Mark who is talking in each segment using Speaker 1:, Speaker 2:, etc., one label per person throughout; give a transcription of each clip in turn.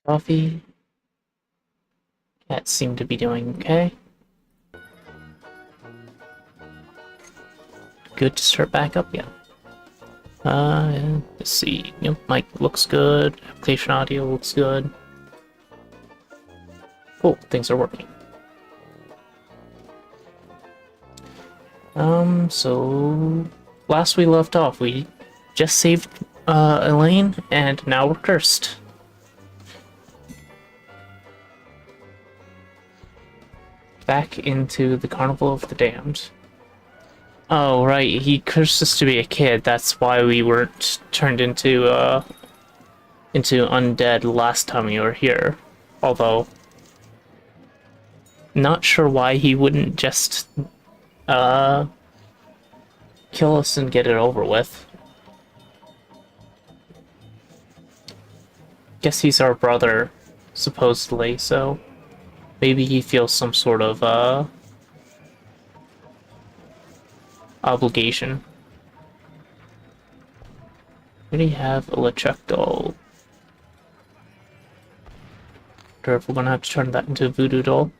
Speaker 1: Coffee. Cats seem to be doing okay. Good to start back up, yeah. Let's see. Yep, mic looks good. Application audio looks good. Cool, things are working. So last we left off, we just saved Elaine, and now we're cursed. Back into the Carnival of the Damned. Oh, right, he cursed us to be a kid, that's why we weren't turned into undead last time we were here. Although, not sure why he wouldn't just, kill us and get it over with. Guess he's our brother, supposedly, so maybe he feels some sort of, obligation. We already have a LeChuck doll. Wonder if we're gonna have to turn that into a voodoo doll.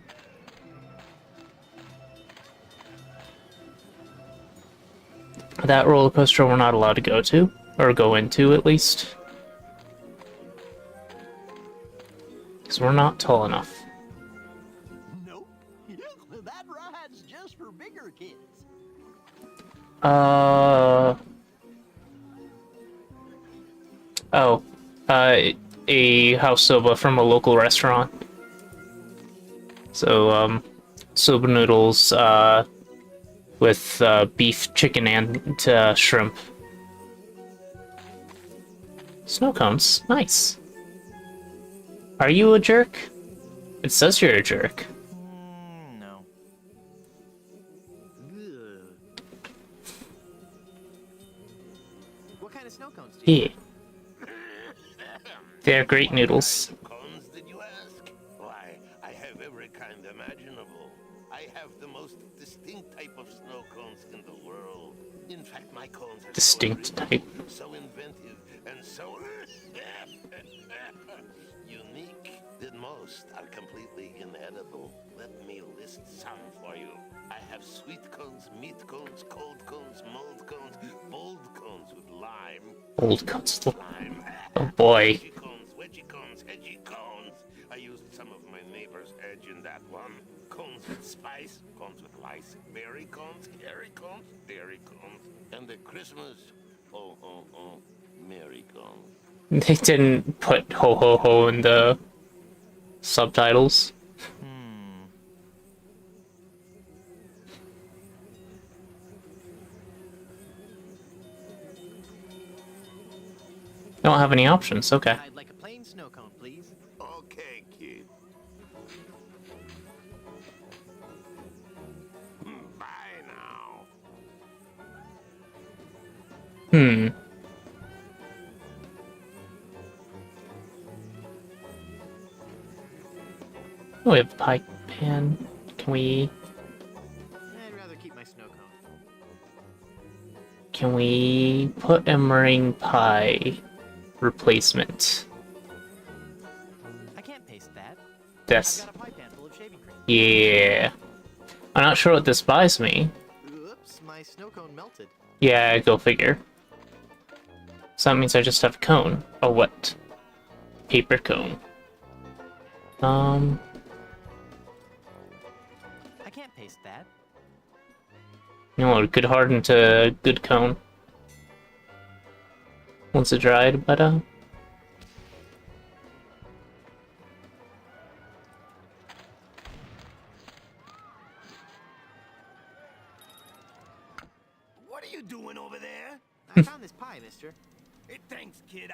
Speaker 1: That roller coaster we're not allowed to go to, or go into at least. Because we're not tall enough.
Speaker 2: Nope. That ride's just for bigger kids.
Speaker 1: Oh. A house soba from a local restaurant. So, soba noodles, with, beef, chicken, and, shrimp. Snow cones. Nice. Are you a jerk? It says you're a jerk.
Speaker 2: No. What kind of snow cones do you
Speaker 1: Yeah. They're great noodles.
Speaker 3: Cones, did you ask? Why, I have every kind imaginable. I have the most distinct type of snow cones in the world. In fact, my cones are
Speaker 1: Distinct
Speaker 3: so
Speaker 1: type.
Speaker 3: so inventive, and so unique that most are completely inedible. Let me list some for you. I have sweet cones, meat cones, cold cones, mold cones, bold cones with lime.
Speaker 1: Old cuts.
Speaker 3: Lime.
Speaker 1: Oh boy.
Speaker 3: Wedgie cones, wedgie cones, edgy cones. I used some of my neighbor's edge in that one. Cones with spice, cones with lice, berry cones, carry cones, dairy cones, and the Christmas, Mary cones.
Speaker 1: They didn't put ho ho ho in the subtitles. Don't have any options, okay.
Speaker 2: I'd like a plain snow cone, please.
Speaker 3: Okay, kid. Bye now.
Speaker 1: Oh, we have a pie pan. Can we
Speaker 2: I'd rather keep my snow cone.
Speaker 1: put a meringue pie replacement?
Speaker 2: I can't paste that.
Speaker 1: This.
Speaker 2: I've got a pie pan full of shaving cream.
Speaker 1: Yeah. I'm not sure what this buys me.
Speaker 2: Oops, my snow cone melted.
Speaker 1: Yeah, go figure. So that means I just have a cone. A what? Paper cone.
Speaker 2: I can't paste that.
Speaker 1: You know, it could harden to a good cone. Once it dried, but
Speaker 3: What are you doing over there?
Speaker 2: I found this pie, mister.
Speaker 3: Thanks, kid.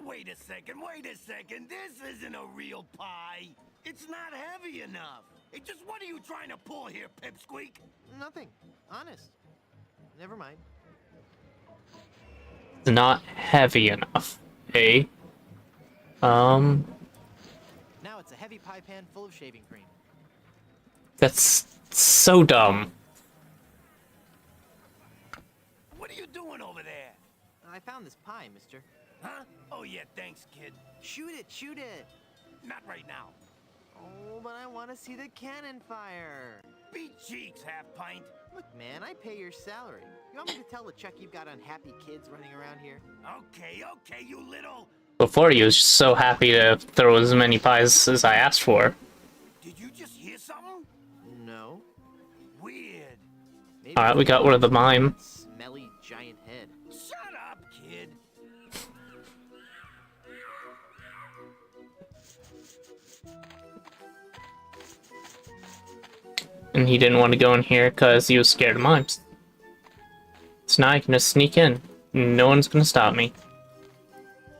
Speaker 3: Wait a second, This isn't a real pie. It's not heavy enough. Just what are you trying to pull here, Pipsqueak?
Speaker 2: Nothing. Honest. Never mind.
Speaker 1: it's not heavy enough. Eh?
Speaker 2: Now it's a heavy pie pan full of shaving cream.
Speaker 1: That's so dumb.
Speaker 3: What are you doing over there?
Speaker 2: I found this pie, mister.
Speaker 4: Huh? Oh yeah, thanks, kid.
Speaker 2: Shoot it, shoot it.
Speaker 4: Not right now.
Speaker 2: Oh, but I want to see the cannon fire.
Speaker 4: Beat cheeks, half pint.
Speaker 2: Look, man, I pay your salary. You want me to tell the Chuck you've got unhappy kids running around here?
Speaker 4: Okay, you little...
Speaker 1: Before he was just so happy to throw as many pies as I asked for.
Speaker 4: Did you just hear something?
Speaker 2: No.
Speaker 4: Weird.
Speaker 2: Maybe
Speaker 1: Alright, we got rid of the mime.
Speaker 2: smelly giant head.
Speaker 4: Shut up, kid.
Speaker 1: And he didn't want to go in here because he was scared of mimes. So now I can just sneak in. No one's gonna stop me.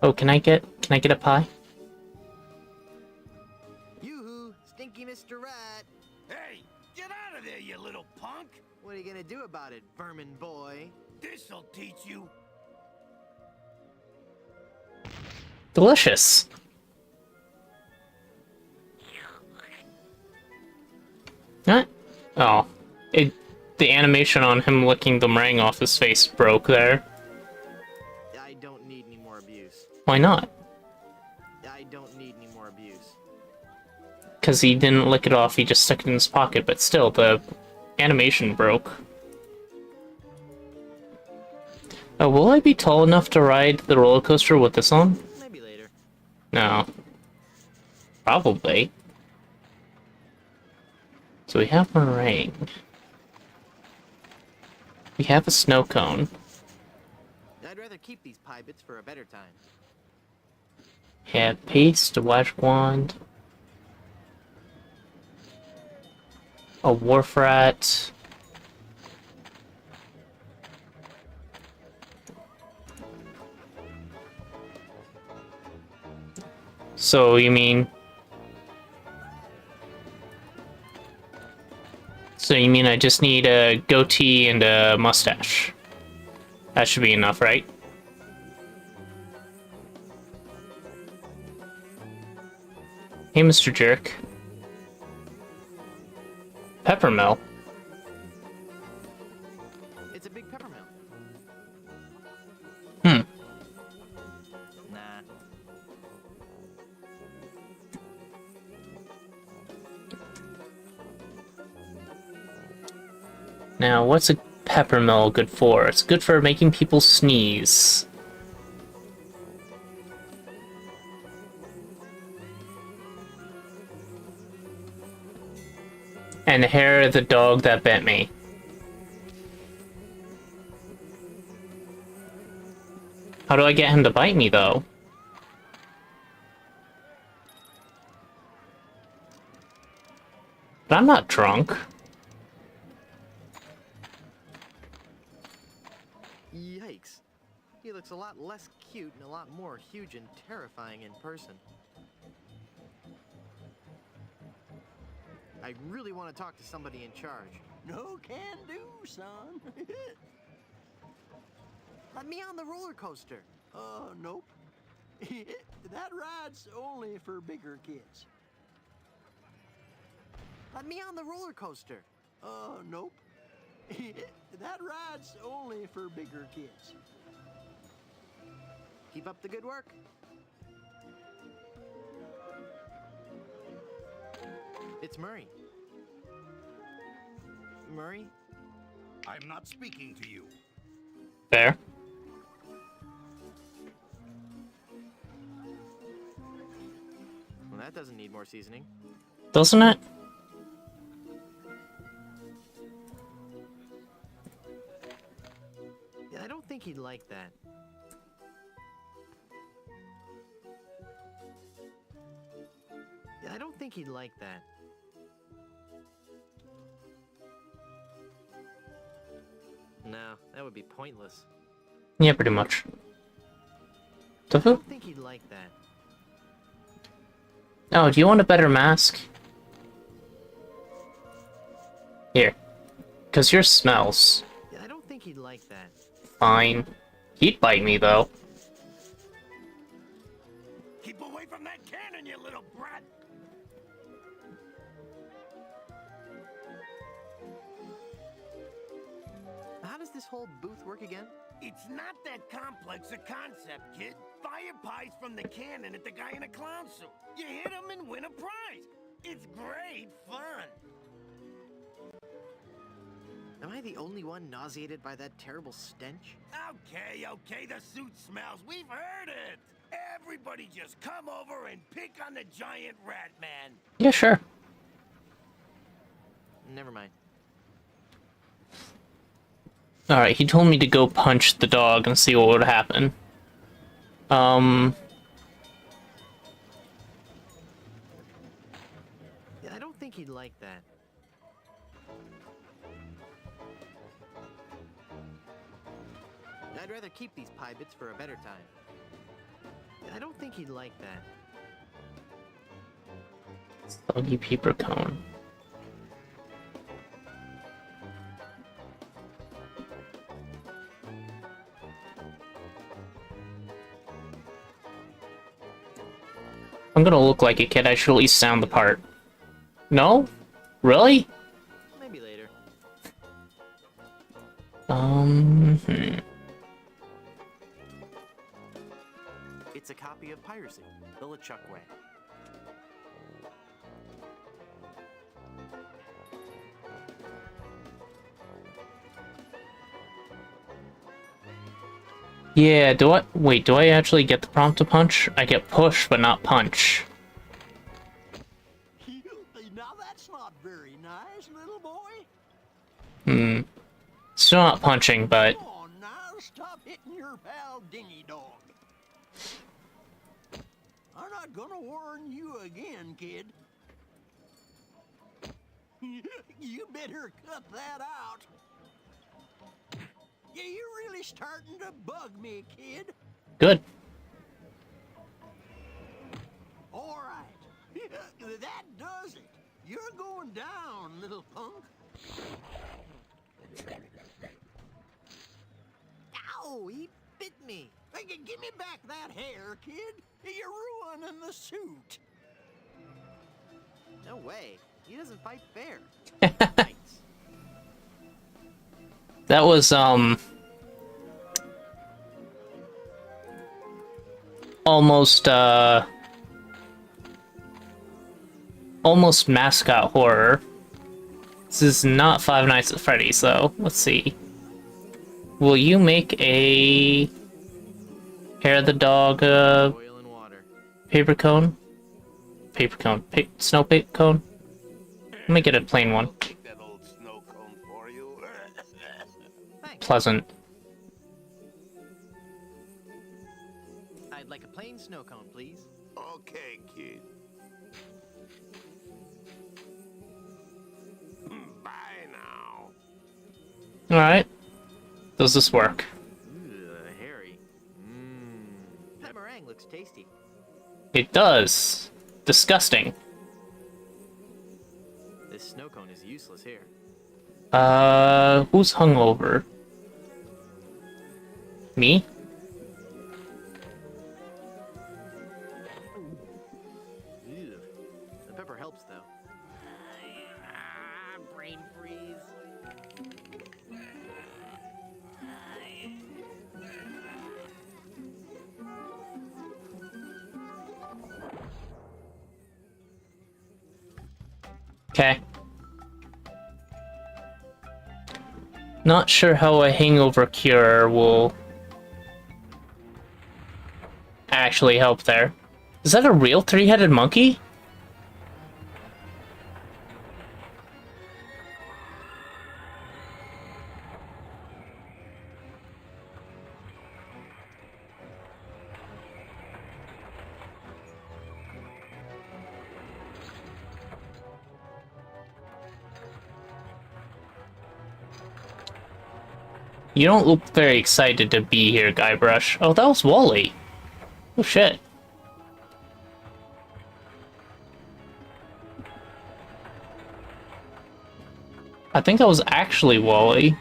Speaker 1: Oh, can I get a pie?
Speaker 2: Yoo-hoo, stinky Mr. Rat.
Speaker 4: Hey, get out of there, you little punk.
Speaker 2: What are you gonna do about it, vermin boy?
Speaker 4: This'll teach you.
Speaker 1: Delicious. What? Oh, the animation on him licking the meringue off his face broke there.
Speaker 2: I don't need any more abuse.
Speaker 1: Why not?
Speaker 2: I don't need any more abuse.
Speaker 1: Because he didn't lick it off, he just stuck it in his pocket, but still, the animation broke. Oh, will I be tall enough to ride the roller coaster with this on?
Speaker 2: Maybe later.
Speaker 1: No. Probably. So we have meringue. We have a snow cone.
Speaker 2: I'd rather keep these pie bits for a better time.
Speaker 1: Have paste, a whack wand, a wharf rat. So you mean I just need a goatee and a mustache? That should be enough, right? Hey, Mr. Jerk. Peppermill.
Speaker 2: It's a big peppermill.
Speaker 1: Hmm.
Speaker 2: Nah.
Speaker 1: Now, what's a peppermill good for? It's good for making people sneeze. And hair the dog that bit me. How do I get him to bite me, though? But I'm not drunk.
Speaker 2: Yikes. He looks a lot less cute and a lot more huge and terrifying in person. I really want to talk to somebody in charge.
Speaker 5: No can do, son.
Speaker 2: Let me on the roller coaster.
Speaker 5: Nope. That ride's only for bigger kids.
Speaker 2: Let me on the roller coaster.
Speaker 5: Nope. That ride's only for bigger kids.
Speaker 2: Keep up the good work. It's Murray. Murray?
Speaker 4: I'm not speaking to you.
Speaker 1: Fair.
Speaker 2: Well, that doesn't need more seasoning.
Speaker 1: Doesn't it?
Speaker 2: Yeah, I don't think he'd like that. Yeah, I don't think he'd like that. No, that would be pointless.
Speaker 1: Yeah, pretty much.
Speaker 2: I
Speaker 1: Tofu?
Speaker 2: don't think he'd like that.
Speaker 1: Oh, do you want a better mask? Here. Because yours smells.
Speaker 2: Yeah, I don't think he'd like that.
Speaker 1: Fine. He'd bite me, though.
Speaker 4: Keep away from that cannon, you little brat.
Speaker 2: How does this whole booth work again?
Speaker 4: It's not that complex a concept, kid. fire pies from the cannon at the guy in a clown suit. You hit him and win a prize. It's great fun.
Speaker 2: Am I the only one nauseated by that terrible stench?
Speaker 4: Okay, the suit smells. We've heard it. Everybody just come over and pick on the giant rat man.
Speaker 1: Yeah, sure.
Speaker 2: Never mind.
Speaker 1: Alright, he told me to go punch the dog and see what would happen.
Speaker 2: Yeah, I don't think he'd like that. I'd rather keep these pie bits for a better time. I don't think he'd like that.
Speaker 1: Soggy paper cone. I'm gonna look like a kid, I should at least sound the part. No? Really?
Speaker 2: Maybe later. It's a copy of Piracy, the LeChuck way.
Speaker 1: Yeah, do I actually get the prompt to punch? I get push, but not punch.
Speaker 5: Now that's not very nice, little boy.
Speaker 1: Still not punching, but...
Speaker 5: Come on now, stop hitting your pal Dingy Dog. I'm not gonna warn you again, kid. You better cut that out. Yeah, you're really starting to bug me, kid.
Speaker 1: Good.
Speaker 5: All right. That does it. You're going down, little punk.
Speaker 2: Ow, he bit me.
Speaker 5: Hey, give me back that hair, kid. You're ruining the suit.
Speaker 2: No way. He doesn't fight fair.
Speaker 1: That was, almost mascot horror. This is not Five Nights at Freddy's, though. Let's see. Will you make a hair of the dog,
Speaker 2: Oil and water.
Speaker 1: paper cone? Paper cone. Snow paper cone? Let me get a plain one.
Speaker 3: I'll take that old snow cone for you.
Speaker 2: Thanks.
Speaker 1: Pleasant.
Speaker 2: I'd like a plain snow cone, please.
Speaker 3: Okay, kid. Bye now.
Speaker 1: Alright. Does this work?
Speaker 2: Hairy. That meringue looks tasty.
Speaker 1: It does. Disgusting.
Speaker 2: This snow cone is useless here.
Speaker 1: Who's hungover? Me?
Speaker 2: Ew. The pepper helps, though. Brain freeze.
Speaker 1: Okay. Not sure how a hangover cure will actually help there. Is that a real three-headed monkey? You don't look very excited to be here, Guybrush. Oh, that was Wally. Oh, shit. I think that was actually Wally.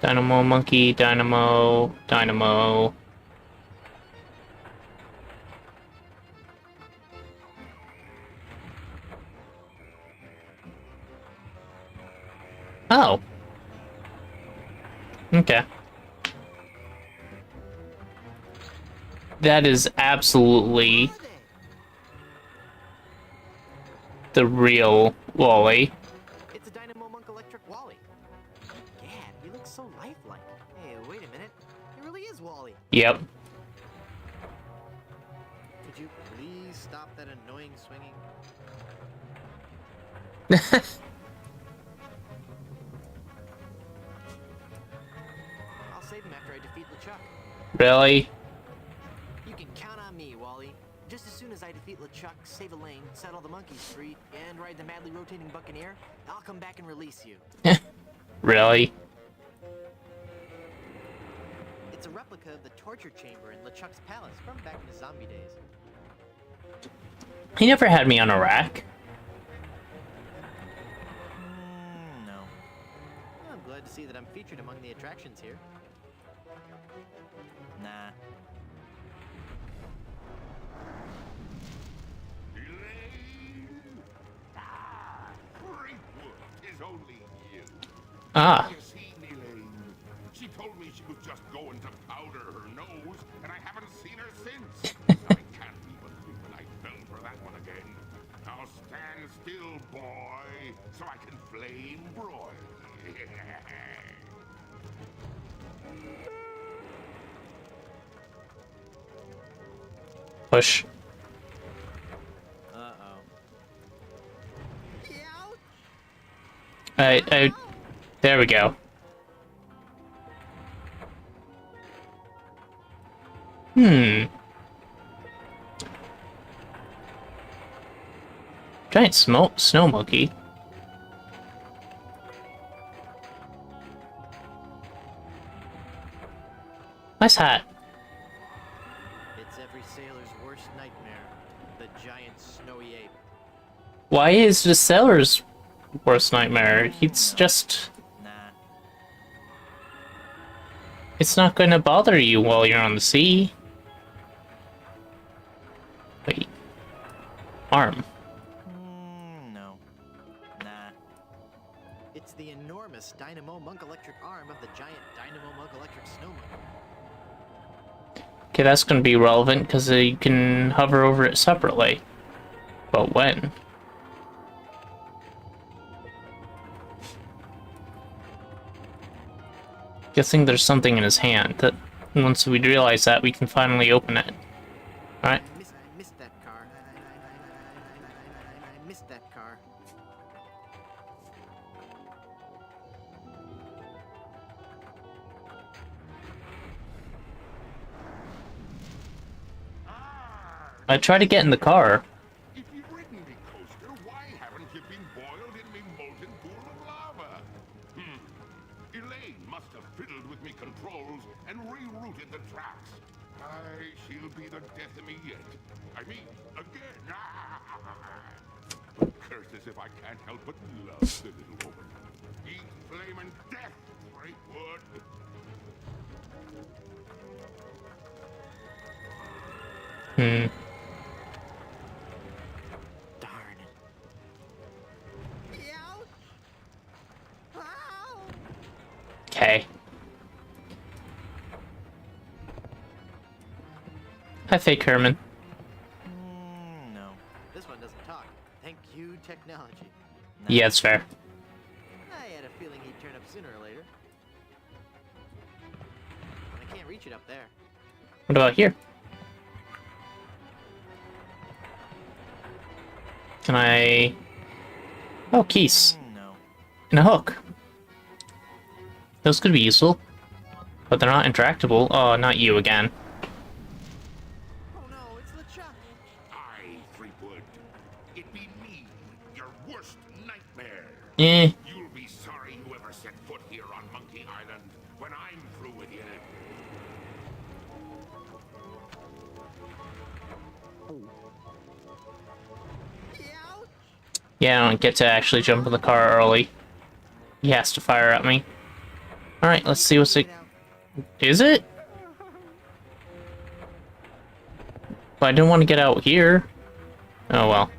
Speaker 1: Dynamo Monkey, Dynamo, Dynamo. Oh. That is absolutely
Speaker 2: Are they?
Speaker 1: the real Wally.
Speaker 2: It's a Dynamo Monk Electric Wally. Gad, he looks so lifelike. Hey, wait a minute. He really is Wally.
Speaker 1: Yep.
Speaker 2: Could you please stop that annoying swinging? I'll save him after I defeat LeChuck.
Speaker 1: Really?
Speaker 2: You can count on me, Wally. Just as soon as I defeat LeChuck, save Elaine, set all the monkeys free, and ride the madly rotating Buccaneer, I'll come back and release you.
Speaker 1: Really?
Speaker 2: It's a replica of the torture chamber in LeChuck's palace from back in the zombie days.
Speaker 1: He never had me on a rack.
Speaker 2: No. I'm glad to see that I'm featured among the attractions here. Nah.
Speaker 6: Elaine! Ah, Freakwood, 'tis only you.
Speaker 1: Ah.
Speaker 6: Have you seen Elaine? She told me she was just going to powder her nose, and I haven't seen her since. I can't even believe when I fell for that one again. Now stand still, boy, so I can flame broil.
Speaker 1: Push.
Speaker 2: Uh-oh.
Speaker 1: There we go. Giant snow monkey. Nice hat.
Speaker 2: It's every sailor's worst nightmare. The giant snowy ape.
Speaker 1: Why is the sailor's worst nightmare? It's just...
Speaker 2: Nah.
Speaker 1: It's not gonna bother you while you're on the sea. Wait. Arm.
Speaker 2: No. Nah. It's the enormous Dynamo Monk Electric arm of the giant Dynamo Monk Electric Snow Monkey.
Speaker 1: Okay, that's gonna be relevant because you can hover over it separately. But when? Guessing there's something in his hand that once we realize that, we can finally open it. Alright.
Speaker 2: I missed that car. I missed that car.
Speaker 1: I tried to get in the car.
Speaker 6: If you've ridden me coaster, why haven't you been boiled in me molten pool of lava? Elaine must have fiddled with me controls and rerouted the tracks. Aye, she'll be the death of me yet. I mean, again. Curses if I can't help but love the little woman. Eat flaming death, Freakwood.
Speaker 2: Darn.
Speaker 1: Okay. Hi, Fake Herman.
Speaker 2: No. This one doesn't talk. Thank you, technology.
Speaker 1: Yeah, it's fair.
Speaker 2: I had a feeling he'd turn up sooner or later. I can't reach it up there.
Speaker 1: What about here? Can I... Oh, keys.
Speaker 2: No.
Speaker 1: And a hook. Those could be useful. But they're not interactable. Oh, not you again.
Speaker 2: Oh no, it's LeChuck.
Speaker 6: Aye, Freakwood. It be me, your worst nightmare.
Speaker 1: Eh.
Speaker 6: You'll be sorry you ever set foot here on Monkey Island when I'm through with you.
Speaker 1: Yeah, I don't get to actually jump in the car early. He has to fire at me. Alright, let's see what's it... Is it? But I didn't want to get out here. Oh well.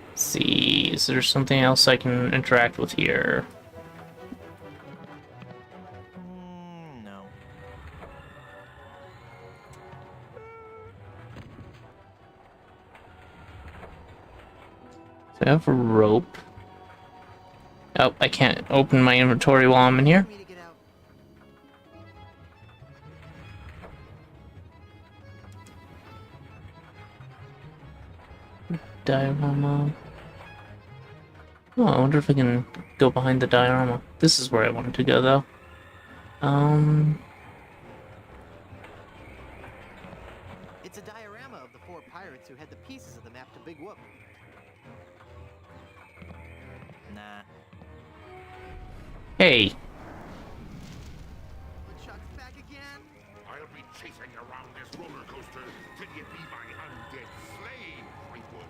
Speaker 1: Let's see, is there something else I can interact with here?
Speaker 2: No.
Speaker 1: I have a rope? Oh, I can't open my inventory while I'm in here.
Speaker 2: For me to get out.
Speaker 1: Diorama. Oh, I wonder if I can go behind the diorama. This is where I wanted to go, though.
Speaker 2: It's a diorama of the 4 pirates who had the pieces of the map to Big Whoop. Nah.
Speaker 1: Hey.
Speaker 2: LeChuck's back again?
Speaker 6: I'll be chasing you around this roller coaster till you be my undead slave, Fleetwood.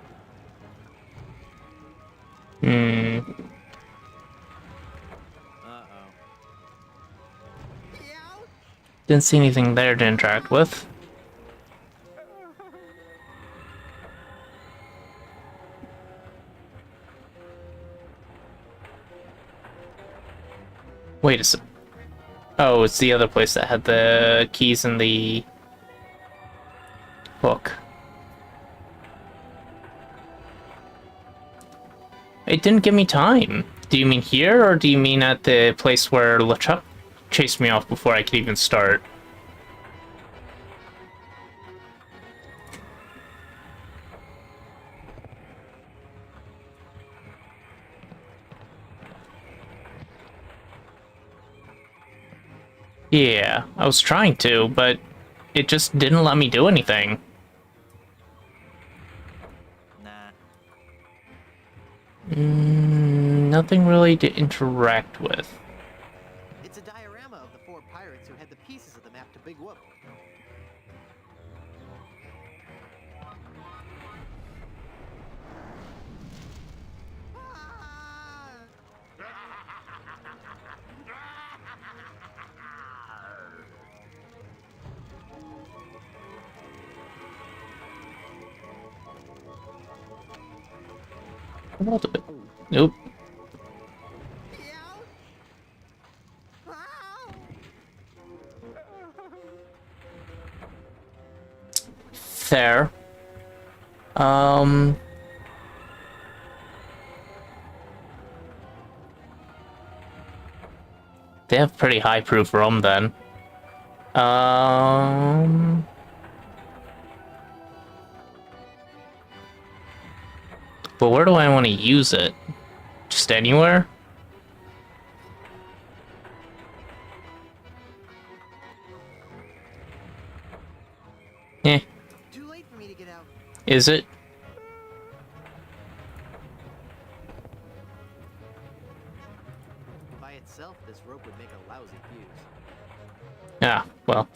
Speaker 2: Uh-oh. Meow.
Speaker 1: Didn't see anything there to interact with. Wait a sec. Oh, it's the other place that had the keys and the hook. It didn't give me time. Do you mean here, or do you mean at the place where LeChuck chased me off before I could even start? Yeah, I was trying to, but it just didn't let me do anything.
Speaker 2: Nah.
Speaker 1: Nothing really to interact with.
Speaker 2: It's a diorama of the 4 pirates who had the pieces of the map to Big Whoop.
Speaker 1: Nope. Fair. They have pretty high proof room then. But where do I want to use it? Just anywhere? Eh.
Speaker 2: Too late for me to get out.
Speaker 1: Is it?
Speaker 2: By itself, this rope would make a lousy fuse.
Speaker 1: Yeah, well.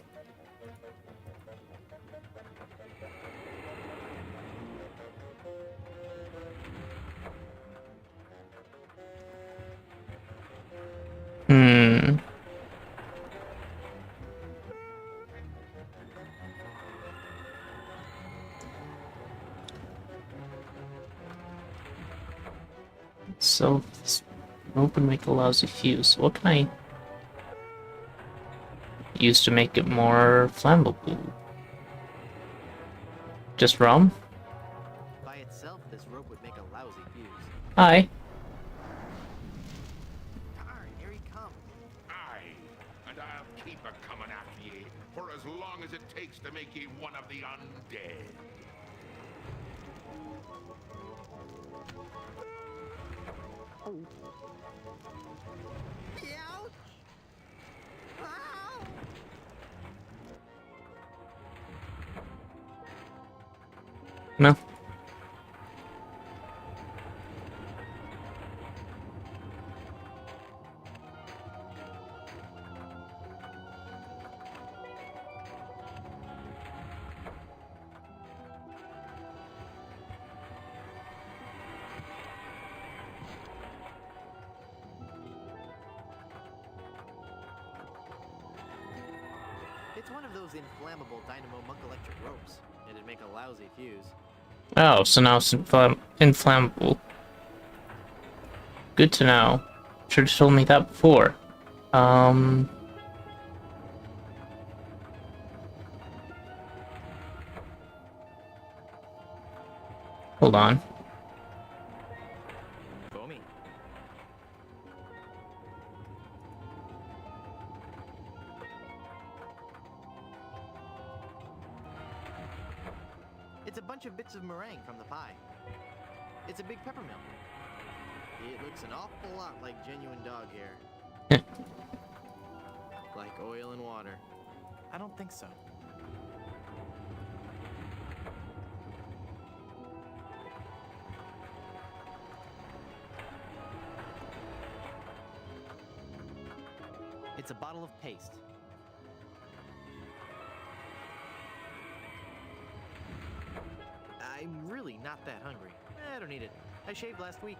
Speaker 1: So, this rope would make a lousy fuse. What can I use to make it more flammable? Just rum?
Speaker 2: By itself, this rope would make a lousy fuse.
Speaker 1: Hi.
Speaker 2: Darn, here he comes.
Speaker 6: Aye, and I'll keep a coming after ye for as long as it takes to make ye one of the undead.
Speaker 2: Meow. Ow.
Speaker 1: No.
Speaker 2: It's one of those inflammable dynamo monk electric ropes. It'd make a lousy fuse.
Speaker 1: Oh, so now it's inflammable. Good to know. Should have told me that before. Hold on.
Speaker 2: bits of meringue from the pie. It's a big peppermill. It looks an awful lot like genuine dog hair. Like oil and water. I don't think so. It's a bottle of paste. I'm really not that hungry. I don't need it. I shaved last week.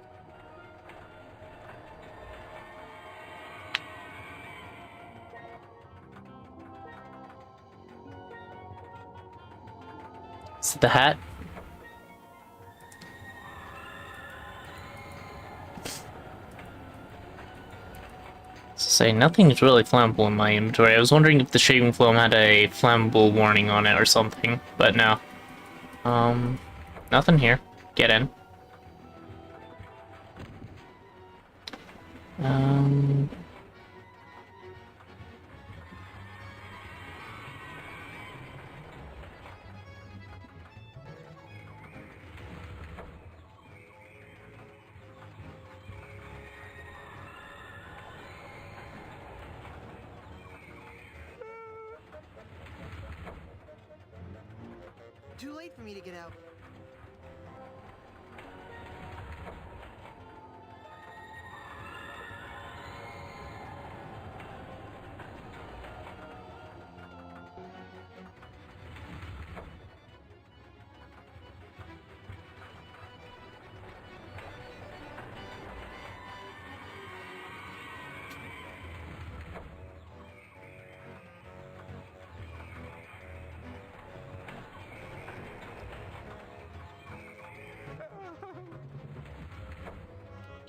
Speaker 1: Is it the hat? Say nothing's really flammable in my inventory. I was wondering if the shaving foam had a flammable warning on it or something, but no. Nothing here. Get in.
Speaker 2: Too late for me to get out.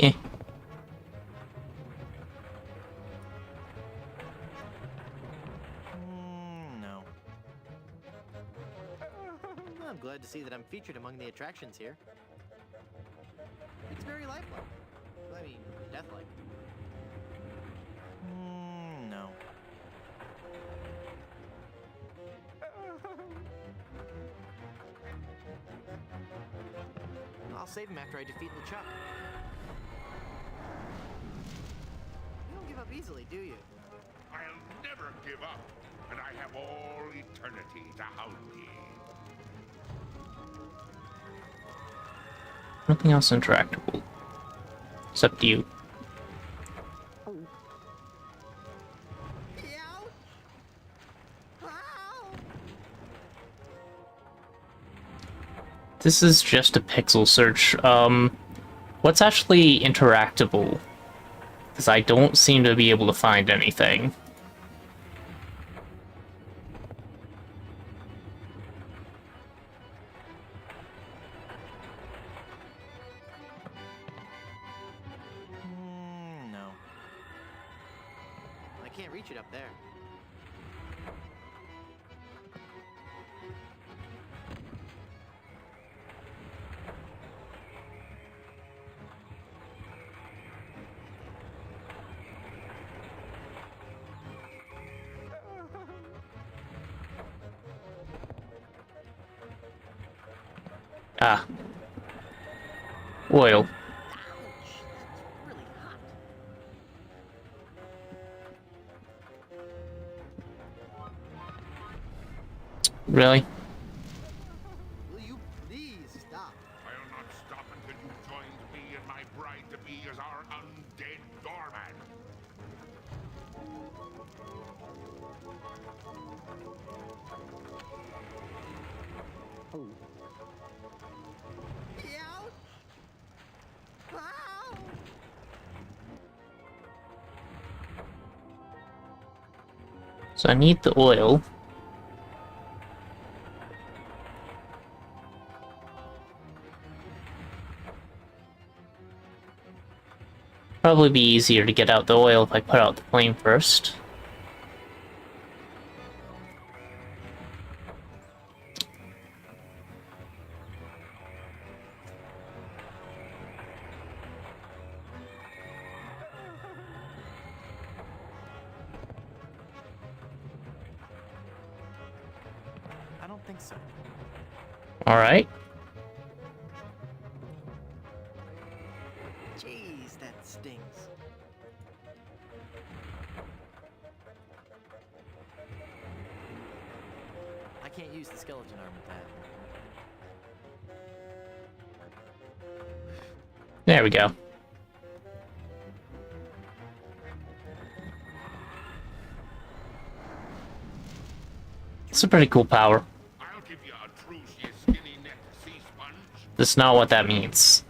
Speaker 1: Eh.
Speaker 2: No. I'm glad to see that I'm featured among the attractions here. It's very lifelike. I mean, deathlike. No. I'll save him after I defeat LeChuck. You don't give up easily, do you?
Speaker 6: I'll never give up, and I have all eternity to hound me.
Speaker 1: Nothing else interactable. Except you. This is just a pixel search. What's actually interactable? Because I don't seem to be able to find anything.
Speaker 2: No. I can't reach it up there.
Speaker 1: Ah. Oil.
Speaker 2: Really hot.
Speaker 1: Really?
Speaker 2: Will you please stop?
Speaker 6: I'll not stop until you joined me and my bride-to-be as our undead doorman.
Speaker 2: Ouch! Ow!
Speaker 1: So I need the oil. Probably be easier to get out the oil if I put out the flame first.
Speaker 2: I don't think so.
Speaker 1: Alright.
Speaker 2: skeleton arm with that.
Speaker 1: There we go. It's a pretty cool power.
Speaker 6: I'll give you a truce, you skinny-necked sea sponge.
Speaker 1: That's not what that means.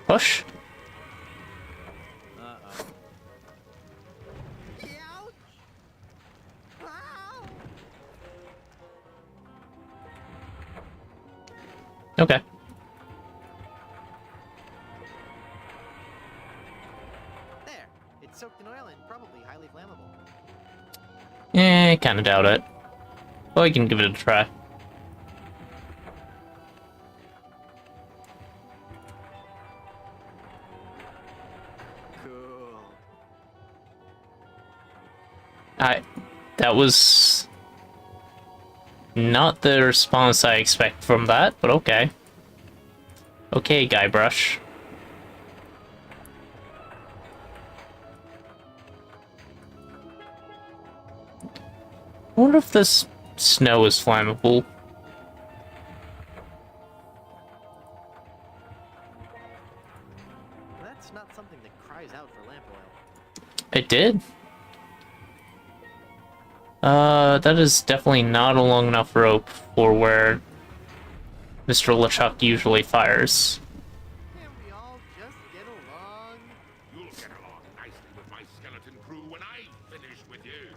Speaker 1: Push.
Speaker 2: Uh-oh.
Speaker 5: Ouch! Ow!
Speaker 1: Okay.
Speaker 2: There. It's soaked in oil and probably highly flammable.
Speaker 1: Kinda doubt it. Well, I can give it a try.
Speaker 2: Cool.
Speaker 1: That was not the response I expect from that, but okay. Okay, Guybrush. I wonder if this snow is flammable.
Speaker 2: That's not something that cries out for lamp oil.
Speaker 1: It did? That is definitely not a long enough rope for where Mr. LeChuck usually fires.
Speaker 2: Can't we all just get along?
Speaker 6: You'll get along nicely with my skeleton crew when I finish with you.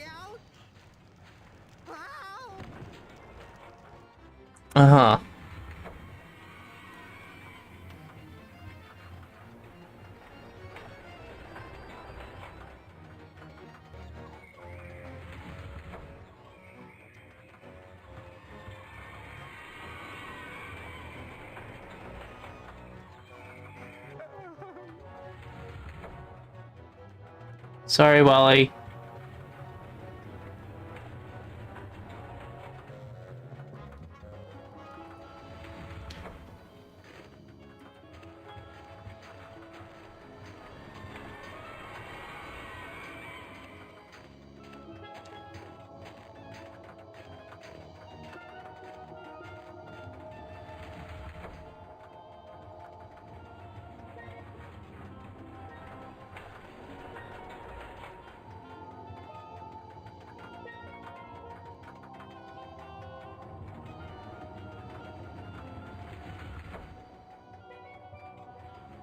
Speaker 5: Ouch! Ow!
Speaker 1: Uh-huh. Sorry, Wally.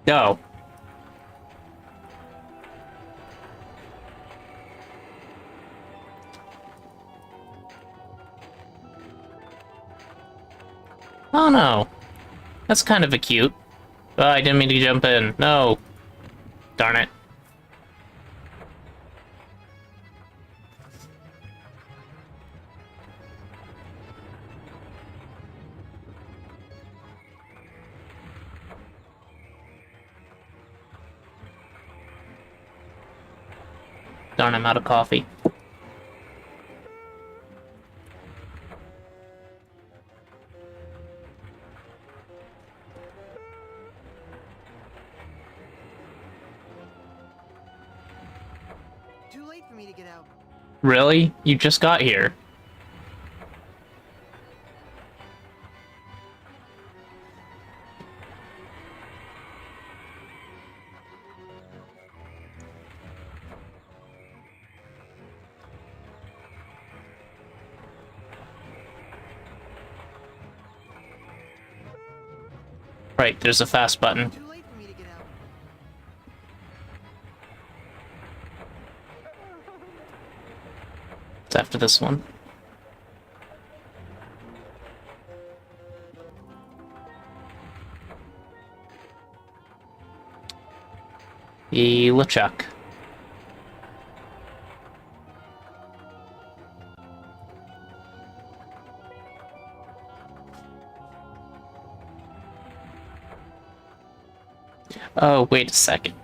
Speaker 1: No. Oh no. That's kind of a cute. Oh, I didn't mean to jump in. No. Darn it. Darn, I'm out of coffee.
Speaker 2: Too late for me to get out.
Speaker 1: Really? You just got here. Right, there's a fast button.
Speaker 2: Too late for me to get out.
Speaker 1: It's after this one. The LeChuck. Oh, wait a second.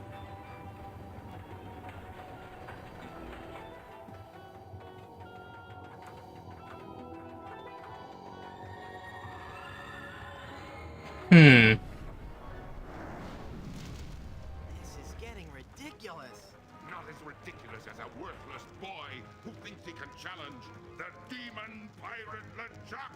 Speaker 6: as ridiculous as a worthless boy who thinks he can challenge the demon pirate LeChuck.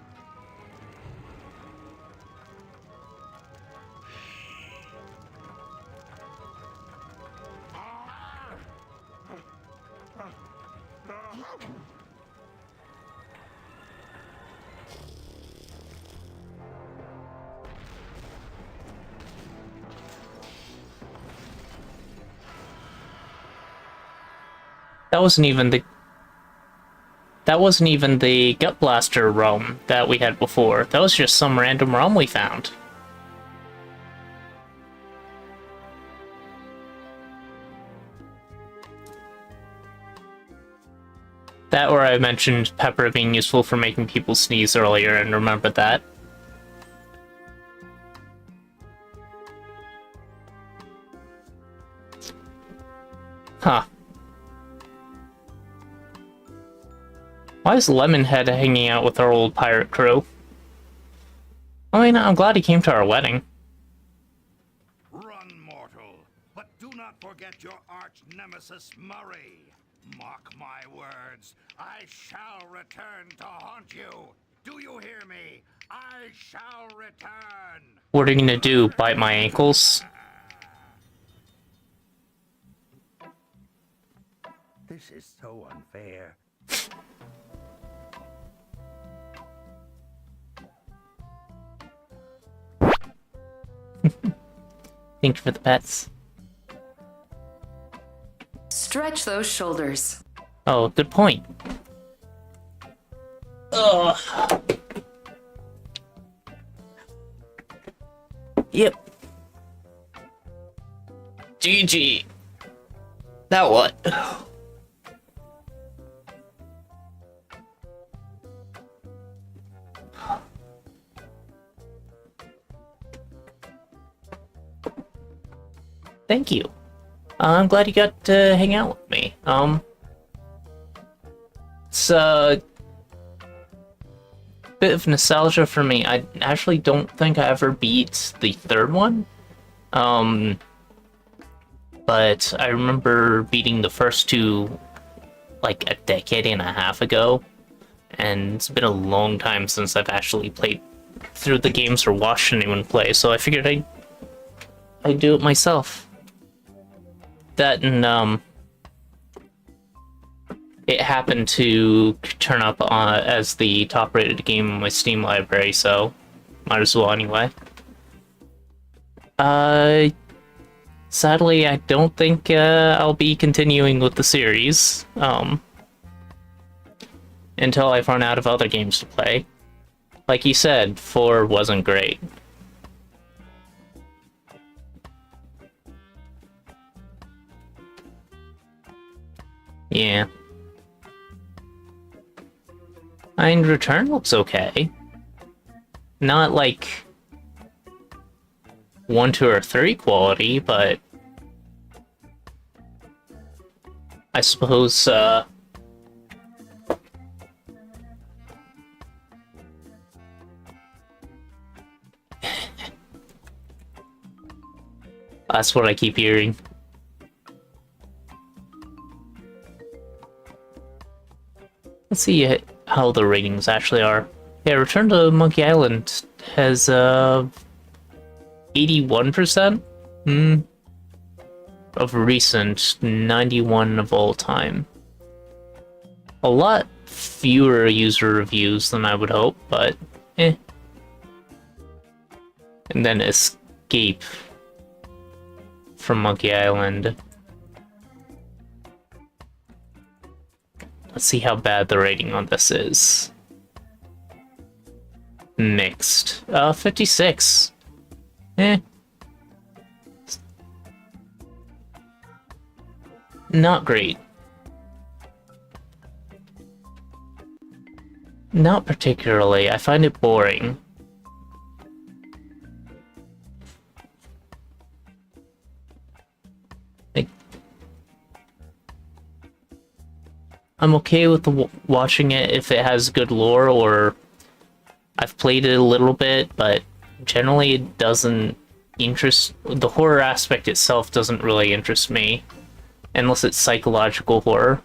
Speaker 1: That wasn't even the Gut Blaster realm that we had before. That was just some random realm we found. That, or I mentioned pepper being useful for making people sneeze earlier, and remember that. Huh. Why is Lemonhead hanging out with our old pirate crew? I mean, I'm glad he came to our wedding.
Speaker 4: Run, mortal, but do not forget your arch nemesis Murray. Mark my words, I shall return to haunt you. Do you hear me? I shall return.
Speaker 1: What are you gonna do, bite my ankles?
Speaker 4: This is so unfair.
Speaker 1: Thank you for the pets.
Speaker 7: Stretch those shoulders.
Speaker 1: Oh, good point. Ugh. Yep. GG. Now what? Thank you. I'm glad you got to hang out with me. It's a bit of nostalgia for me. I actually don't think I ever beat the third one. But I remember beating the first two like a decade and a half ago, and it's been a long time since I've actually played through the games or watched anyone play, so I figured I'd do it myself. That and it happened to turn up as the top-rated game on my Steam library, so might as well anyway. Sadly, I don't think I'll be continuing with the series until I've run out of other games to play. Like you said, 4 wasn't great. Yeah. And Return looks okay. Not like 1, 2, or 3 quality, but I suppose that's what I keep hearing. Let's see how the ratings actually are. Yeah, Return to Monkey Island has 81% of recent, 91 of all time. A lot fewer user reviews than I would hope, but eh. And then Escape from Monkey Island. Let's see how bad the rating on this is. Mixed. 56. Eh. Not great. Not particularly. I find it boring. I'm okay with watching it if it has good lore, or I've played it a little bit, but generally it doesn't interest... The horror aspect itself doesn't really interest me. Unless it's psychological horror.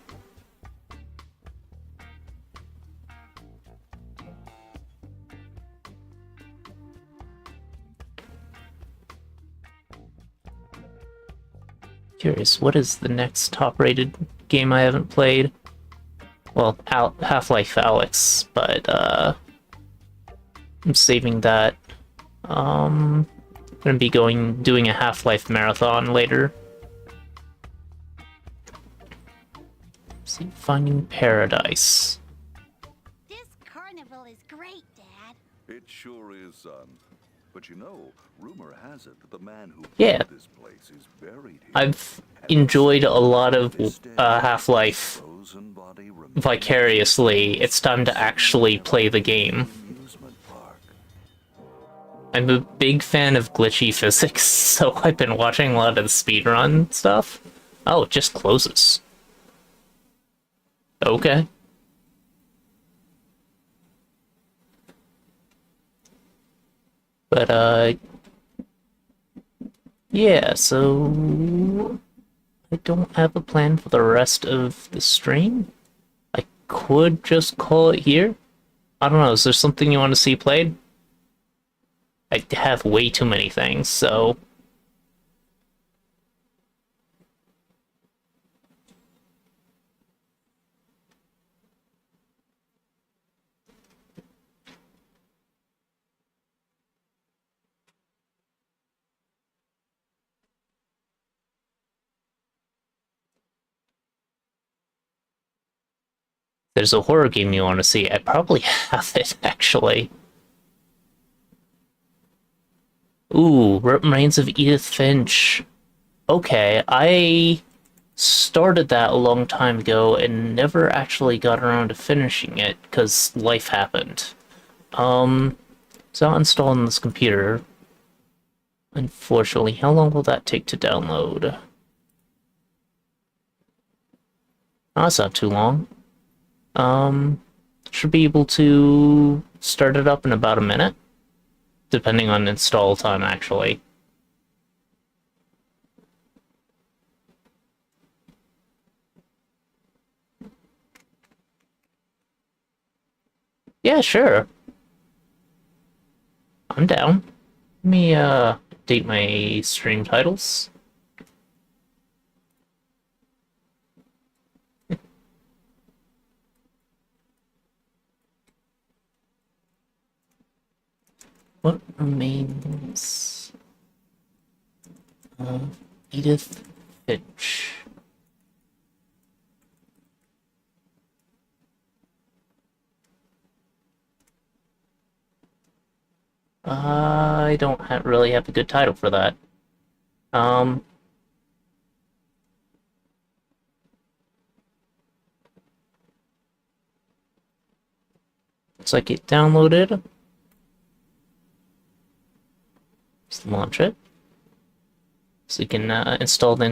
Speaker 1: Curious, what is the next top-rated game I haven't played? Well, Half-Life Alyx, but I'm saving that. I'm gonna be doing a Half-Life marathon later. Let's see, Finding Paradise.
Speaker 8: This carnival is great, Dad.
Speaker 9: It sure is, son. But you know, rumor has it that the man who
Speaker 1: Yeah.
Speaker 9: built this place is buried here.
Speaker 1: I've enjoyed a lot of Half-Life vicariously. It's time to actually play the game. I'm a big fan of glitchy physics, so I've been watching a lot of the speedrun stuff. Oh, it just closes. Okay. But, yeah, so I don't have a plan for the rest of the stream. I could just call it here. I don't know, is there something you want to see played? I have way too many things, so... There's a horror game you want to see. I probably have it, actually. Ooh, Remains of Edith Finch. Okay, I started that a long time ago and never actually got around to finishing it because life happened. It's not installed on this computer. Unfortunately, how long will that take to download? Oh, that's not too long. Should be able to start it up in about a minute. Depending on install time, actually. Yeah, sure. I'm down. Let me, update my stream titles. What remains of Edith Finch? I don't really have a good title for that. Looks like it downloaded. Let's launch it. So you can install the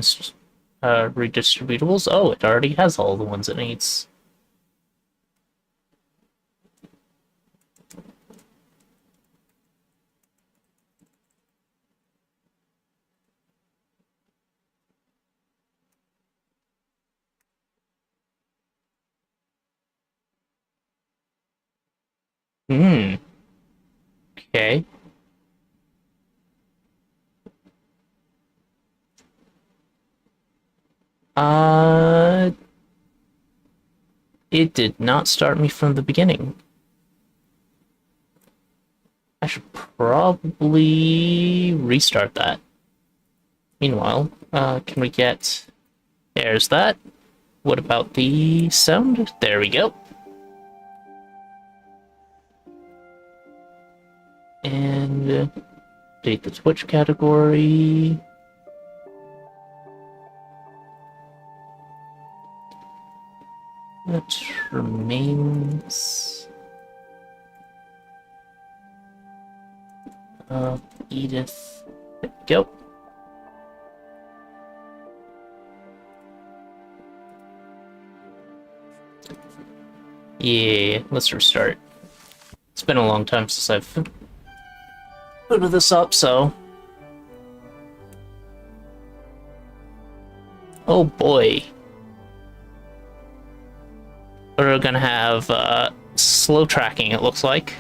Speaker 1: redistributables. Oh, it already has all the ones it needs. Okay. It did not start me from the beginning. I should probably restart that. Meanwhile, can we get... There's that. What about the sound? There we go. And update the Twitch category. That remains Edith. There we go. Yeah, let's restart. It's been a long time since I've put this up, so Oh boy. We're gonna have slow tracking, it looks like.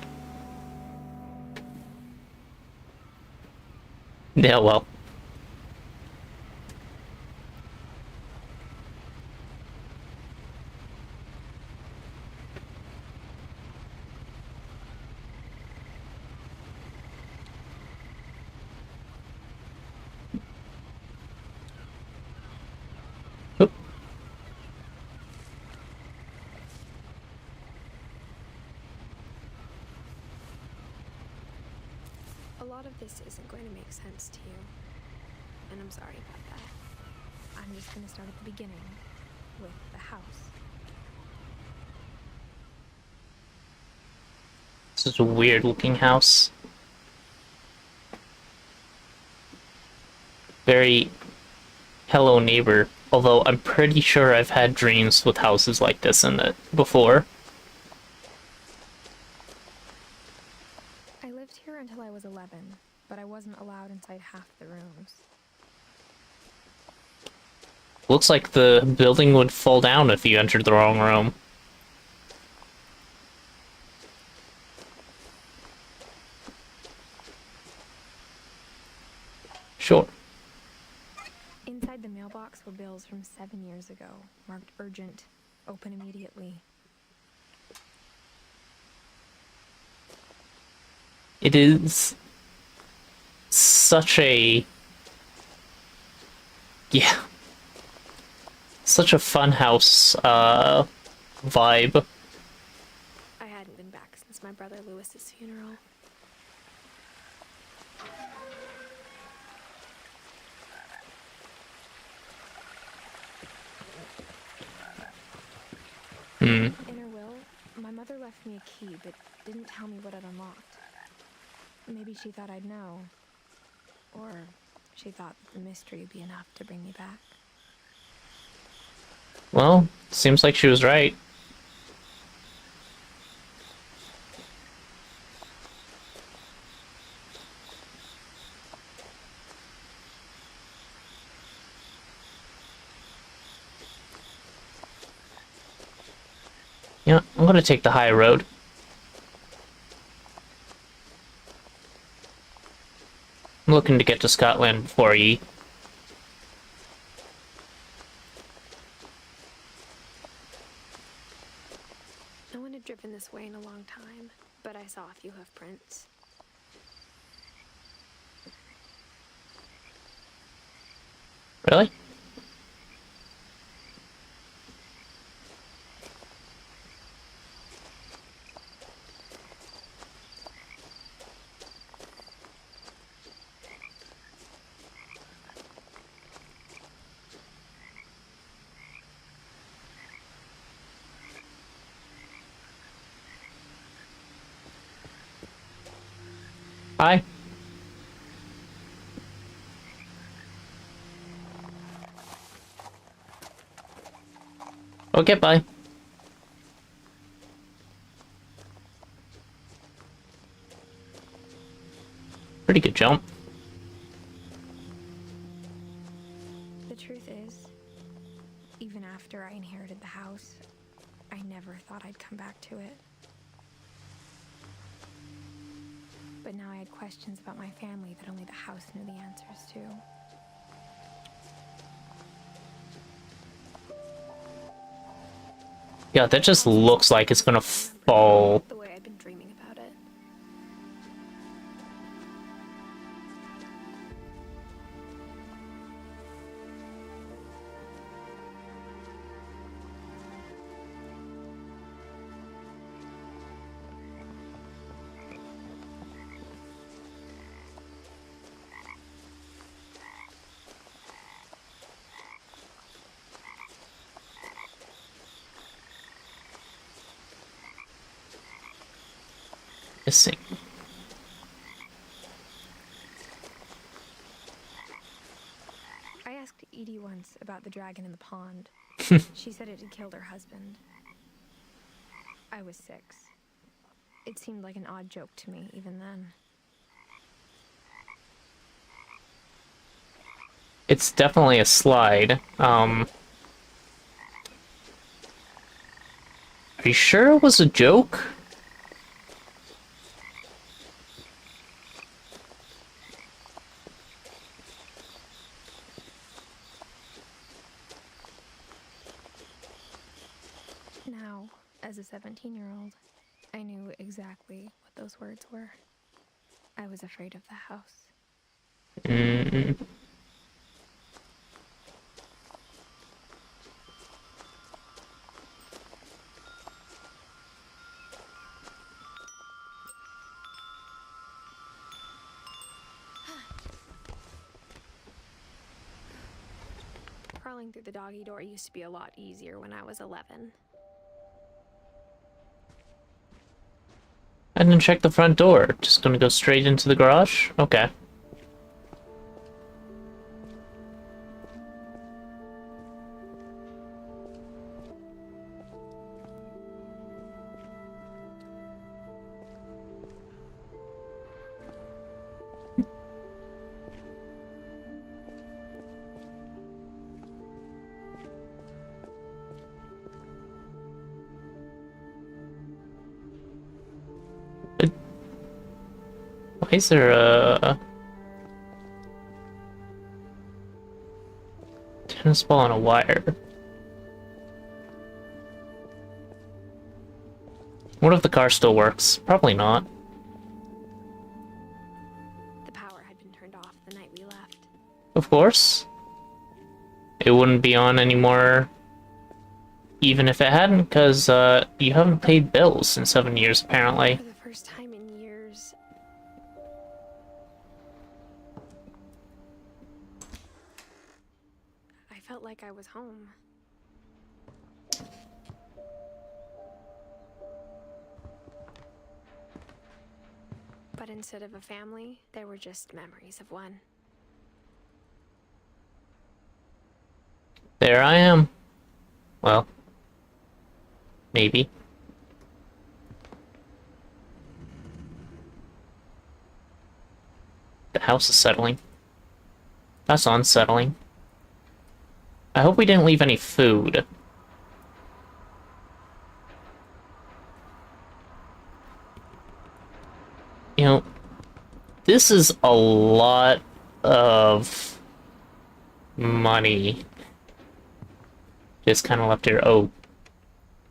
Speaker 1: Yeah, well. Oop.
Speaker 10: A lot of this isn't going to make sense to you, and I'm sorry about that. I'm just going to start at the beginning, with the house.
Speaker 1: This is a weird looking house. Very Hello Neighbor, although I'm pretty sure I've had dreams with houses like this in it before.
Speaker 10: I lived here until I was 11, but I wasn't allowed inside half the rooms.
Speaker 1: Looks like the building would fall down if you entered the wrong room. Sure.
Speaker 10: Inside the mailbox were bills from 7 years ago, marked urgent, open immediately.
Speaker 1: It is such a... yeah. Such a funhouse vibe.
Speaker 10: I hadn't been back since my brother Lewis's funeral. In her will, my mother left me a key, but didn't tell me what it unlocked. Maybe she thought I'd know. Or she thought the mystery would be enough to bring me back.
Speaker 1: Well, seems like she was right. Yeah, I'm gonna take the high road. I'm looking to get to Scotland before ye.
Speaker 10: No one had driven this way in a long time, but I saw a few hoof prints.
Speaker 1: Really? Hi. Okay, bye. Pretty good jump.
Speaker 10: The truth is, even after I inherited the house, I never thought I'd come back to it. But now I had questions about my family that only the house knew the answers to.
Speaker 1: Yeah, that just looks like it's gonna fall.
Speaker 10: The way I'd been dreaming about it.
Speaker 1: Missing.
Speaker 10: I asked Edie once about the dragon in the pond. She said it had killed her husband. I was 6. It seemed like an odd joke to me even then.
Speaker 1: It's definitely a slide. Are you sure it was a joke?
Speaker 10: Now, as a 17-year-old, I knew exactly what those words were. I was afraid of the house.
Speaker 1: Mm.
Speaker 10: Crawling through the doggy door used to be a lot easier when I was 11.
Speaker 1: I didn't check the front door. Just gonna go straight into the garage? Okay. Why is there a tennis ball on a wire? What if the car still works? Probably not.
Speaker 10: The power had been turned off the night we left.
Speaker 1: Of course. It wouldn't be on anymore even if it hadn't, because you haven't paid bills in 7 years, apparently.
Speaker 10: For the first time in years, I felt like I was home. But instead of a family, there were just memories of one.
Speaker 1: There I am. Well, maybe. The house is settling. That's unsettling. I hope we didn't leave any food. You know, this is a lot of money. Just kind of left here. Oh,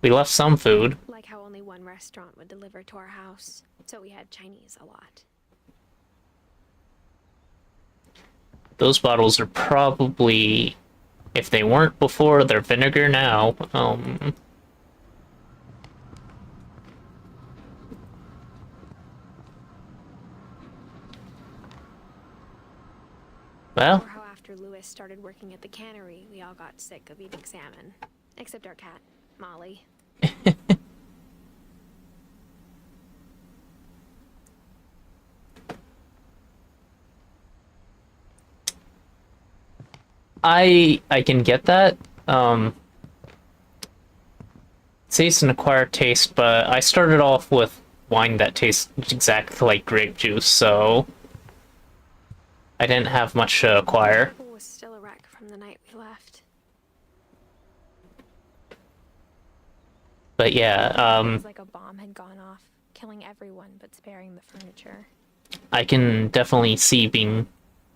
Speaker 1: we left some food.
Speaker 10: Like how only one restaurant would deliver to our house, so we had Chinese a lot.
Speaker 1: Those bottles are probably, if they weren't before, they're vinegar now. Well,
Speaker 10: Or how after Lewis started working at the cannery, we all got sick of eating salmon. Except our cat, Molly.
Speaker 1: I can get that. Taste and acquire taste, but I started off with wine that tastes exactly like grape juice, so I didn't have much to acquire.
Speaker 10: It was still a wreck from the night we left.
Speaker 1: But yeah,
Speaker 10: It was like a bomb had gone off, killing everyone but sparing the furniture.
Speaker 1: I can definitely see being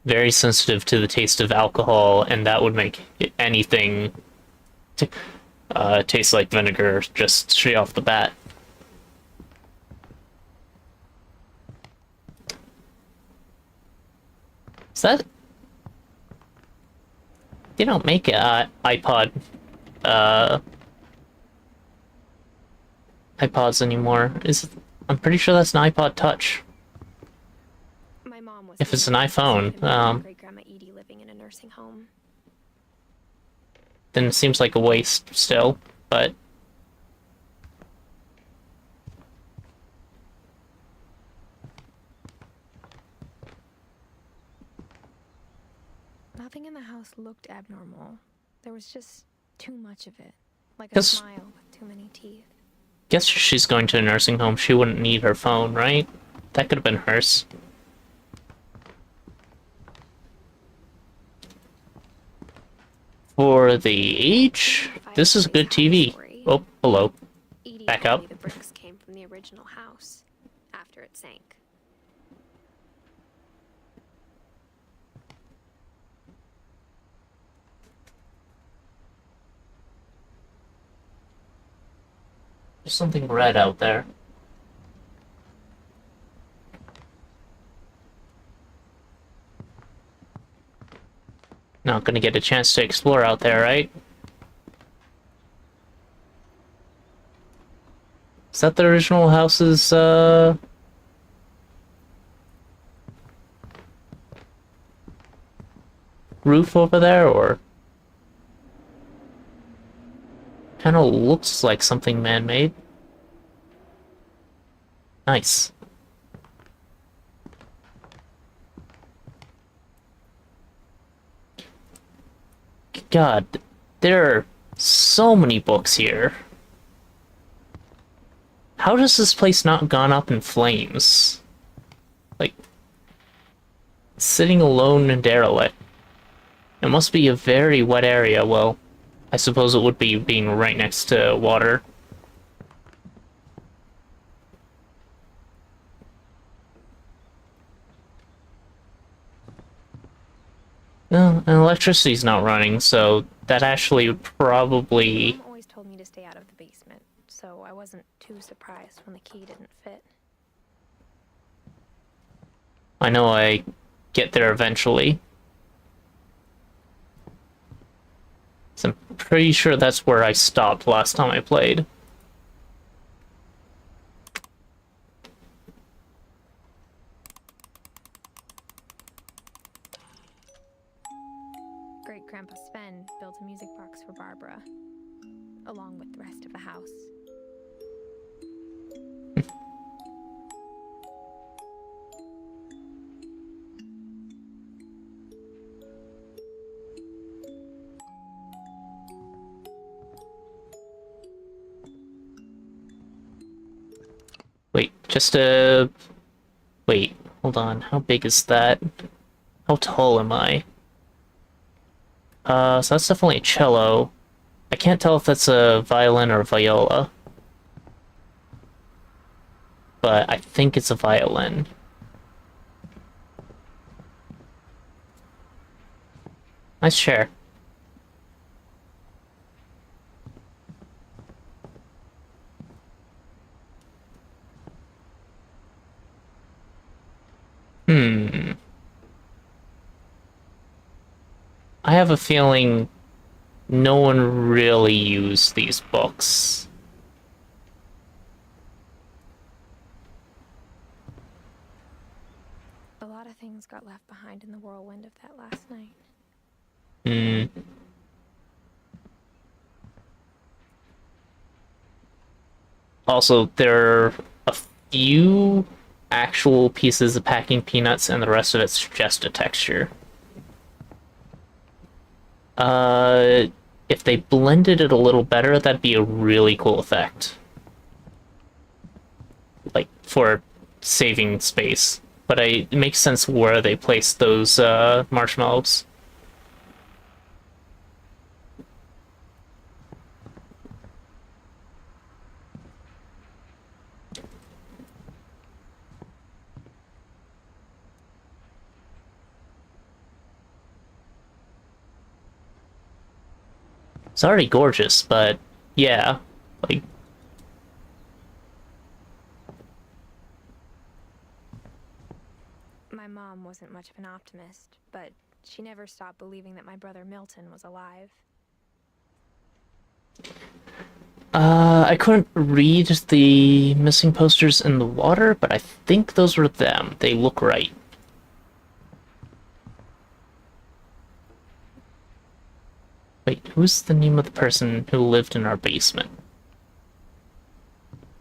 Speaker 1: very sensitive to the taste of alcohol, and that would make anything taste like vinegar just straight off the bat. Is that... They don't make iPods anymore. I'm pretty sure that's an iPod Touch.
Speaker 10: My mom was
Speaker 1: If it's an iPhone,
Speaker 10: great grandma Edie living in a nursing home.
Speaker 1: then it seems like a waste still, but
Speaker 10: Nothing in the house looked abnormal. There was just too much of it. Like a
Speaker 1: Guess-
Speaker 10: smile with too many teeth.
Speaker 1: guess if she's going to a nursing home, she wouldn't need her phone, right? That could have been hers. For the age, this is a good TV. Oh, hello.
Speaker 10: Edie
Speaker 1: Back
Speaker 10: told
Speaker 1: up.
Speaker 10: me the bricks came from the original house after it sank.
Speaker 1: There's something red out there. Not gonna get a chance to explore out there, right? Is that the original house's, roof over there, or? Kinda looks like something man-made. Nice. God, there are so many books here. How does this place not gone up in flames? Like, sitting alone and derelict. It must be a very wet area. Well, I suppose it would be being right next to water. Well, and electricity's not running, so that actually would probably...
Speaker 10: Mom always told me to stay out of the basement, so I wasn't too surprised when the key didn't fit.
Speaker 1: I know I get there eventually. So I'm pretty sure that's where I stopped last time I played.
Speaker 10: Great-Grandpa Sven built a music box for Barbara, along with the rest of the house.
Speaker 1: Wait, Wait, hold on. How big is that? How tall am I? So that's definitely a cello. I can't tell if that's a violin or a viola. But I think it's a violin. Nice chair. I have a feeling no one really used these books.
Speaker 10: A lot of things got left behind in the whirlwind of that last night.
Speaker 1: Also, there are a few actual pieces of packing peanuts, and the rest of it's just a texture. If they blended it a little better, that'd be a really cool effect. Like, for saving space. But it makes sense where they placed those, marshmallows. It's already gorgeous, but yeah, like...
Speaker 10: My mom wasn't much of an optimist, but she never stopped believing that my brother Milton was alive.
Speaker 1: I couldn't read the missing posters in the water, but I think those were them. They look right. Wait, who's the name of the person who lived in our basement?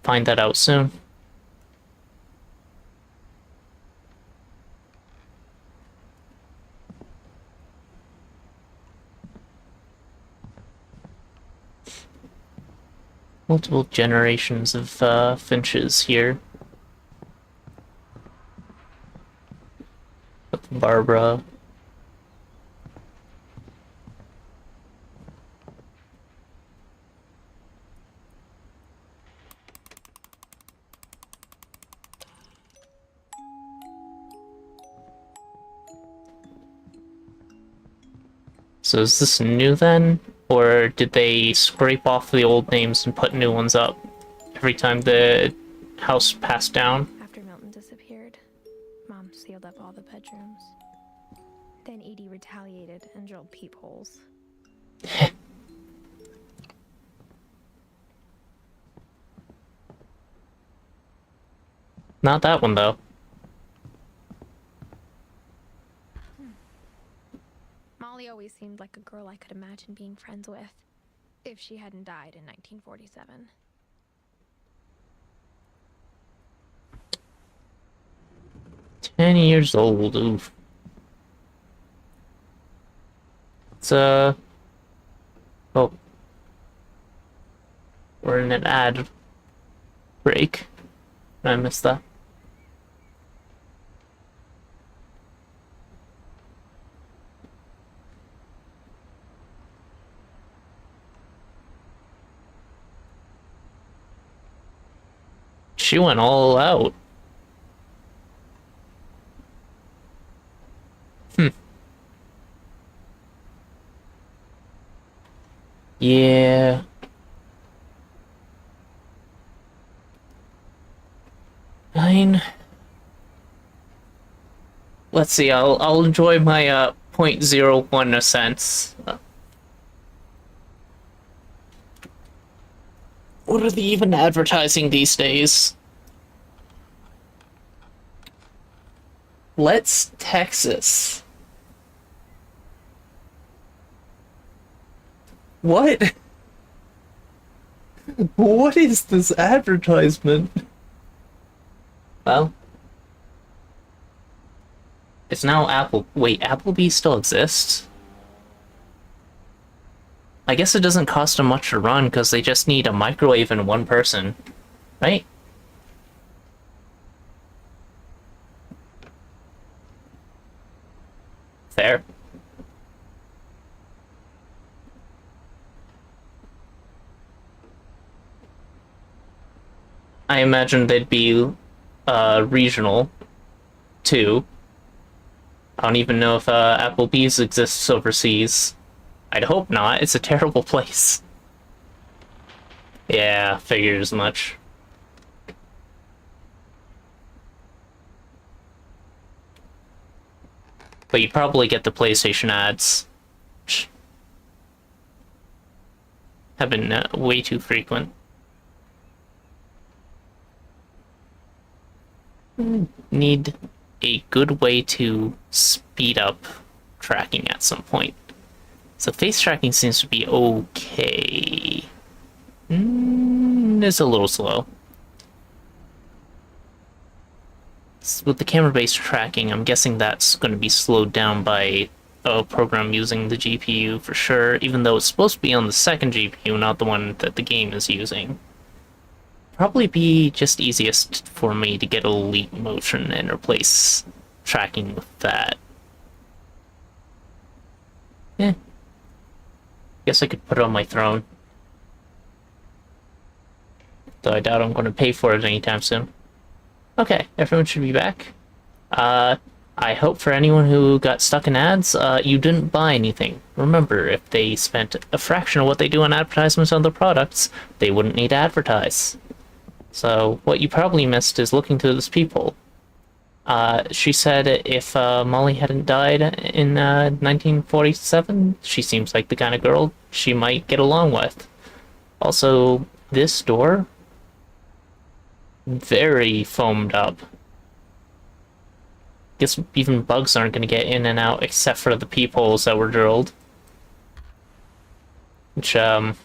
Speaker 1: Find that out soon. Multiple generations of Finches here. Barbara. So is this new then? Or did they scrape off the old names and put new ones up every time the house passed down?
Speaker 10: After Milton disappeared, Mom sealed up all the bedrooms. Then Edie retaliated and drilled peepholes.
Speaker 1: Not that one, though.
Speaker 10: Molly always seemed like a girl I could imagine being friends with, if she hadn't died in 1947.
Speaker 1: $10 old, oof. It's, oh. We're in an ad break. I missed that. She went all out. Yeah. Fine. Let's see, I'll enjoy my 0.01 cents. What are they even advertising these days? Let's Texas. What? What is this advertisement? Well, it's now Apple. Wait, Applebee still exists? I guess it doesn't cost them much to run because they just need a microwave and one person, right? Fair. I imagine they'd be regional too. I don't even know if Applebee's exists overseas. I'd hope not. It's a terrible place. Yeah, figured as much. But you probably get the PlayStation ads. Have been way too frequent. Need a good way to speed up tracking at some point. So face tracking seems to be okay. It's a little slow. With the camera-based tracking, I'm guessing that's going to be slowed down by a program using the GPU for sure, even though it's supposed to be on the second GPU, not the one that the game is using. Probably be just easiest for me to get a leap motion and replace tracking with that. Eh. Guess I could put it on my throne. Though I doubt I'm going to pay for it anytime soon. Okay, everyone should be back. I hope for anyone who got stuck in ads, you didn't buy anything. Remember, if they spent a fraction of what they do on advertisements on their products, they wouldn't need to advertise. So, what you probably missed is looking to those people. She said if Molly hadn't died in 1947, she seems like the kind of girl she might get along with. Also, this door, very foamed up. Guess even bugs aren't going to get in and out except for the peepholes that were drilled. Which, if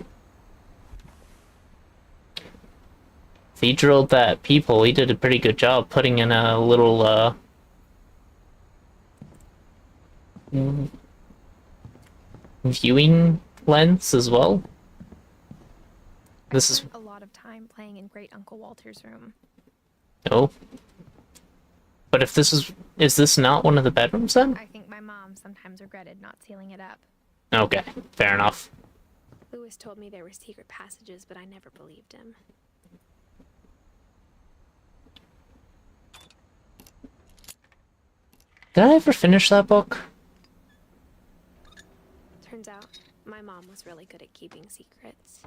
Speaker 1: he drilled that peephole, he did a pretty good job putting in a little, viewing lens as well. This is
Speaker 10: a lot of time playing in Great Uncle Walter's room.
Speaker 1: Oh. But if this is this not one of the bedrooms then?
Speaker 10: I think my mom sometimes regretted not sealing it up.
Speaker 1: Okay, fair enough.
Speaker 10: Lewis told me there were secret passages, but I never believed him.
Speaker 1: Did I ever finish that book?
Speaker 10: Turns out, my mom was really good at keeping secrets.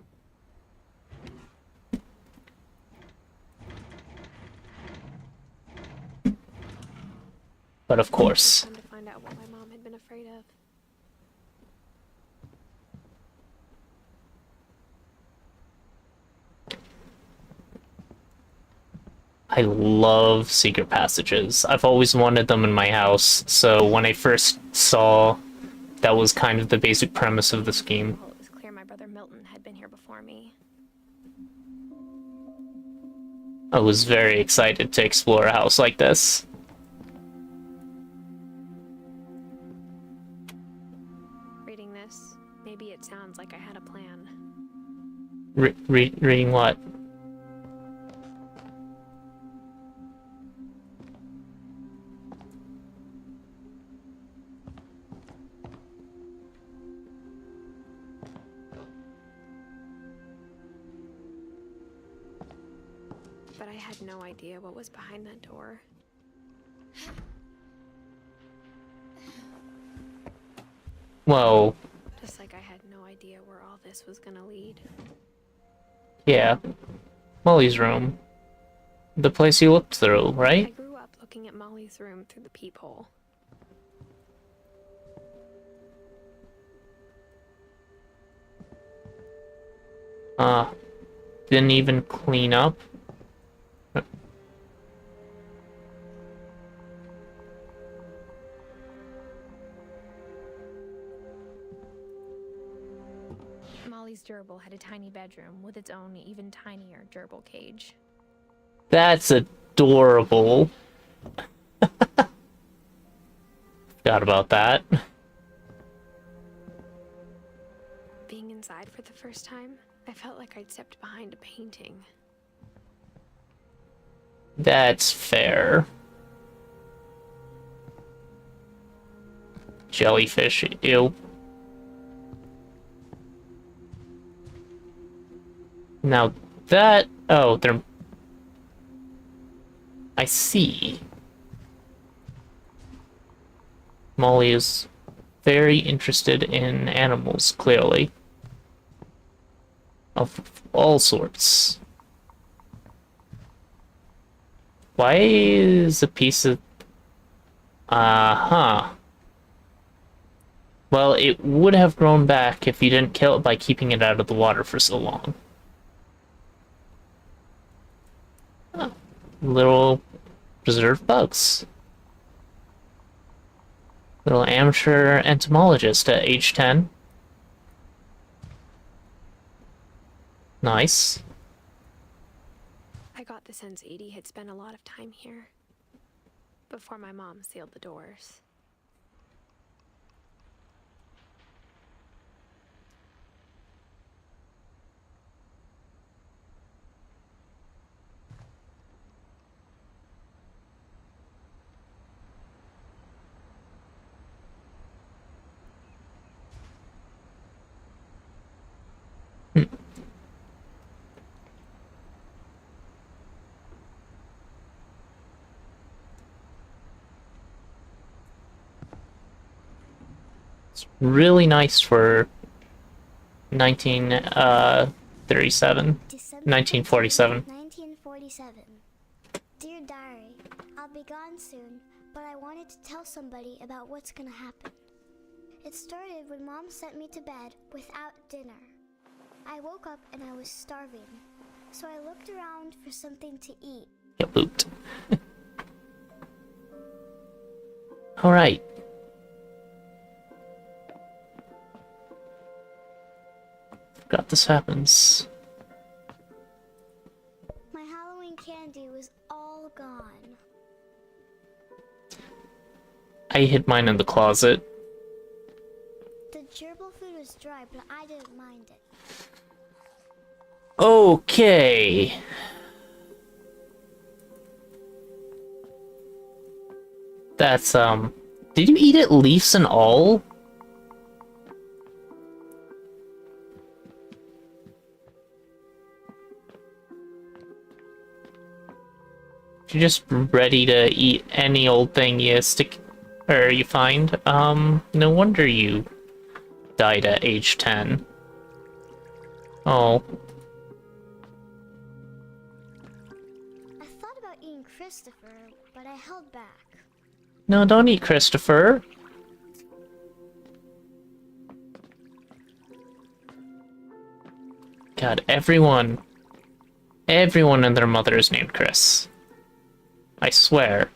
Speaker 1: But of course.
Speaker 10: Time to find out what my mom had been afraid of.
Speaker 1: I love secret passages. I've always wanted them in my house, so when I first saw that was kind of the basic premise of this game.
Speaker 10: Well, it was clear my brother Milton had been here before me.
Speaker 1: I was very excited to explore a house like this.
Speaker 10: Reading this, maybe it sounds like I had a plan.
Speaker 1: Reading what?
Speaker 10: But I had no idea what was behind that door.
Speaker 1: Well,
Speaker 10: Just like I had no idea where all this was gonna lead.
Speaker 1: yeah. Molly's room. The place you looked through,
Speaker 10: I
Speaker 1: right?
Speaker 10: grew up looking at Molly's room through the peephole.
Speaker 1: Didn't even clean up.
Speaker 10: Molly's gerbil had a tiny bedroom with its own even tinier gerbil cage.
Speaker 1: That's adorable. Forgot about that.
Speaker 10: Being inside for the first time, I felt like I'd stepped behind a painting.
Speaker 1: That's fair. Jellyfish, ew. Now that... Oh, they're... I see. Molly is very interested in animals, clearly. Of all sorts. Why is a piece of... Uh-huh. Well, it would have grown back if you didn't kill it by keeping it out of the water for so long. Oh, little preserved bugs. Little amateur entomologist at age 10. Nice.
Speaker 10: I got the sense Edie had spent a lot of time here before my mom sealed the doors.
Speaker 1: It's really nice for 1947. 1947.
Speaker 8: 1947. Dear Diary, I'll be gone soon, but I wanted to tell somebody about what's gonna happen. It started when Mom sent me to bed without dinner. I woke up and I was starving, so I looked around for something to eat.
Speaker 1: Get looped. Alright. Forgot this happens.
Speaker 8: My Halloween candy was all gone.
Speaker 1: I hid mine in the closet.
Speaker 8: The gerbil food was dry, but I didn't mind it.
Speaker 1: Okay. That's, did you eat it leaves and all? You're just ready to eat any old thing you stick, or you find? No wonder you died at age 10. Oh.
Speaker 8: I thought about eating Christopher, but I held back.
Speaker 1: No, don't eat Christopher. God, everyone and their mother is named Chris. I swear.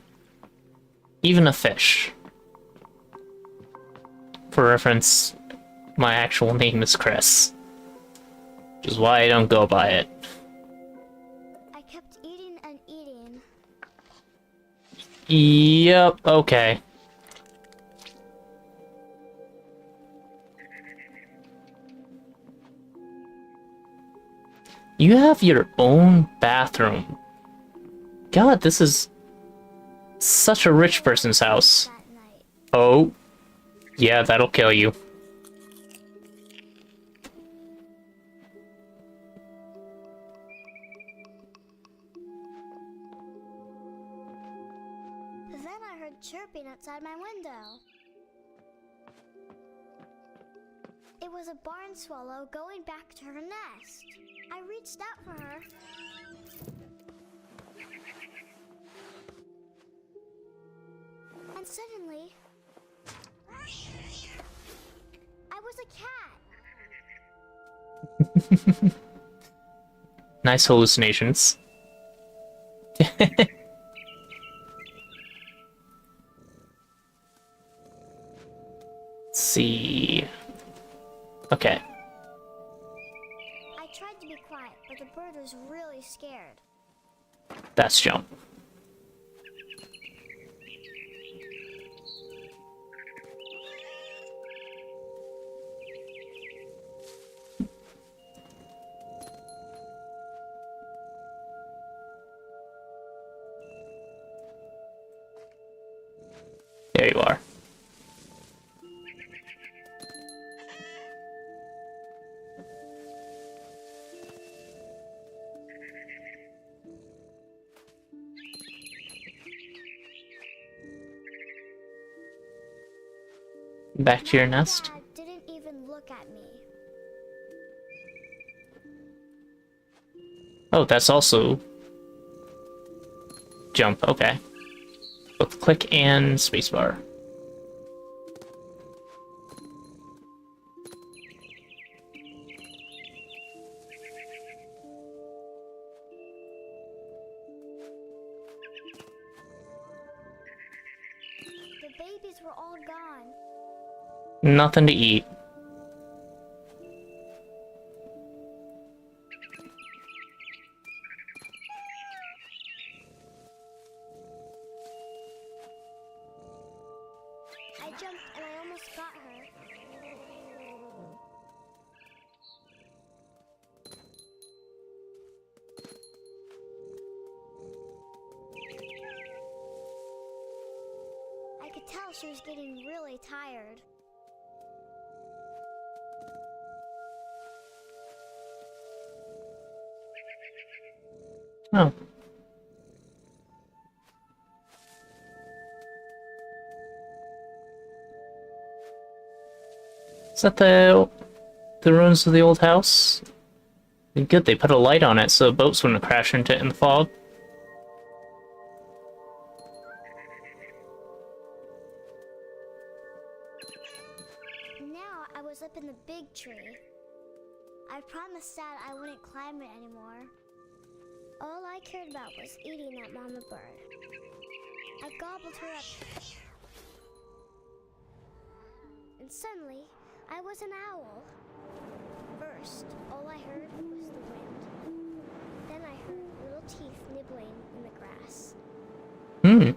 Speaker 1: Even a fish. For reference, my actual name is Chris. Which is why I don't go by it.
Speaker 8: I kept eating and eating.
Speaker 1: Yep, okay. You have your own bathroom. God, this is such a rich person's house.
Speaker 8: That night.
Speaker 1: Oh. Yeah, that'll kill you.
Speaker 8: Then I heard chirping outside my window. It was a barn swallow going back to her nest. I reached out for her. And suddenly, I was a cat.
Speaker 1: Nice hallucinations. Let's see. Okay.
Speaker 8: I tried to be quiet, but the bird was really scared.
Speaker 1: That's jump. There you are. Back to your nest.
Speaker 8: Dad didn't even look at me.
Speaker 1: Oh, that's also jump. Okay. Both click and spacebar.
Speaker 8: The babies were all gone.
Speaker 1: Nothing to eat.
Speaker 8: I jumped and I almost got her. I could tell she was getting really tired.
Speaker 1: Oh. Is that the ruins of the old house? Good, they put a light on it so boats wouldn't crash into it in the fog.
Speaker 8: Now I was up in the big tree. I promised Dad I wouldn't climb it anymore. All I cared about was eating that mama bird. I gobbled her up. And suddenly, I was an owl. First, all I heard was the wind. Then I heard little teeth nibbling in the grass.
Speaker 1: Hmm.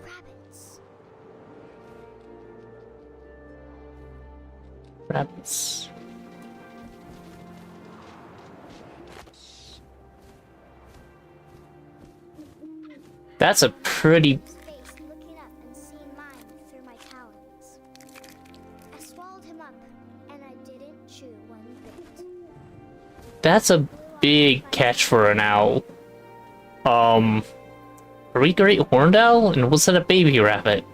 Speaker 8: Rabbits.
Speaker 1: Rabbits. That's a pretty...
Speaker 8: Face looking up and seeing mine through my talons. I swallowed him up, and I didn't chew one bit.
Speaker 1: That's a big catch for an owl. Are we great horned owl? And was that a baby rabbit?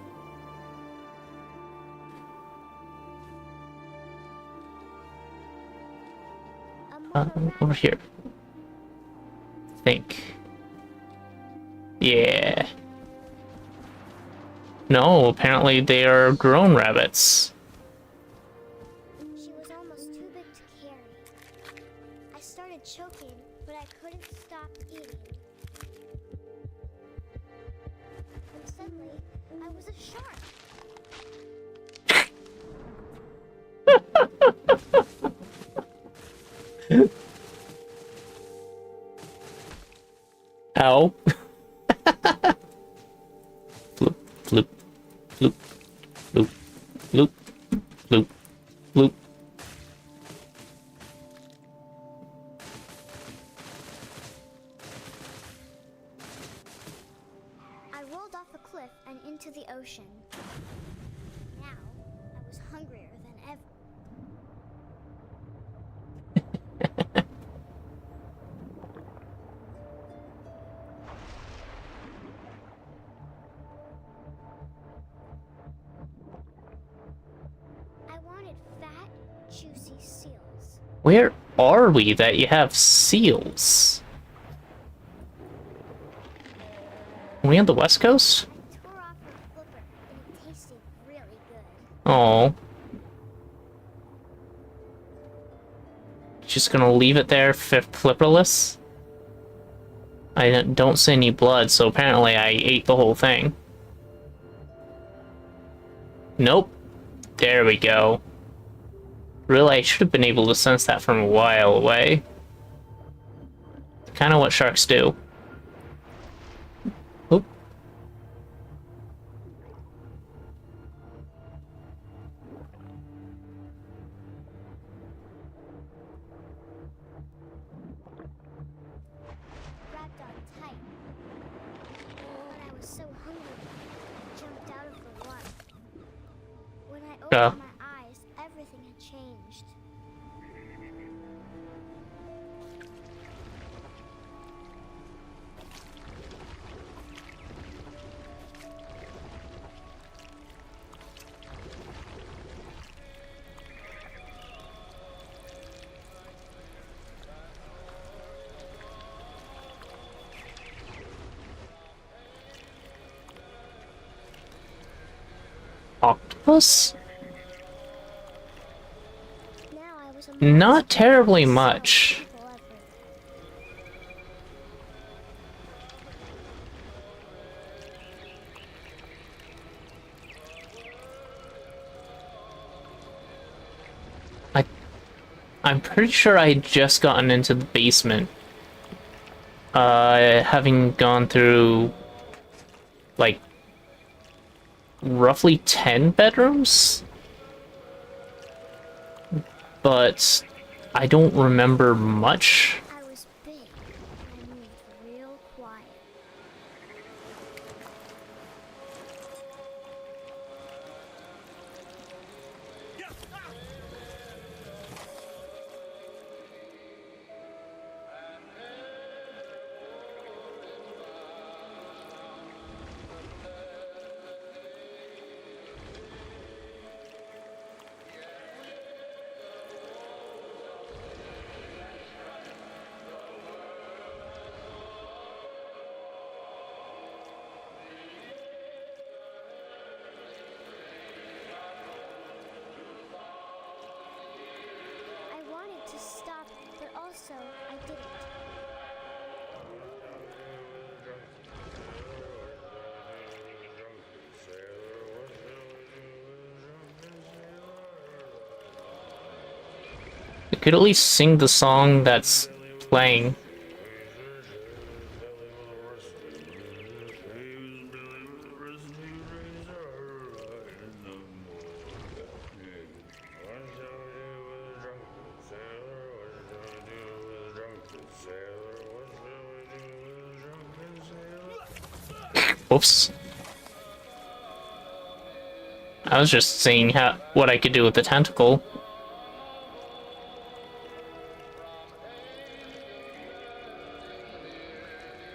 Speaker 1: Over here. I think. Yeah. No, apparently they are grown rabbits.
Speaker 8: She was almost too big to carry. I started choking, but I couldn't stop eating. And suddenly, I was a shark.
Speaker 1: Ow. Floop, floop, floop, floop, floop, floop, floop.
Speaker 8: I rolled off a cliff and into the ocean. Now, I was hungrier than ever. I wanted fat, juicy seals.
Speaker 1: Where are we that you have seals? Are we on the West Coast?
Speaker 8: I tore off her flipper and it tasted really good.
Speaker 1: Oh. Just gonna leave it there flipperless? I don't see any blood, so apparently I ate the whole thing. Nope. There we go. Really, I should have been able to sense that from a while away. Kind of what sharks do. Oop.
Speaker 8: Wrapped on tight. But I was so hungry, I jumped out of the water. When I opened my eyes, everything had changed.
Speaker 1: Octopus?
Speaker 8: Now I was
Speaker 1: Not terribly much. I'm pretty sure I had just gotten into the basement. Having gone through, like, roughly 10 bedrooms? But I don't remember much.
Speaker 8: I was big. I moved real quiet. I wanted to stop, but also I didn't.
Speaker 1: I could at least sing the song that's playing. Oops. I was just seeing what I could do with the tentacle.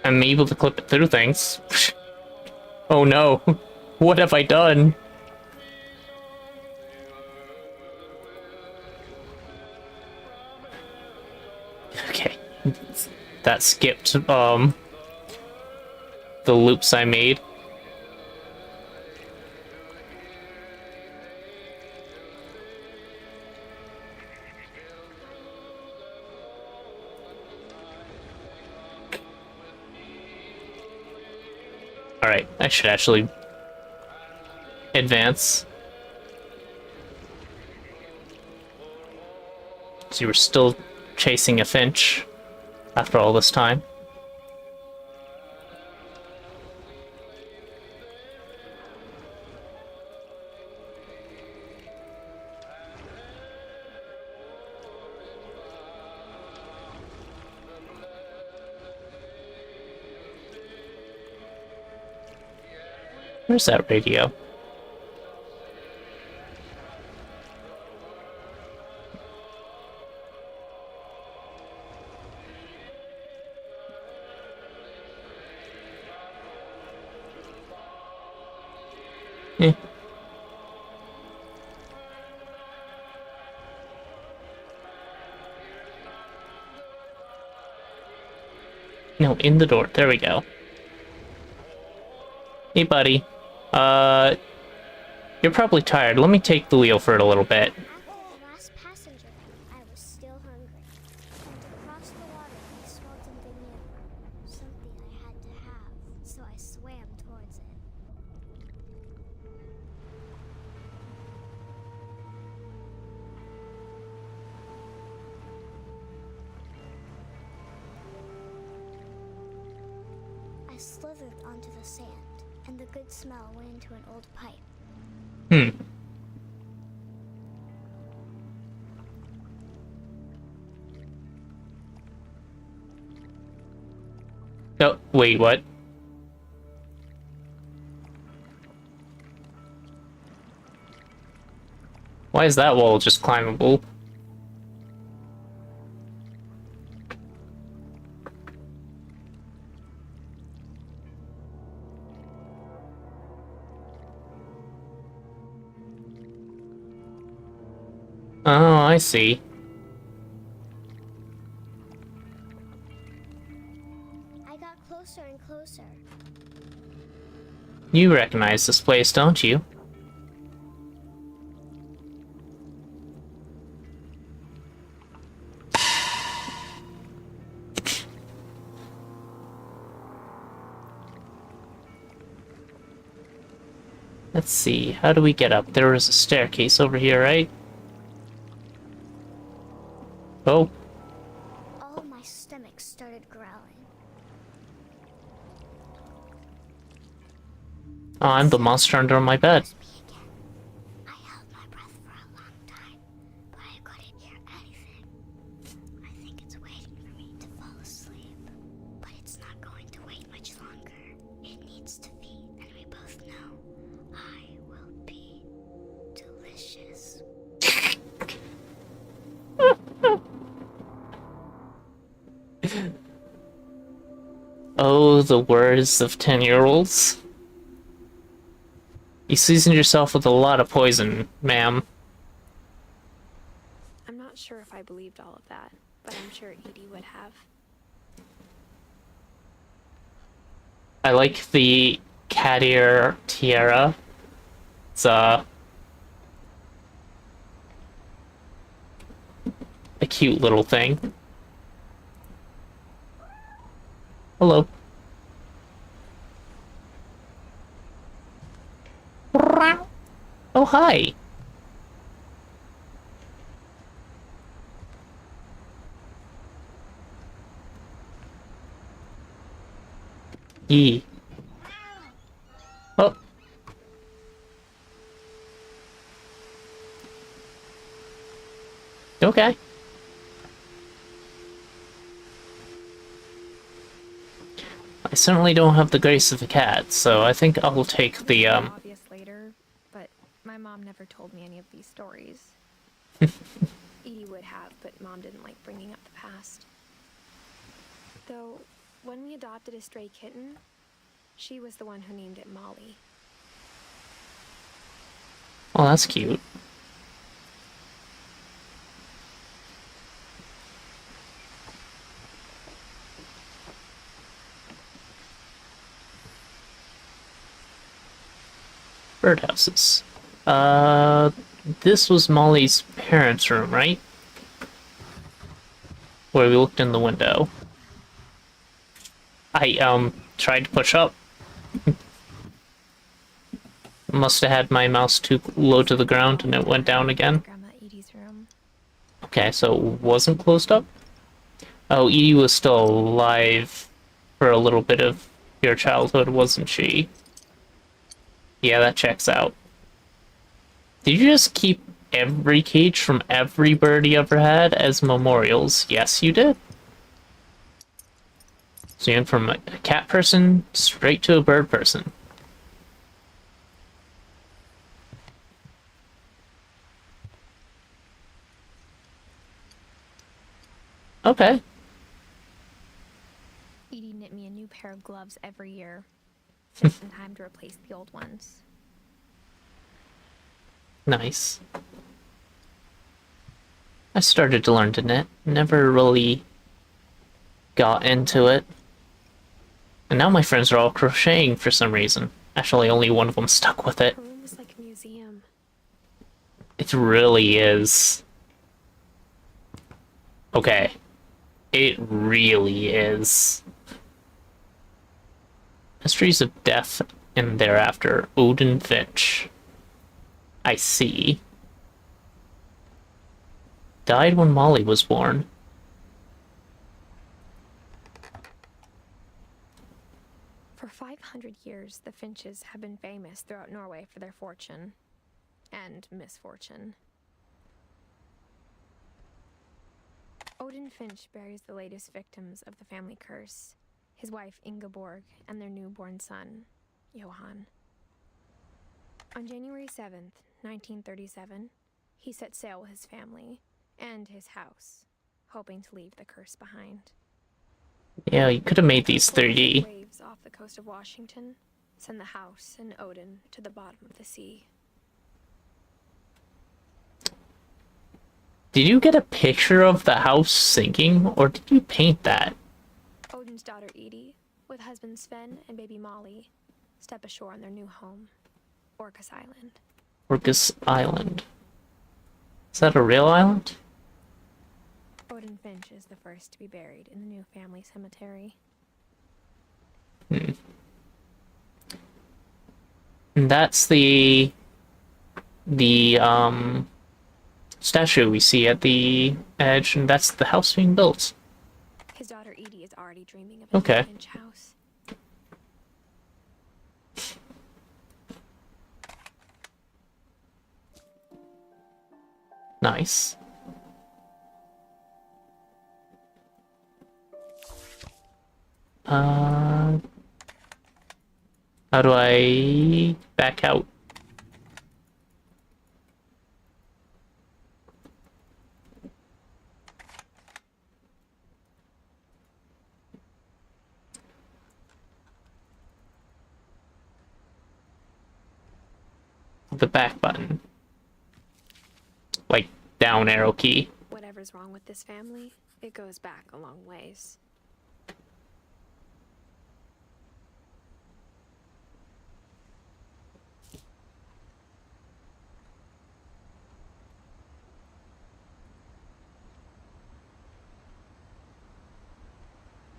Speaker 1: I'm able to clip it through things. Oh no. What have I done? Okay. That skipped, the loops I made. Alright, I should actually advance. So you were still chasing a Finch after all this time. Where's that radio? Eh. No, in the door. There we go. Hey, buddy. You're probably tired. Let me take the wheel for it a little bit.
Speaker 8: After the last passenger, I was still hungry. And across the water, I smelled something new. Something I had to have, so I swam towards it. I slithered onto the sand, and the good smell went into an old pipe.
Speaker 1: Hmm. Oh, wait, what? Why is that wall just climbable? Oh, I see.
Speaker 8: I got closer and closer.
Speaker 1: You recognize this place, don't you? Let's see, how do we get up? There is a staircase over here, right? Oh,
Speaker 8: All of my stomach started growling.
Speaker 1: oh, I'm the monster under my bed.
Speaker 8: Me again. I held my breath for a long time, but I couldn't hear anything. I think it's waiting for me to fall asleep, but it's not going to wait much longer. It needs to feed, and we both know I will be delicious.
Speaker 1: Oh, the words of 10-year-olds. You seasoned yourself with a lot of poison, ma'am.
Speaker 10: I'm not sure if I believed all of that, but I'm sure Edie would have.
Speaker 1: I like the cat ear tiara. It's a cute little thing. Hello. Oh, hi. Yee. Oh. Okay. I certainly don't have the grace of a cat, so I think I'll take the,
Speaker 10: Obvious later, but my mom never told me any of these stories. Edie would have, but Mom didn't like bringing up the past. Though, when we adopted a stray kitten, she was the one who named it Molly.
Speaker 1: Well, that's cute. Birdhouses. This was Molly's parents' room, right? Where we looked in the window. I, tried to push up. Must have had my mouse too low to the ground and it went down again.
Speaker 10: Grandma Edie's room.
Speaker 1: Okay, so it wasn't closed up? Oh, Edie was still alive for a little bit of your childhood, wasn't she? Yeah, that checks out. Did you just keep every cage from every bird you ever had as memorials? Yes, you did. So you went from a cat person straight to a bird person. Okay.
Speaker 10: Edie knit me a new pair of gloves every year, just in time to replace the old ones.
Speaker 1: Nice. I started to learn to knit. Never really got into it. And now my friends are all crocheting for some reason. Actually, only one of them stuck with it.
Speaker 10: Her room was like a museum.
Speaker 1: It really is. Okay. It really is. Mysteries of Death and Thereafter. Odin Finch. I see. Died when Molly was born.
Speaker 10: For 500 years, the Finches have been famous throughout Norway for their fortune and misfortune. Odin Finch buries the latest victims of the family curse, his wife Ingeborg and their newborn son, Johan. On January 7th, 1937, he set sail with his family and his house, hoping to leave the curse behind.
Speaker 1: Yeah, you could have made these 3D.
Speaker 10: Waves off the coast of Washington send the house and Odin to the bottom of the sea.
Speaker 1: Did you get a picture of the house sinking, or did you paint that?
Speaker 10: Odin's daughter Edie, with husband Sven and baby Molly, step ashore on their new home, Orcas Island.
Speaker 1: Orcas Island. Is that a real island?
Speaker 10: Odin Finch is the first to be buried in the new family cemetery.
Speaker 1: And that's the statue we see at the edge, and that's the house being built.
Speaker 10: His daughter Edie is already dreaming of a
Speaker 1: Okay.
Speaker 10: Finch house.
Speaker 1: Nice. How do I back out? The back button. Like down arrow key.
Speaker 10: Whatever's wrong with this family, it goes back a long ways.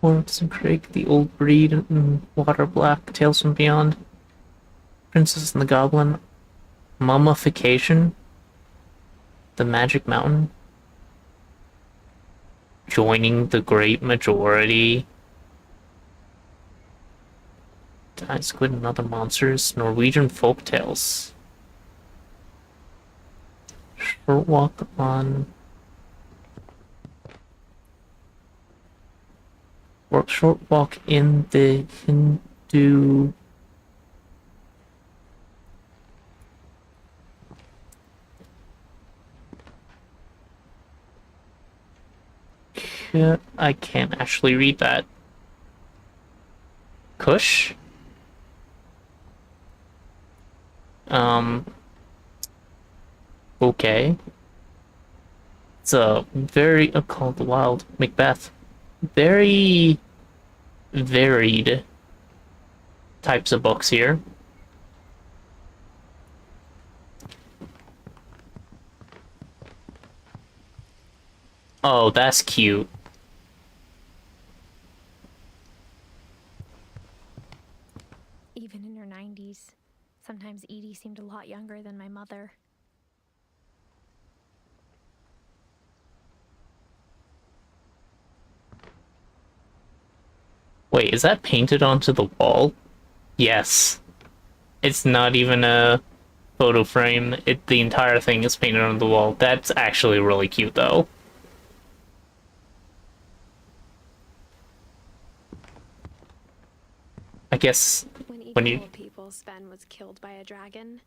Speaker 1: Lawrence and Craig, the old breed, and Water Black, Tales from Beyond, Princess and the Goblin, Mummification, The Magic Mountain, Joining the Great Majority, Giant Squid and Other Monsters, Norwegian Folk Tales, Short Walk on... Short Walk in the Hindu... I can't actually read that. Kush? Okay. It's a very called the Wild Macbeth. Very varied types of books here. Oh, that's cute.
Speaker 10: Even in her 90s, sometimes Edie seemed a lot younger than my mother.
Speaker 1: Wait, is that painted onto the wall? Yes. It's not even a photo frame. The entire thing is painted on the wall. That's actually really cute, though. I guess
Speaker 10: When Edie told people Sven was killed by a dragon,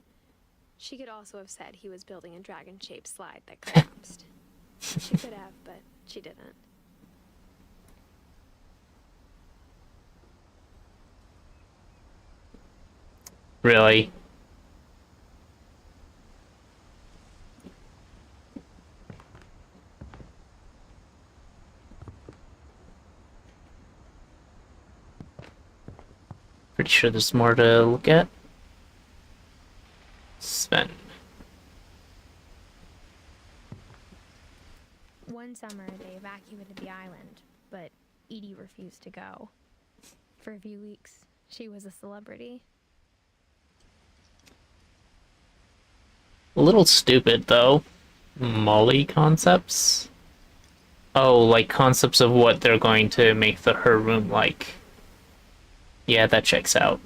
Speaker 10: she could also have said he was building a dragon-shaped slide that collapsed. She could have, but she didn't.
Speaker 1: Really? Pretty sure there's more to look at. Sven.
Speaker 10: One summer, they evacuated the island, but Edie refused to go. For a few weeks, she was a celebrity.
Speaker 1: A little stupid, though. Molly concepts? Oh, like concepts of what they're going to make her room like. Yeah, that checks out.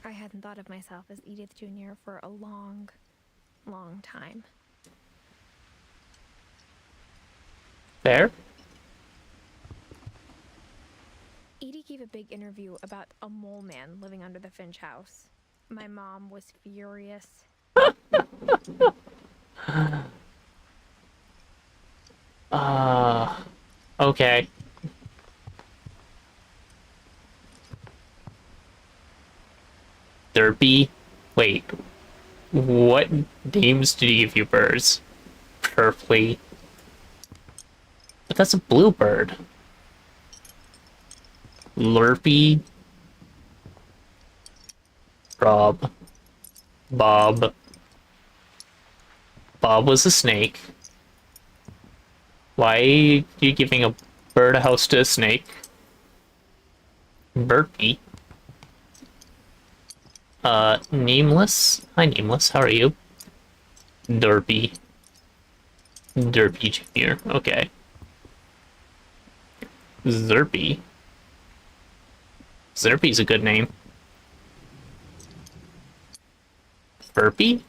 Speaker 10: I hadn't thought of myself as Edith Jr. for a long, long time.
Speaker 1: Fair?
Speaker 10: Edie gave a big interview about a mole man living under the Finch house. My mom was furious.
Speaker 1: Okay. Derpy? Wait. What names did you give your birds? Purpley. But that's a bluebird. Lurpy. Rob. Bob. Bob was a snake. Why are you giving a bird house to a snake? Burpee. Nameless? Hi, Nameless. How are you? Derpy. Derpy Jr. Okay. Zerpy. Zerpy's a good name. Burpee?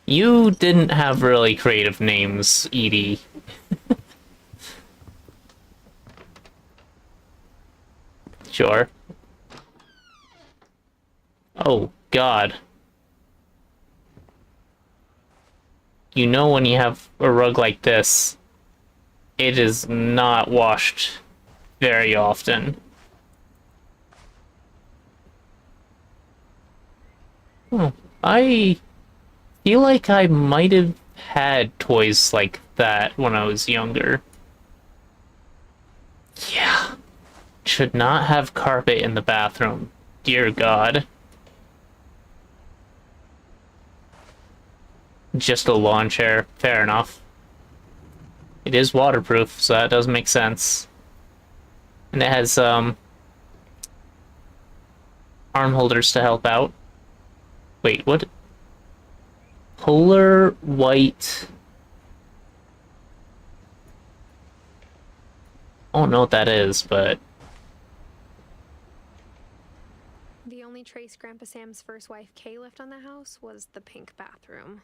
Speaker 1: You didn't have really creative names, Edie. Sure. Oh, God. You know when you have a rug like this, it is not washed very often. Oh, I feel like I might have had toys like that when I was younger. Yeah. Should not have carpet in the bathroom. Dear God. Just a lawn chair. Fair enough. It is waterproof, so that does make sense. And it has, arm holders to help out. Wait, what? Polar white. I don't know what that is, but...
Speaker 10: The only trace Grandpa Sam's first wife, Kay, left on the house was the pink bathroom.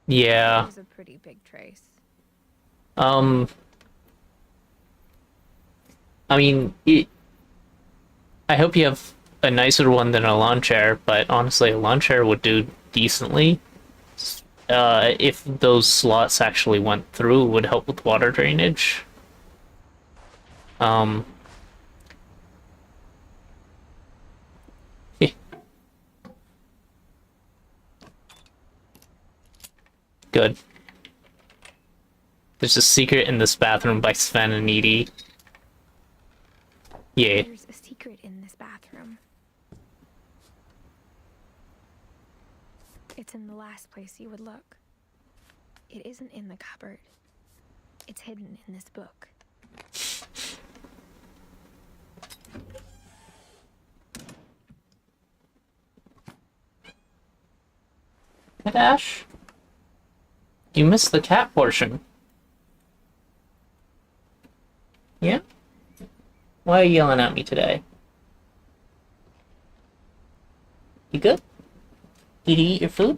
Speaker 1: Yeah.
Speaker 10: It was a pretty big trace.
Speaker 1: I mean, I hope you have a nicer one than a lawn chair, but honestly, a lawn chair would do decently. If those slots actually went through, it would help with water drainage. Um, good. There's a secret in this bathroom by Sven and Edie. Yeah.
Speaker 10: There's a secret in this bathroom. It's in the last place you would look. It isn't in the cupboard. It's hidden in this book.
Speaker 1: Ash? You missed the cat portion. Yeah? Why are you yelling at me today? You good? Did you eat your food?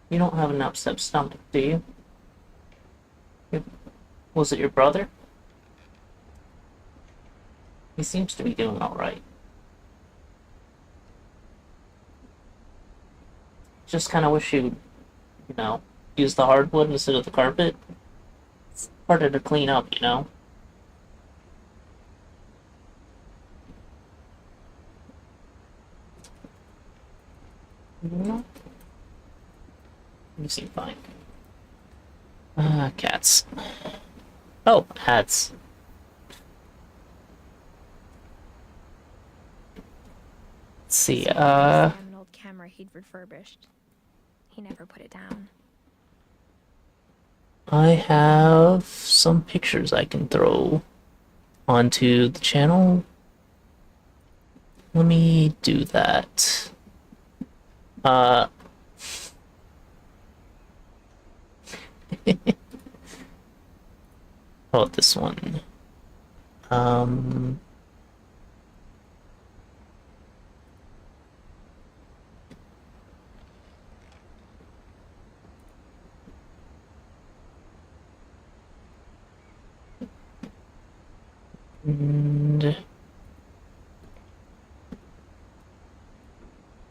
Speaker 1: You don't have an upset stomach, do you? Was it your brother? He seems to be doing alright. Just kind of wish you'd, you know, use the hardwood instead of the carpet. It's harder to clean up, you know? No. You seem fine. Cats. Oh, hats. Let's see,
Speaker 10: An old camera he'd refurbished. He never put it down.
Speaker 1: I have some pictures I can throw onto the channel. Let me do that. Oh, this one. And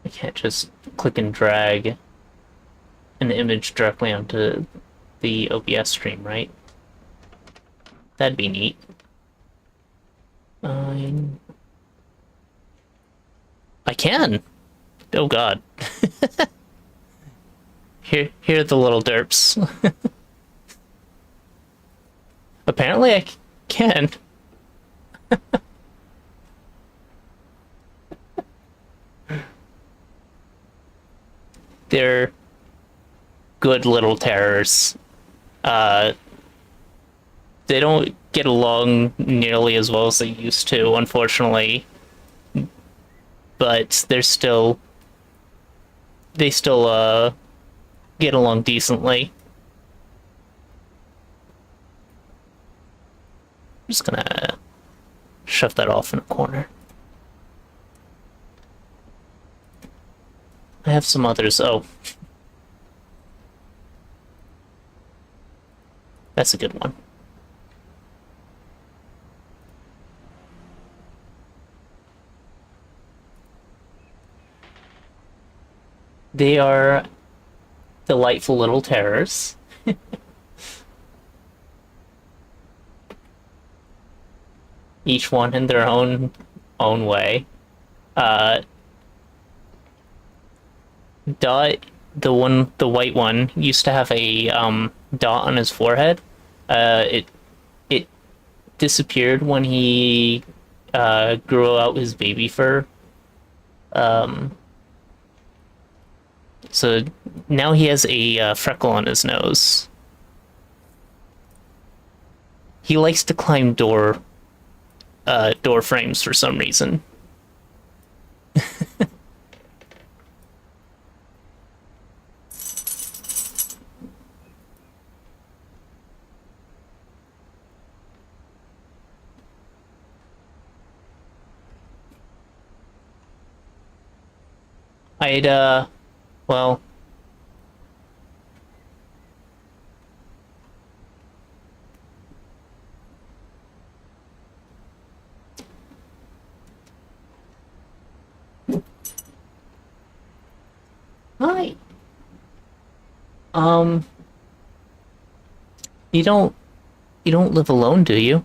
Speaker 1: I can't just click and drag an image directly onto the OBS stream, right? That'd be neat. I can! Oh god. Here are the little derps. Apparently I can. They're good little terrors. They don't get along nearly as well as they used to, unfortunately. But they still get along decently. I'm just gonna shove that off in a corner. I have some others. Oh. That's a good one. They are delightful little terrors. Each one in their own way. Dot, the white one, used to have a dot on his forehead. It disappeared when he grew out his baby fur. So now he has a freckle on his nose. He likes to climb door frames for some reason. Well, hi. You don't live alone, do you?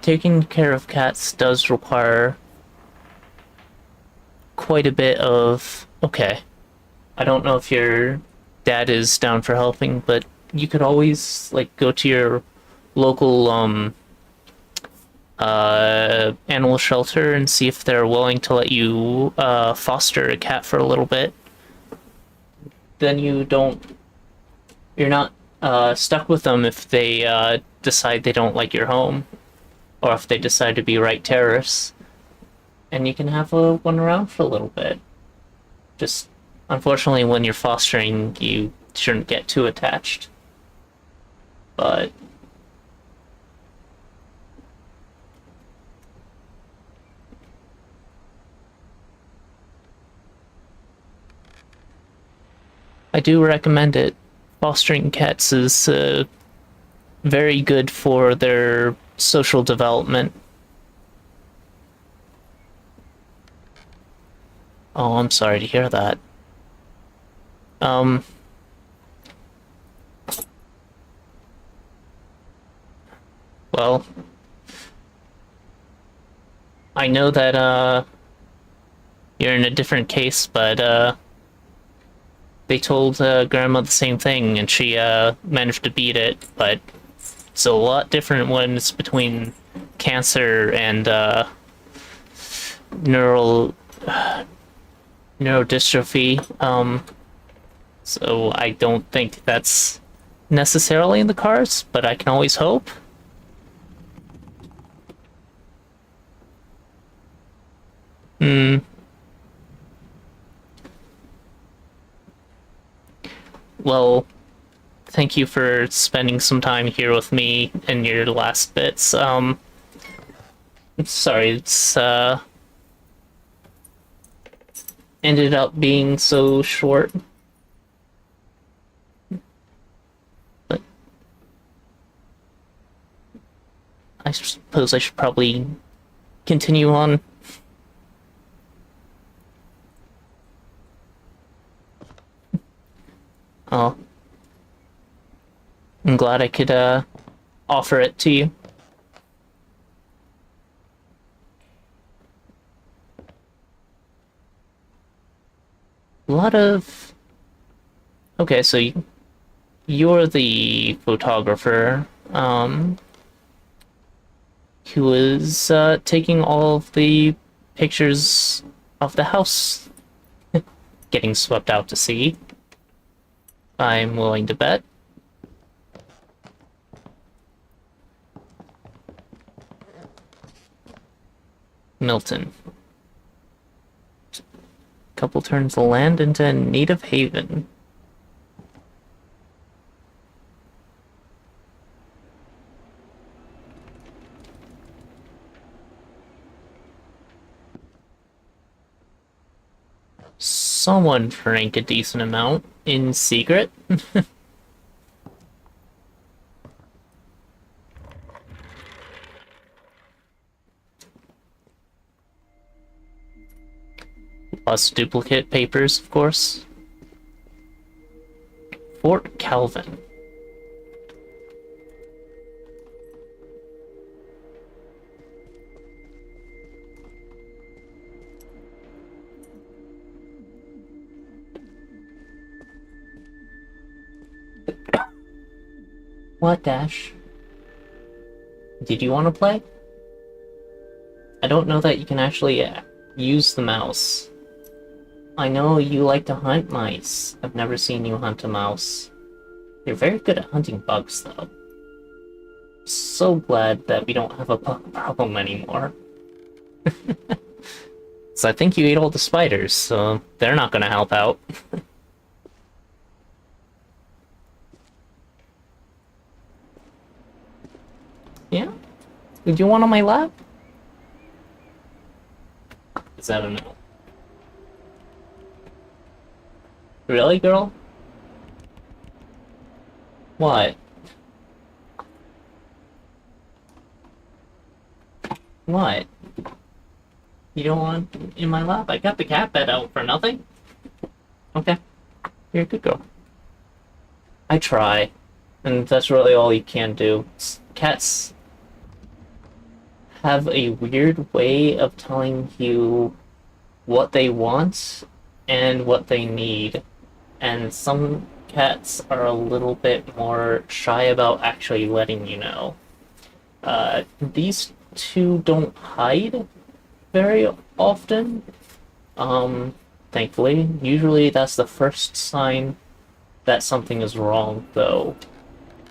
Speaker 1: Taking care of cats does require quite a bit of... Okay. I don't know if your dad is down for helping, but you could always, like, go to your local, animal shelter and see if they're willing to let you, foster a cat for a little bit. Then you're not, stuck with them if they, decide they don't like your home, or if they decide to be right terrorists, and you can have one around for a little bit. Just, unfortunately, when you're fostering, you shouldn't get too attached. But I do recommend it. Fostering cats is very good for their social development. Oh, I'm sorry to hear that. Well, I know that you're in a different case, but they told Grandma the same thing, and she managed to beat it. But it's a lot different when it's between cancer and neurodystrophy. So I don't think that's necessarily in the cards, but I can always hope. Well, thank you for spending some time here with me in your last bits. I'm sorry, it's ended up being so short. But I suppose I should probably continue on. Oh, I'm glad I could offer it to you. A lot of... Okay, so you're the photographer, who was taking all of the pictures of the house getting swept out to sea. I'm willing to bet. Milton. Couple turns the land into a native haven. Someone drank a decent amount in secret. Plus duplicate papers, of course. Fort Calvin. What, Dash? Did you want to play? I don't know that you can actually use the mouse. I know you like to hunt mice. I've never seen you hunt a mouse. You're very good at hunting bugs, though. So glad that we don't have a bug problem anymore. So I think you ate all the spiders, so they're not gonna help out. Yeah? Did you want on my lap? Is that a no? Really, girl? What? What? You don't want in my lap? I got the cat bed out for nothing. Okay. You're a good girl. I try. And that's really all you can do. Cats have a weird way of telling you what they want and what they need. And some cats are a little bit more shy about actually letting you know. These two don't hide very often, thankfully. Usually that's the first sign that something is wrong, though.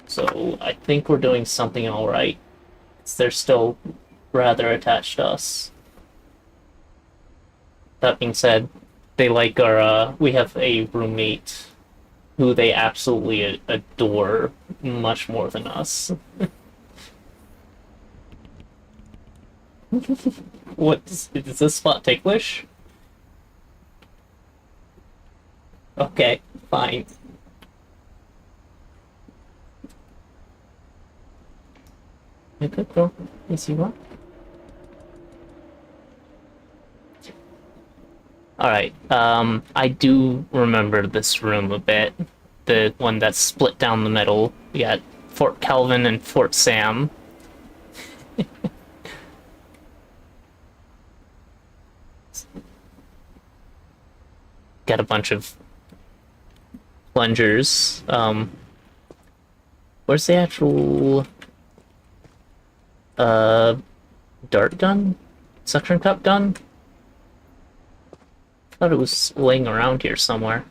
Speaker 1: So I think we're doing something alright. They're still rather attached to us. That being said, they like our, we have a roommate who they absolutely adore much more than us. What, is this spot ticklish? Okay, fine. You could go. Yes, you are. Alright, I do remember this room a bit. The one that's split down the middle. We got Fort Calvin and Fort Sam. Got a bunch of plungers. Where's the actual dart gun? Suction cup gun? Thought it was laying around here somewhere.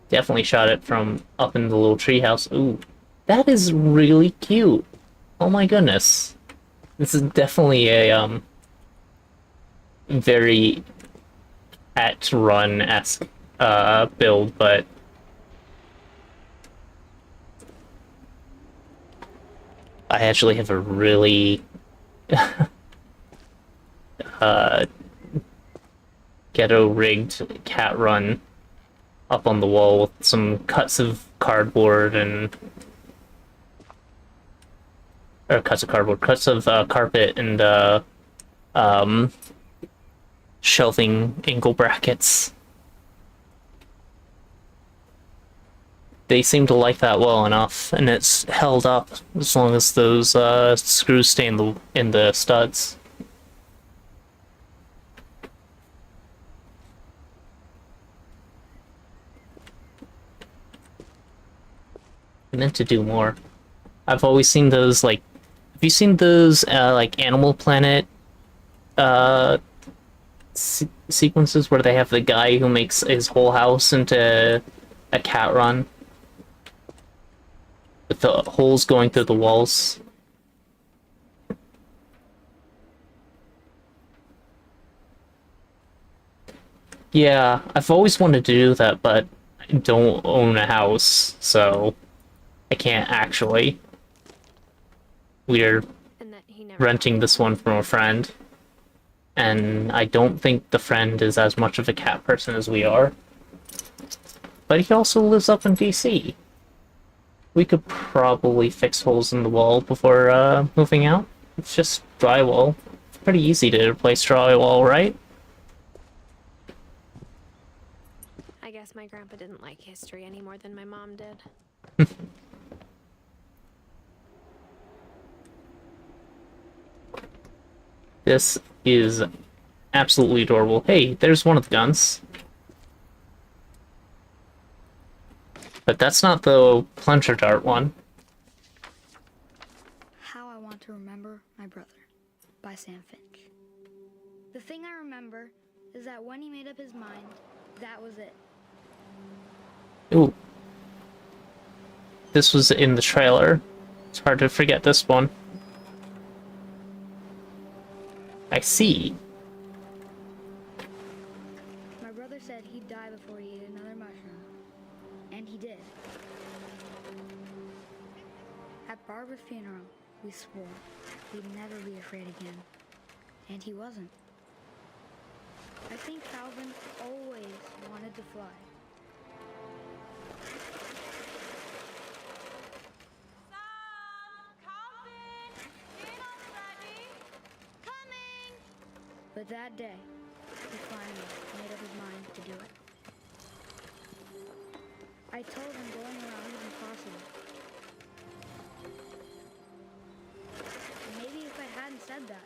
Speaker 1: Definitely shot it from up in the little treehouse. Ooh, that is really cute. Oh my goodness. This is definitely a very at run-esque build, but I actually have a really ghetto-rigged cat run up on the wall with some cuts of cardboard and... or cuts of cardboard, cuts of carpet and shelving ankle brackets. They seem to like that well enough, and it's held up as long as those screws stay in the studs. I meant to do more. I've always seen those, like, have you seen those like Animal Planet sequences where they have the guy who makes his whole house into a cat run with the holes going through the walls? Yeah, I've always wanted to do that, but I don't own a house, so I can't actually. We're renting this one from a friend, and I don't think the friend is as much of a cat person as we are. But he also lives up in DC. We could probably fix holes in the wall before moving out. It's just drywall. It's pretty easy to replace drywall, right?
Speaker 10: I guess my grandpa didn't like history any more than my mom did.
Speaker 1: This is absolutely adorable. Hey, there's one of the guns. But that's not the plunger dart one.
Speaker 11: How I Want to Remember My Brother by Sam Finch. The thing I remember is that when he made up his mind, that was it.
Speaker 1: Ooh. This was in the trailer. It's hard to forget this one. I see.
Speaker 11: My brother said he'd die before he ate another mushroom. And he did. At Barbara's funeral, we swore we'd never be afraid again. And he wasn't. I think Calvin always wanted to fly. But that day, he finally made up his mind to do it. I told him going around was impossible. Maybe if I hadn't said that,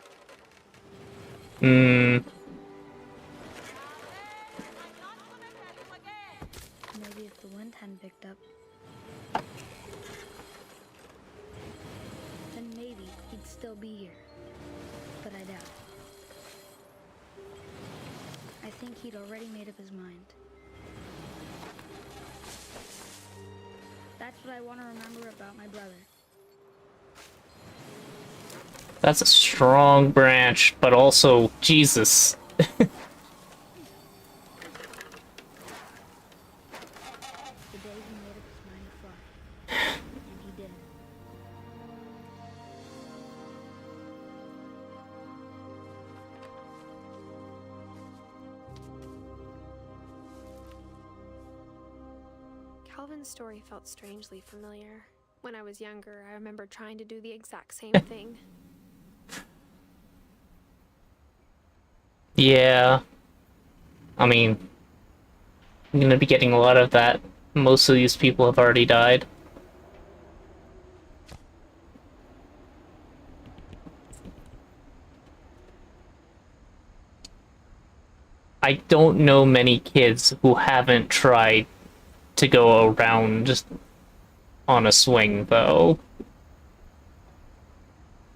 Speaker 11: maybe if the wind hadn't picked up, then maybe he'd still be here. But I doubt it. I think he'd already made up his mind. That's what I want to remember about my brother.
Speaker 1: That's a strong branch, but also, Jesus.
Speaker 11: The day he made up his mind to fly. And he didn't.
Speaker 10: Calvin's story felt strangely familiar. When I was younger, I remember trying to do the exact same thing.
Speaker 1: Yeah. I mean, I'm gonna be getting a lot of that. Most of these people have already died. I don't know many kids who haven't tried to go around on a swing, though.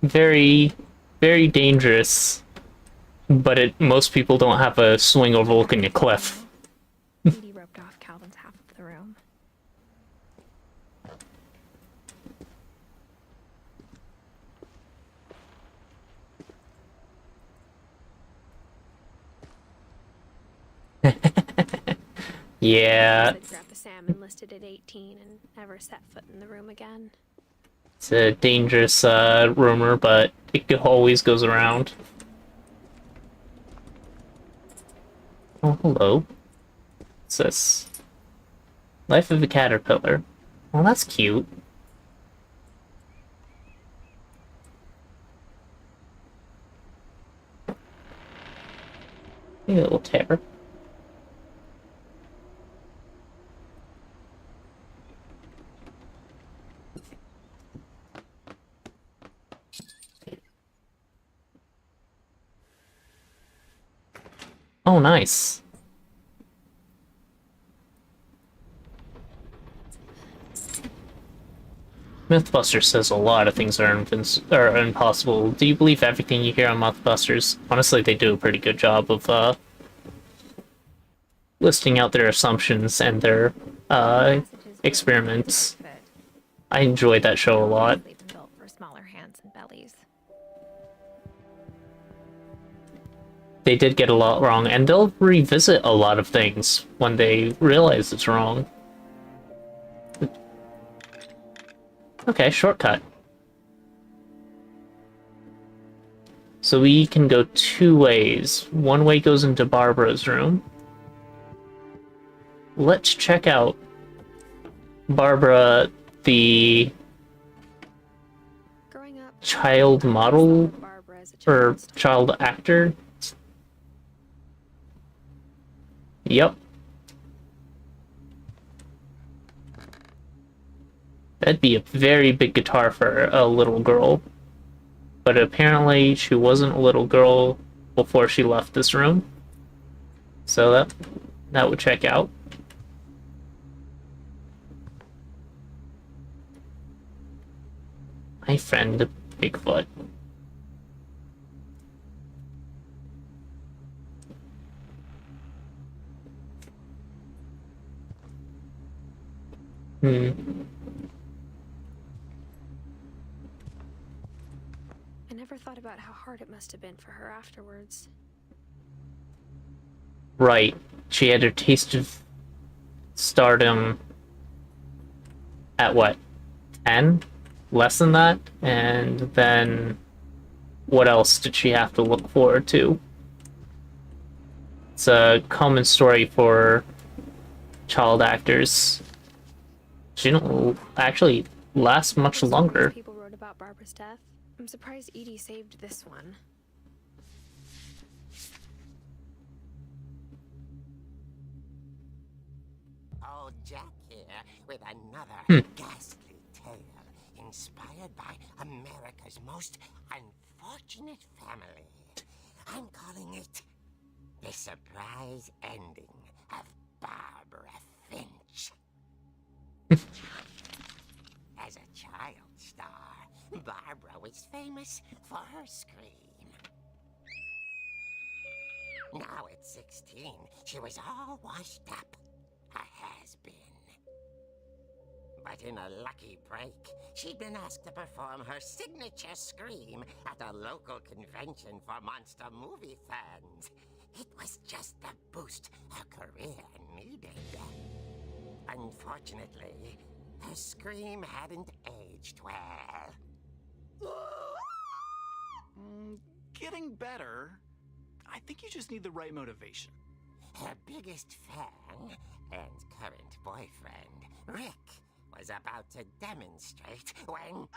Speaker 1: Very, very dangerous. But most people don't have a swing overlooking a cliff.
Speaker 10: Edie roped off Calvin's half of the room.
Speaker 1: Yeah.
Speaker 10: I'd grabbed the salmon listed at 18 and never set foot in the room again.
Speaker 1: It's a dangerous rumor, but it always goes around. Oh, hello. What's this? Life of a Caterpillar. Well, that's cute. Maybe a little tear. Oh, nice. Mythbusters says a lot of things are impossible. Do you believe everything you hear on Mythbusters? Honestly, they do a pretty good job of listing out their assumptions and their experiments. I enjoyed that show a lot.
Speaker 10: Built for smaller hands and bellies.
Speaker 1: They did get a lot wrong, and they'll revisit a lot of things when they realize it's wrong. Okay, shortcut. So we can go two ways. One way goes into Barbara's room. Let's check out Barbara, the child model or child actor. Yep. That'd be a very big guitar for a little girl. But apparently she wasn't a little girl before she left this room. So that would check out. My friend Bigfoot.
Speaker 10: I never thought about how hard it must have been for her afterwards.
Speaker 1: Right. She had her taste of stardom at what? 10? Less than that? And then what else did she have to look forward to? It's a common story for child actors. She don't actually last much longer.
Speaker 10: People wrote about Barbara's death. I'm surprised Edie saved this one.
Speaker 12: Old Jack here with another ghastly tale inspired by America's most unfortunate family. I'm calling it The Surprise Ending of Barbara Finch. As a child star, Barbara was famous for her scream. Now at 16, she was all washed up. A has-been. But in a lucky break, she'd been asked to perform her signature scream at a local convention for monster movie fans. It was just the boost her career needed. Unfortunately, her scream hadn't aged well.
Speaker 13: Getting better. I think you just need the right motivation.
Speaker 12: Her biggest fan and current boyfriend, Rick, was about to demonstrate when...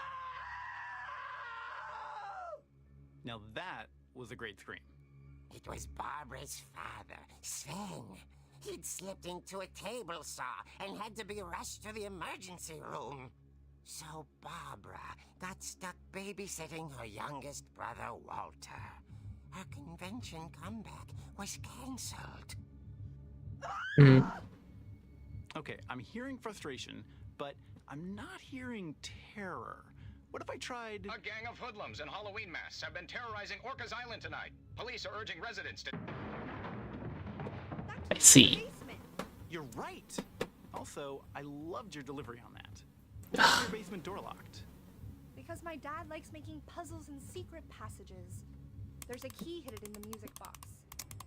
Speaker 13: Now that was a great scream.
Speaker 12: It was Barbara's father, Sven. He'd slipped into a table saw and had to be rushed to the emergency room. So Barbara got stuck babysitting her youngest brother, Walter. Her convention comeback was cancelled.
Speaker 13: Okay, I'm hearing frustration, but I'm not hearing terror. What if I tried...
Speaker 14: A gang of hoodlums in Halloween masks have been terrorizing Orcas Island tonight. Police are urging residents to...
Speaker 1: I see.
Speaker 13: You're right. Also, I loved your delivery on that. Why is your basement door locked?
Speaker 10: Because my dad likes making puzzles and secret passages. There's a key hidden in the music box.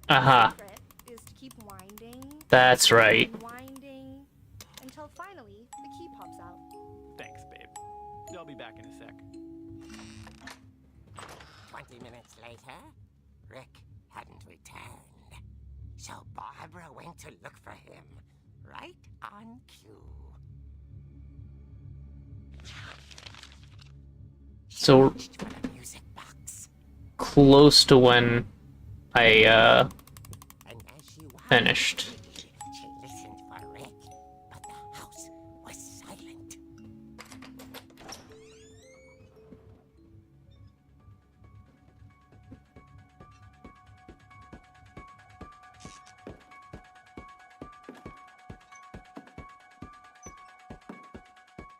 Speaker 1: Uh-huh.
Speaker 10: The secret is to keep winding.
Speaker 1: That's right.
Speaker 10: And winding until finally the key pops out.
Speaker 13: Thanks, babe. I'll be back in a sec.
Speaker 12: 20 minutes later, Rick hadn't returned. So Barbara went to look for him, right on cue.
Speaker 1: So close to when I finished.
Speaker 12: She listened for Rick, but the house was silent.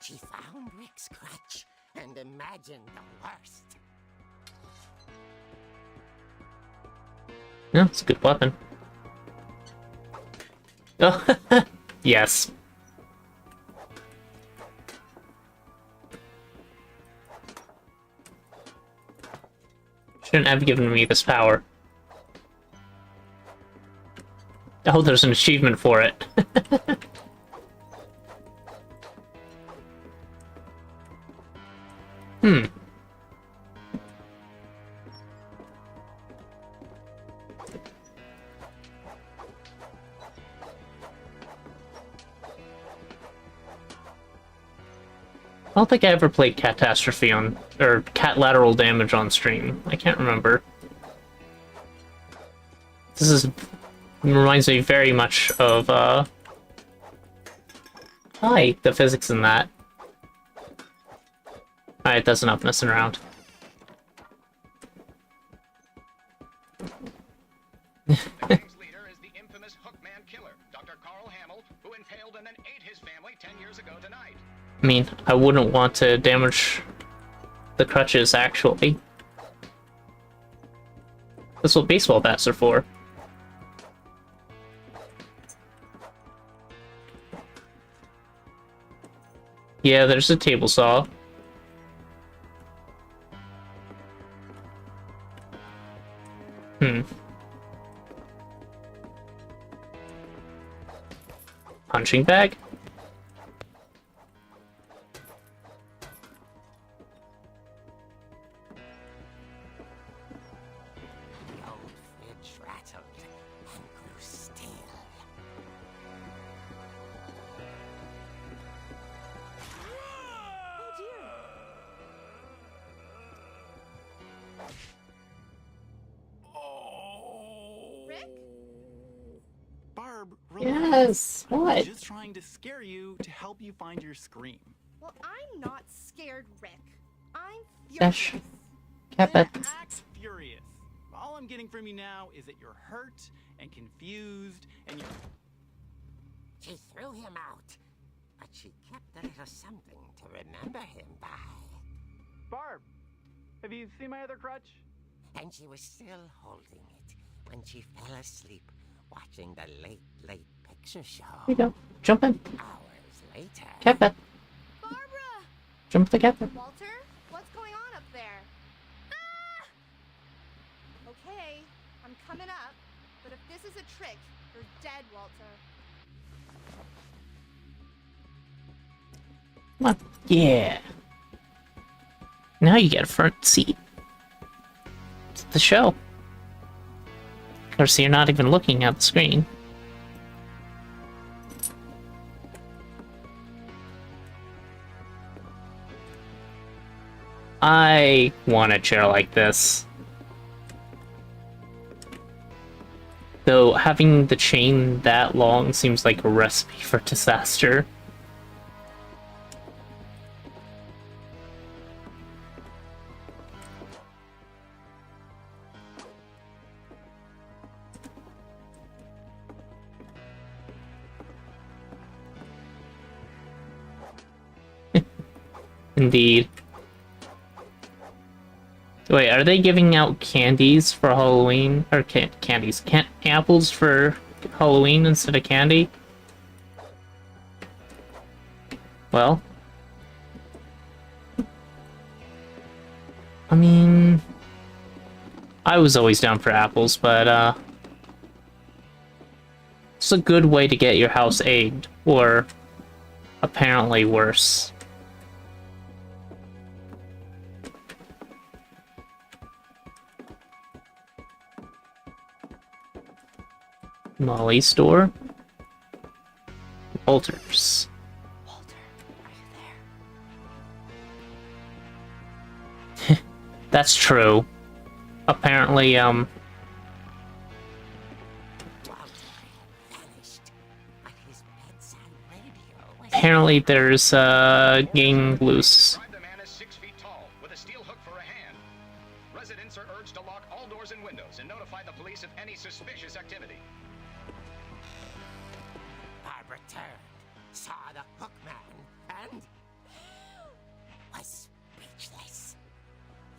Speaker 12: She found Rick's crutch and imagined the worst.
Speaker 1: Yeah, it's a good weapon. Oh, yes. Shouldn't have given me this power. Oh, there's an achievement for it. I don't think I ever played Catastrophe on, or Cat Lateral Damage on stream. I can't remember. Reminds me very much of, I like the physics in that. Alright, that's enough messing around.
Speaker 14: The gang's leader is the infamous Hookman killer, Dr. Carl Hamill, who impaled and then ate his family 10 years ago tonight.
Speaker 1: I mean, I wouldn't want to damage the crutches, actually. That's what baseball bats are for. Yeah, there's a table saw. Punching bag?
Speaker 12: The old fridge rattled and grew still.
Speaker 10: Oh dear. Rick?
Speaker 13: Barb,
Speaker 1: Yes.
Speaker 13: I'm
Speaker 1: What?
Speaker 13: just trying to scare you to help you find your scream.
Speaker 15: Well, I'm not scared, Rick. I'm
Speaker 1: Gosh.
Speaker 15: furious.
Speaker 1: Capet.
Speaker 13: Act furious. All I'm getting from you now is that you're hurt and confused and you're...
Speaker 12: She threw him out, but she kept a little something to remember him by.
Speaker 13: Barb, have you seen my other crutch?
Speaker 12: And she was still holding it when she fell asleep watching the late picture show.
Speaker 1: Here you go. Jump in.
Speaker 12: Hours later.
Speaker 1: Capet.
Speaker 15: Barbara!
Speaker 1: Jump the Capet.
Speaker 15: Walter, what's going on up there? Ah! Okay, I'm coming up, but if this is a trick, you're dead, Walter.
Speaker 1: Come on. Yeah. Now you get a front seat. It's the show. Of course, you're not even looking at the screen. I want a chair like this. Though having the chain that long seems like a recipe for disaster. Indeed. Wait, are they giving out candies for Halloween? Or candies? Apples for Halloween instead of candy? Well. I mean... I was always down for apples, but, it's a good way to get your house egged, or apparently worse. Molly's store. Walter's.
Speaker 10: Walter, are you there?
Speaker 1: That's true. Apparently, apparently there's a gang loose.
Speaker 14: The man is 6 feet tall with a steel hook for a hand. Residents are urged to lock all doors and windows and notify the police of any suspicious activity.
Speaker 12: Barbara turned, saw the hook man, and was speechless.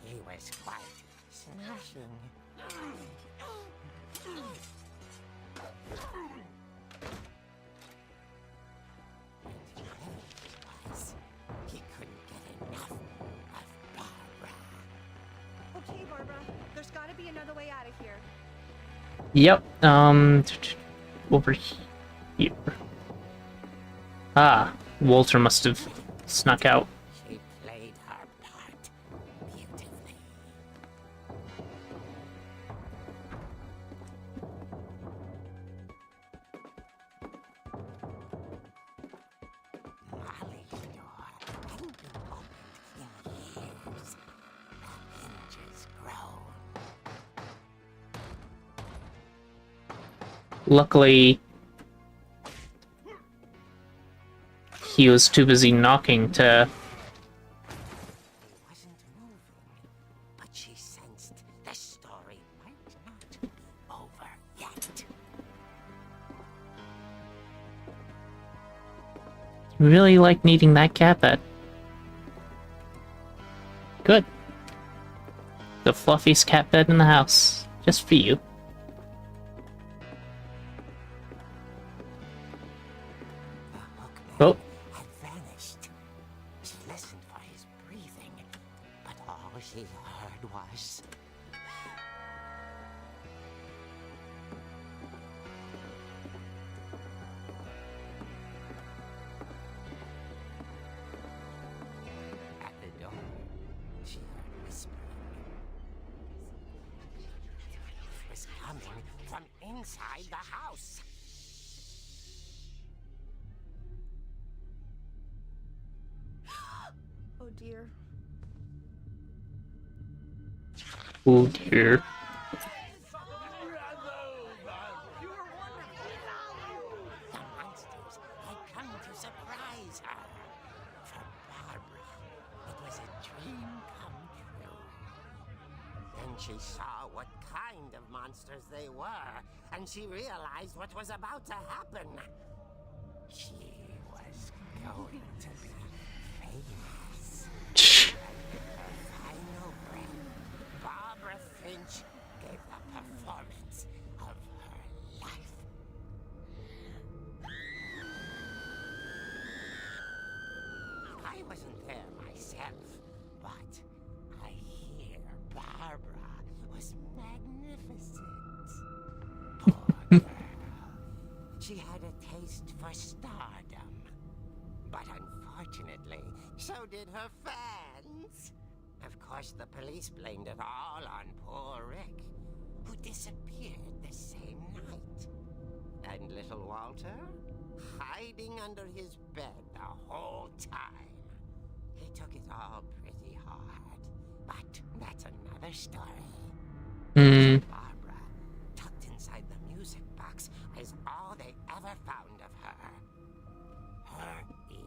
Speaker 12: He was quite smashing. He couldn't get enough of Barbara.
Speaker 15: Okay, Barbara, there's gotta be another way out of here.
Speaker 1: Yep, over here. Ah, Walter must have snuck out.
Speaker 12: She played her part beautifully. Molly's door hadn't been opened in years. The hinges groan.
Speaker 1: Luckily, he was too busy knocking to...
Speaker 12: He wasn't moving, but she sensed the story might not be over yet.
Speaker 1: You really like needing that cat bed. Good. The fluffiest cat bed in the house. Just for you. Oh.
Speaker 12: Had vanished. She listened for his breathing, but all she heard was... At the door, she heard whispering. It was coming from inside the house.
Speaker 15: Oh dear.
Speaker 1: Oh dear.
Speaker 12: she saw what kind of monsters they were, and she realized what was about to happen. She was going to be famous. With her final breath, Barbara Finch gave the performance of her life. I wasn't there myself, but I hear Barbara was magnificent. Poor girl. She had a taste for stardom. But unfortunately, so did her fans. Of course, the police blamed it all on poor Rick, who disappeared the same night. And little Walter? Hiding under his bed the whole time. He took it all pretty hard. But that's another story. Barbara, tucked inside the music box, is all they ever found of her. Her ear.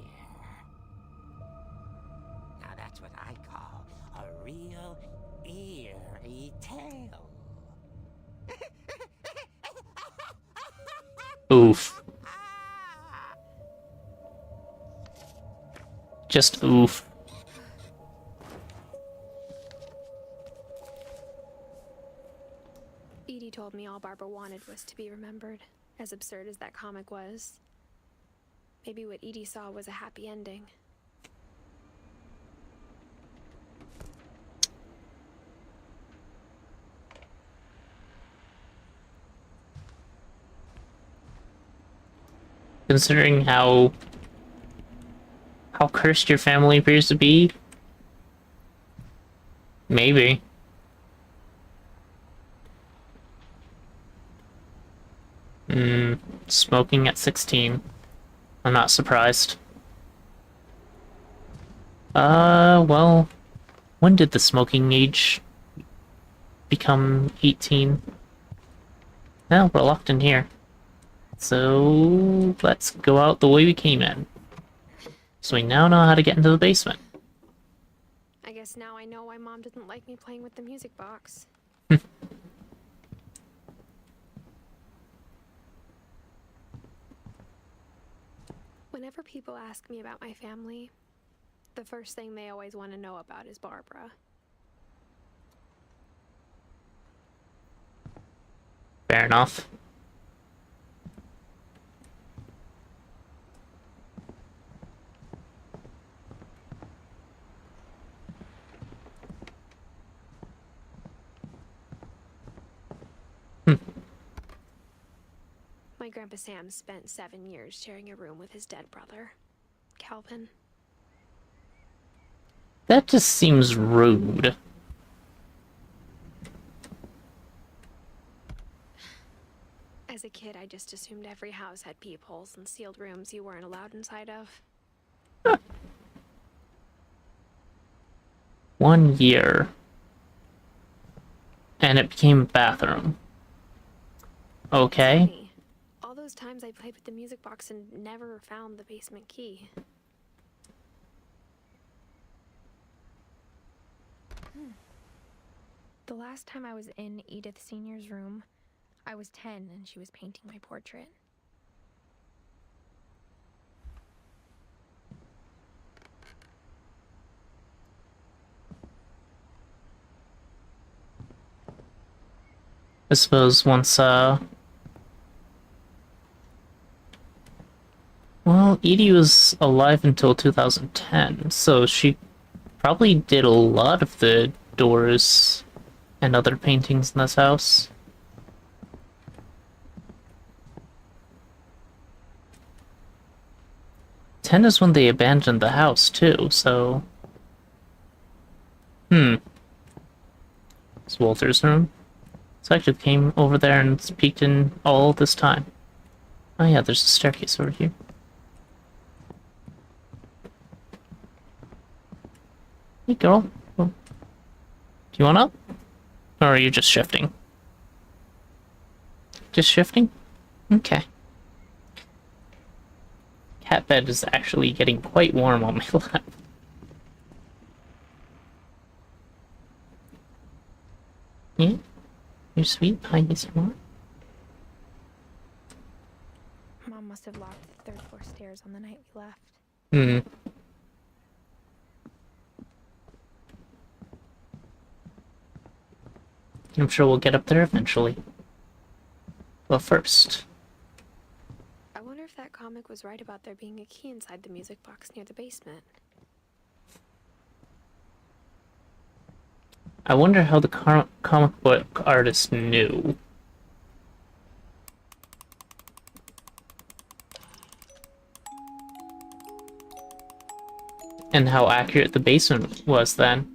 Speaker 12: Now that's what I call a real eerie tale.
Speaker 1: Oof. Just oof.
Speaker 10: Edie told me all Barbara wanted was to be remembered, as absurd as that comic was. Maybe what Edie saw was a happy ending.
Speaker 1: Considering how cursed your family appears to be, maybe. Smoking at 16. I'm not surprised. Well, when did the smoking age become 18? Well, we're locked in here. So, let's go out the way we came in. So we now know how to get into the basement.
Speaker 10: I guess now I know why Mom didn't like me playing with the music box. Whenever people ask me about my family, the first thing they always want to know about is Barbara.
Speaker 1: Fair enough.
Speaker 10: My Grandpa Sam spent 7 years sharing a room with his dead brother, Calvin.
Speaker 1: That just seems rude.
Speaker 10: As a kid, I just assumed every house had peepholes and sealed rooms you weren't allowed inside of.
Speaker 1: 1 year. And it became a bathroom. Okay.
Speaker 10: Funny. All those times I played with the music box and never found the basement key. The last time I was in Edith Sr.'s room, I was 10 and she was painting my portrait.
Speaker 1: I suppose once, well, Edie was alive until 2010, so she probably did a lot of the doors and other paintings in this house. '10 is when they abandoned the house, too, so... It's Walter's room. So I actually came over there and peeked in all this time. Oh yeah, there's a staircase over here. Hey girl. Oh. Do you want up? Or are you just shifting? Just shifting? Okay. Cat bed is actually getting quite warm on my lap. Yeah? You're sweet, tiny smart.
Speaker 10: Mom must have locked the third floor stairs on the night we left.
Speaker 1: Hmm. I'm sure we'll get up there eventually. But first...
Speaker 10: I wonder if that comic was right about there being a key inside the music box near the basement.
Speaker 1: I wonder how the comic book artist knew. And how accurate the basement was then.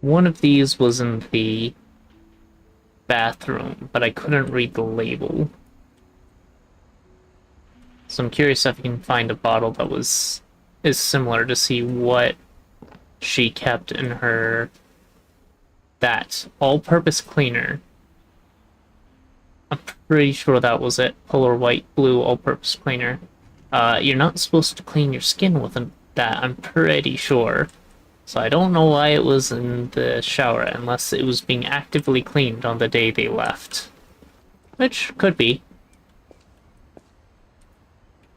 Speaker 1: One of these was in the bathroom, but I couldn't read the label. So I'm curious if I can find a bottle that is similar to see what she kept in her... That all-purpose cleaner. I'm pretty sure that was it. Polar white, blue, all-purpose cleaner. You're not supposed to clean your skin with that, I'm pretty sure. So I don't know why it was in the shower unless it was being actively cleaned on the day they left. Which could be.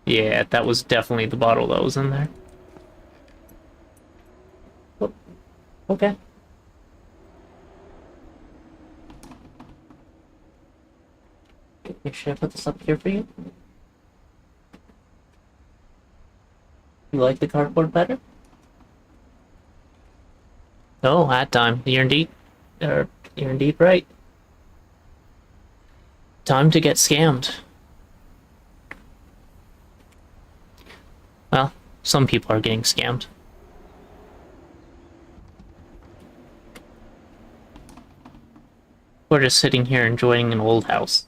Speaker 1: Yeah, that was definitely the bottle that was in there. Oh, okay. Should I put this up here for you? You like the cardboard better? Oh, that time. You're indeed right. Time to get scammed. Well, some people are getting scammed. We're just sitting here enjoying an old house.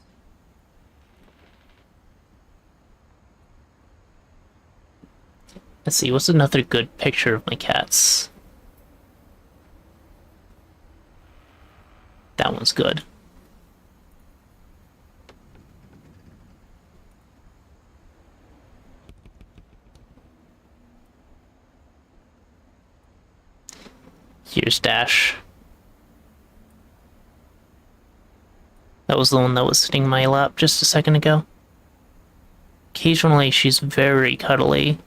Speaker 1: Let's see, what's another good picture of my cats? That one's good. Here's Dash. That was the one that was sitting in my lap just a second ago. Occasionally, she's very cuddly.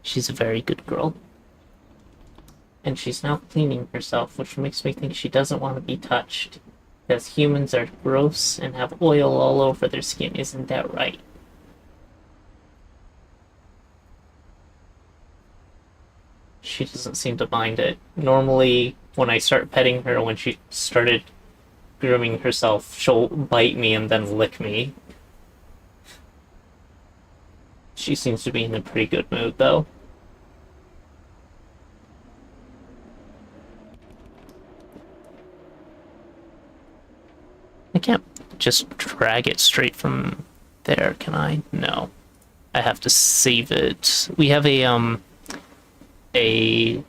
Speaker 1: She's a very good girl. And she's now cleaning herself, which makes me think she doesn't want to be touched. Because humans are gross and have oil all over their skin, isn't that right? She doesn't seem to mind it. Normally, when I start petting her, when she started grooming herself, she'll bite me and then lick me. She seems to be in a pretty good mood, though. I can't just drag it straight from there, can I? No. I have to save it. We have a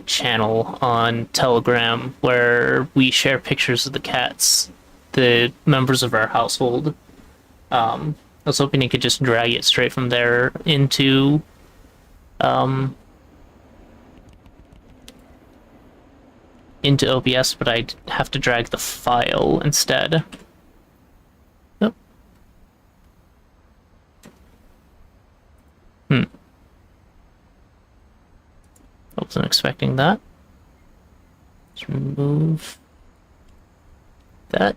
Speaker 1: channel on Telegram where we share pictures of the cats, the members of our household. I was hoping you could just drag it straight from there into OBS, but I'd have to drag the file instead. Nope. I wasn't expecting that. Let's remove that.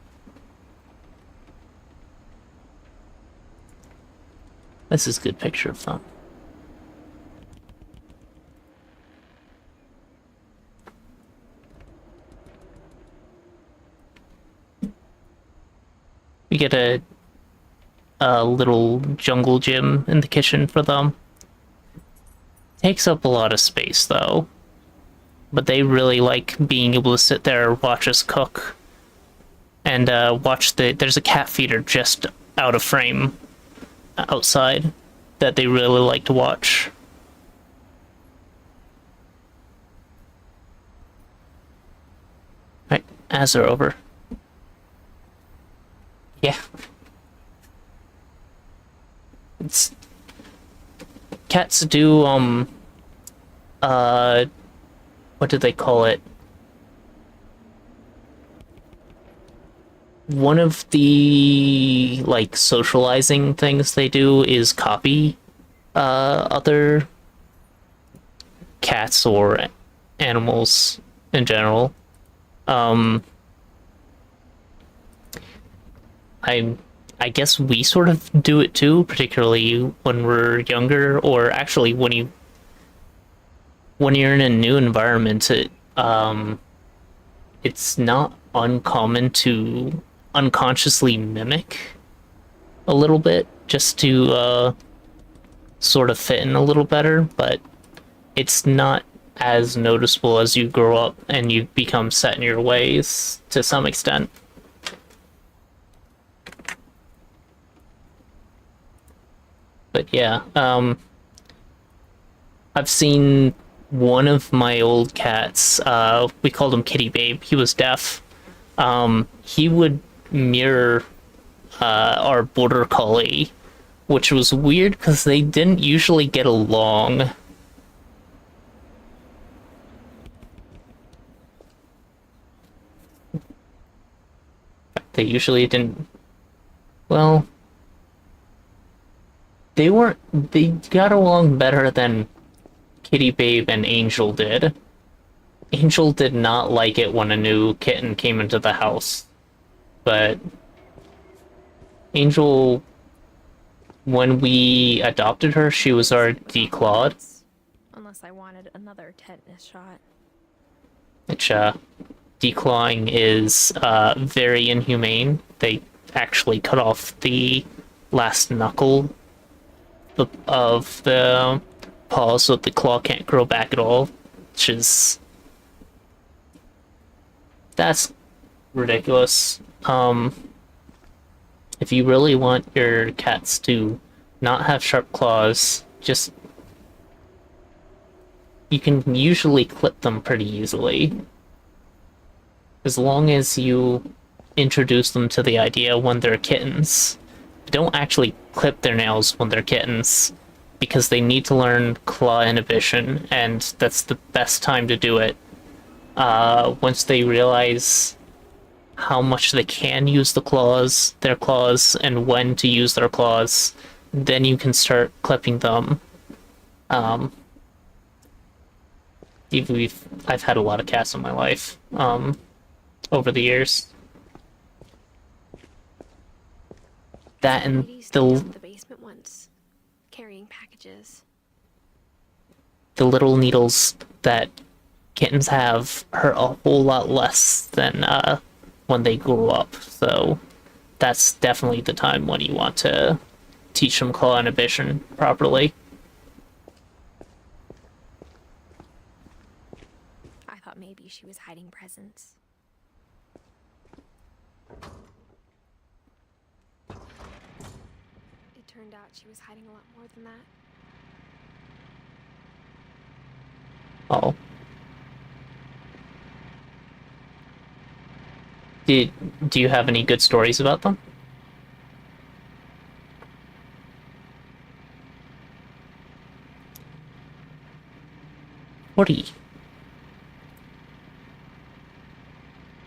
Speaker 1: This is a good picture of fun. We get a little jungle gym in the kitchen for them. Takes up a lot of space though, but they really like being able to sit there, watch us cook, and watch there's a cat feeder just out of frame outside that they really like to watch. As are over. Yeah. It's... Cats do, what do they call it? One of the, like, socializing things they do is copy, other cats or animals in general. I guess we sort of do it too, particularly when we're younger, or actually when you're in a new environment. It's not uncommon to unconsciously mimic a little bit just to sort of fit in a little better, but it's not as noticeable as you grow up and you become set in your ways to some extent. But yeah, I've seen one of my old cats, we called him Kitty Babe, he was deaf. He would mirror our border collie, which was weird because they didn't usually get along. They usually didn't. Well, they got along better than Kitty Babe and Angel did. Angel did not like it when a new kitten came into the house, but Angel, when we adopted her, she was our declawed.
Speaker 10: Unless I wanted another tetanus shot.
Speaker 1: Which, declawing is very inhumane. They actually cut off the last knuckle of the paw so the claw can't grow back at all, which is... that's ridiculous. If you really want your cats to not have sharp claws, just... you can usually clip them pretty easily. As long as you introduce them to the idea when they're kittens. Don't actually clip their nails when they're kittens, because they need to learn claw inhibition, and that's the best time to do it. Once they realize how much they can use their claws, and when to use their claws, then you can start clipping them. I've had a lot of cats in my life, over the years. That and
Speaker 10: the basement once, carrying packages.
Speaker 1: The little needles that kittens have hurt a whole lot less than when they grow up, so that's definitely the time when you want to teach them claw inhibition properly.
Speaker 10: I thought maybe she was hiding presents. It turned out she was hiding a lot more than that.
Speaker 1: Oh. Do you have any good stories about them? Forty.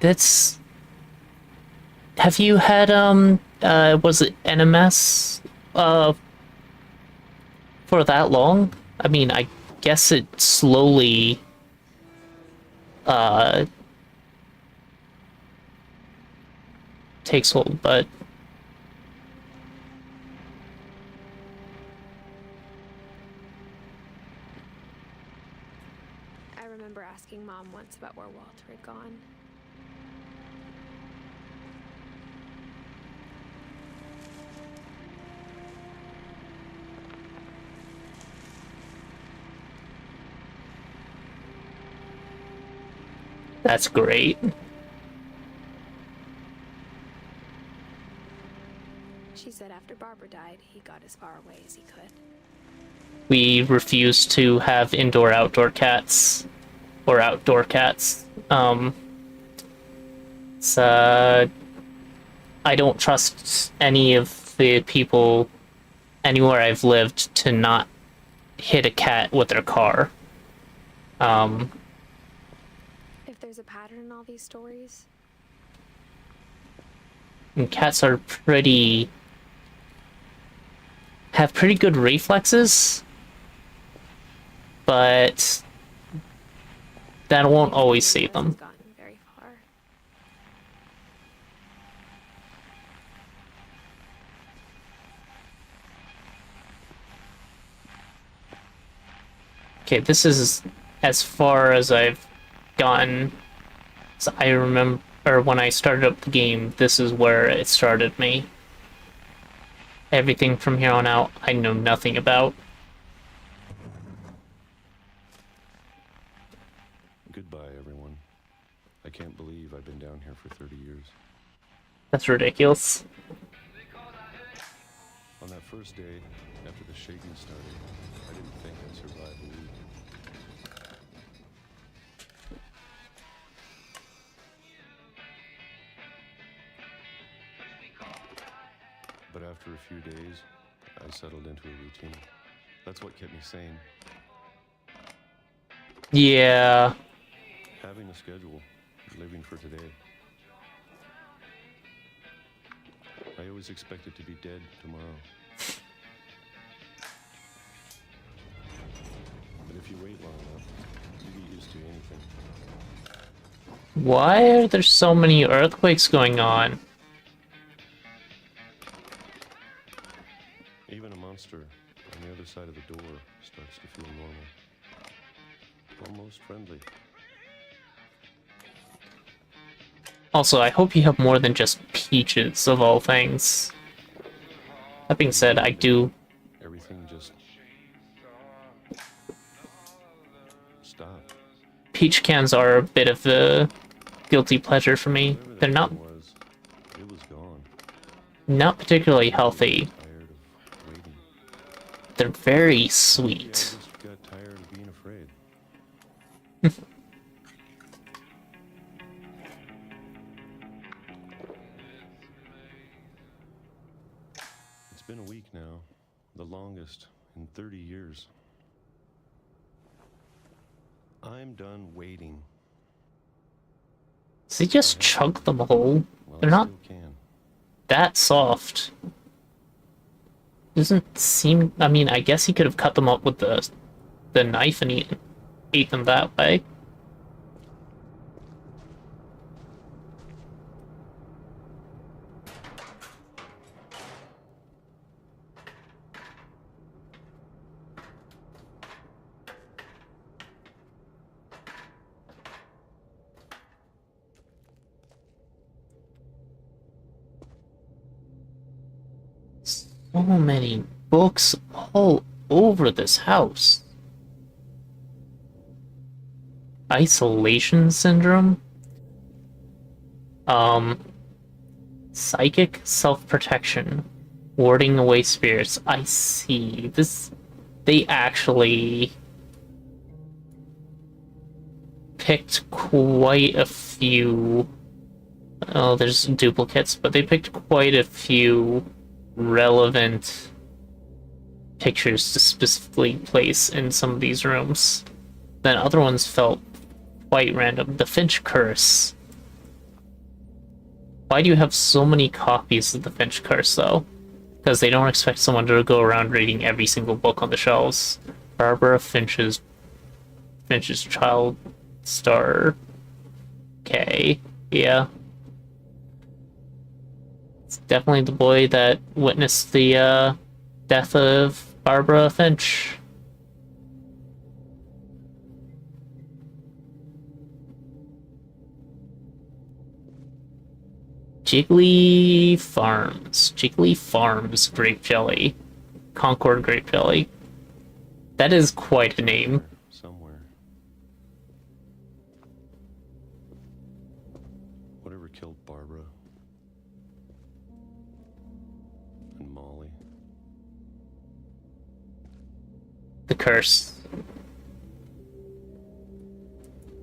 Speaker 1: That's... have you had, was it NMS, for that long? I mean, I guess it slowly, takes hold, but...
Speaker 10: I remember asking Mom once about where Walter had gone.
Speaker 1: That's great.
Speaker 10: She said after Barbara died, he got as far away as he could.
Speaker 1: We refuse to have indoor-outdoor cats, or outdoor cats. It's, I don't trust any of the people anywhere I've lived to not hit a cat with their car.
Speaker 10: If there's a pattern in all these stories,
Speaker 1: and cats are have pretty good reflexes, but that won't always save them.
Speaker 10: gotten very far.
Speaker 1: Okay, this is as far as I've gotten. So I remember when I started up the game, this is where it started me. Everything from here on out, I know nothing about.
Speaker 16: Goodbye, everyone. I can't believe I've been down here for 30 years.
Speaker 1: That's ridiculous.
Speaker 16: On that first day, after the shaking started, I didn't think I'd survive a week. But after a few days, I settled into a routine. That's what kept me sane.
Speaker 1: Yeah.
Speaker 16: Having a schedule, living for today. I always expected to be dead tomorrow. But if you wait long enough, you get used to anything.
Speaker 1: Why are there so many earthquakes going on?
Speaker 16: Even a monster on the other side of the door starts to feel normal. Almost friendly.
Speaker 1: Also, I hope you have more than just peaches, of all things. That being said, I do...
Speaker 16: Everything just... stop.
Speaker 1: Peach cans are a bit of a guilty pleasure for me. They're not...
Speaker 16: It was gone.
Speaker 1: Not particularly healthy.
Speaker 16: Tired of waiting.
Speaker 1: They're very
Speaker 16: Yeah, I
Speaker 1: sweet.
Speaker 16: just got tired of being afraid. It's been a week now, the longest in 30 years. I'm done waiting.
Speaker 1: Does he just chug them whole? They're not that soft. Doesn't seem... I mean, I guess he could have cut them up with the knife and ate them that way. So many books all over this house. Isolation syndrome? Psychic self-protection. Warding away spirits. I see. They actually picked quite a few... Oh, there's duplicates, but they picked quite a few relevant pictures to specifically place in some of these rooms. Then other ones felt quite random. The Finch Curse. Why do you have so many copies of the Finch Curse, though? Because they don't expect someone to go around reading every single book on the shelves. Barbara Finch's Child Star. Okay, yeah. It's definitely the boy that witnessed the death of Barbara Finch. Jiggly Farms grape jelly. Concord grape jelly. That is quite a name.
Speaker 16: Somewhere. Whatever killed Barbara. And Molly.
Speaker 1: The curse.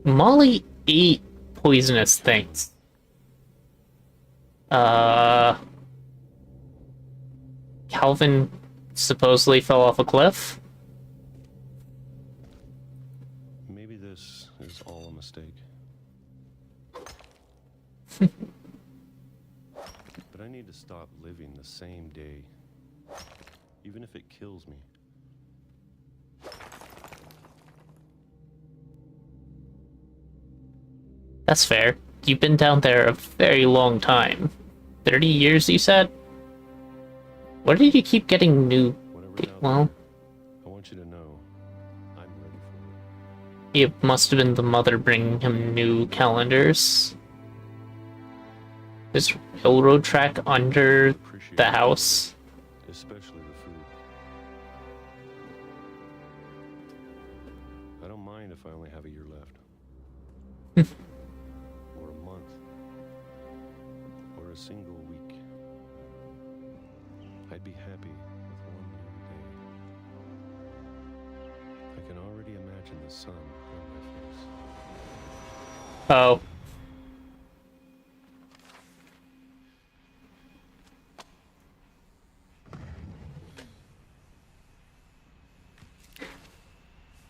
Speaker 1: Molly ate poisonous things. Calvin supposedly fell off a cliff.
Speaker 16: Maybe this is all a mistake. But I need to stop living the same day, even if it kills me.
Speaker 1: That's fair. You've been down there a very long time. 30 years, you said? Where did you keep getting new... Well...
Speaker 16: I want you to know, I'm ready for it.
Speaker 1: It must have been the mother bringing him new calendars. This railroad track under the house.
Speaker 16: Especially the food. I don't mind if I only have a year left. Or a month. Or a single week. I'd be happy with one new day. I can already imagine the sun on my face.
Speaker 1: Oh.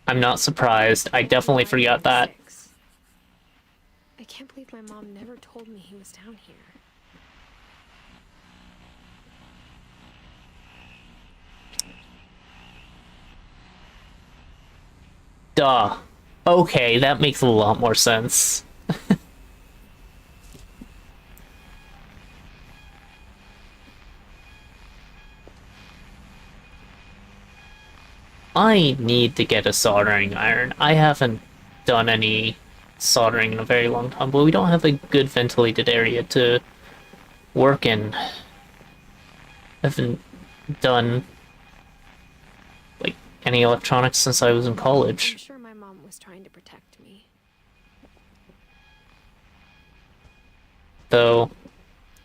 Speaker 1: I'm not surprised. I definitely forgot that.
Speaker 10: I can't believe my mom never told me he was down here.
Speaker 1: Duh. Okay, that makes a lot more sense. I need to get a soldering iron. I haven't done any soldering in a very long time, but we don't have a good ventilated area to work in. I haven't done like any electronics since I was in college.
Speaker 10: I'm sure my mom was trying to protect me.
Speaker 1: Though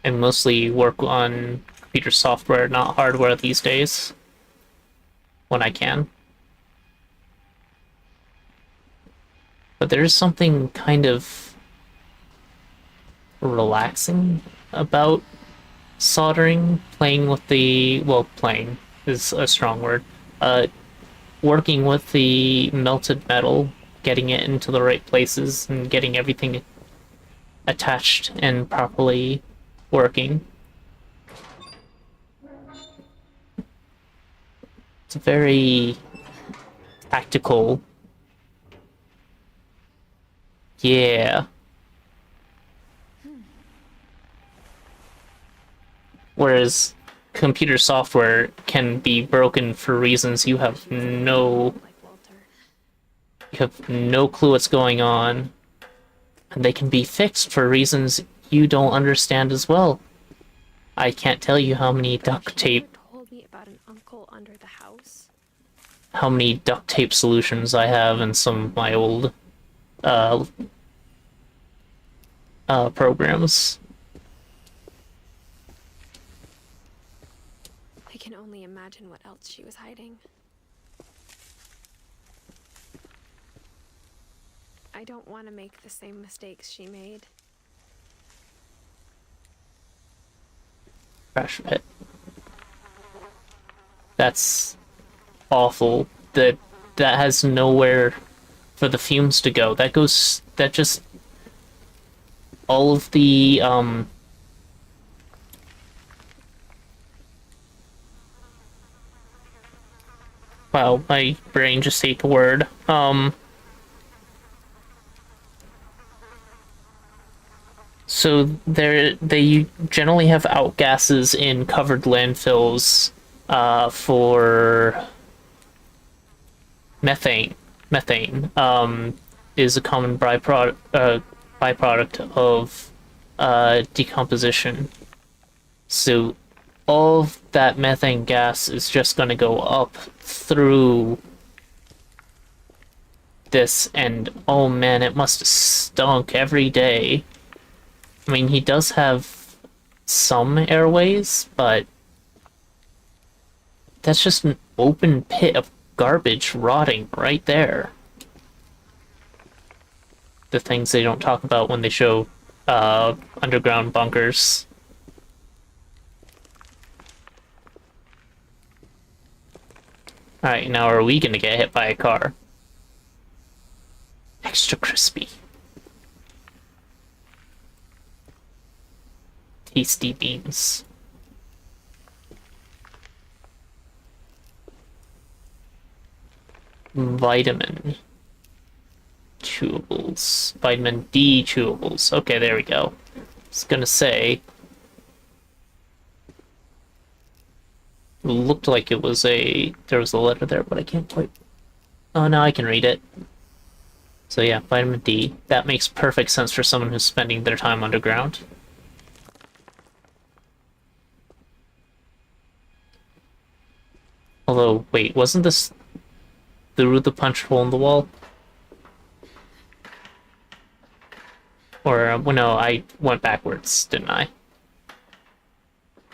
Speaker 1: I mostly work on computer software, not hardware these days. When I can. But there's something kind of relaxing about soldering, playing with the... well, playing is a strong word. Working with the melted metal, getting it into the right places, and getting everything attached and properly working. It's very tactical. Yeah. Whereas computer software can be broken for reasons you have no clue what's going on, and they can be fixed for reasons you don't understand as well. I can't tell you how many duct tape solutions I have in some of my old programs.
Speaker 10: I can only imagine what else she was hiding. I don't want to make the same mistakes she made.
Speaker 1: Crash pit. That's awful. That has nowhere for the fumes to go. That just all of the wow, my brain just ate the word. So they generally have outgases in covered landfills for methane. Methane is a common byproduct of decomposition. So all of that methane gas is just going to go up through this, and oh man, it must have stunk every day. I mean, he does have some airways, but that's just an open pit of garbage rotting right there. The things they don't talk about when they show underground bunkers. Alright, now are we gonna get hit by a car? Extra crispy. Tasty beans. Vitamin chewables. Vitamin D chewables. Okay, there we go. I was gonna say... It looked like it was there was a letter there, but I can't quite... Oh, now I can read it. So yeah, vitamin D. That makes perfect sense for someone who's spending their time underground. Although, wait, wasn't this through the punch hole in the wall? Or, well, no, I went backwards, didn't I?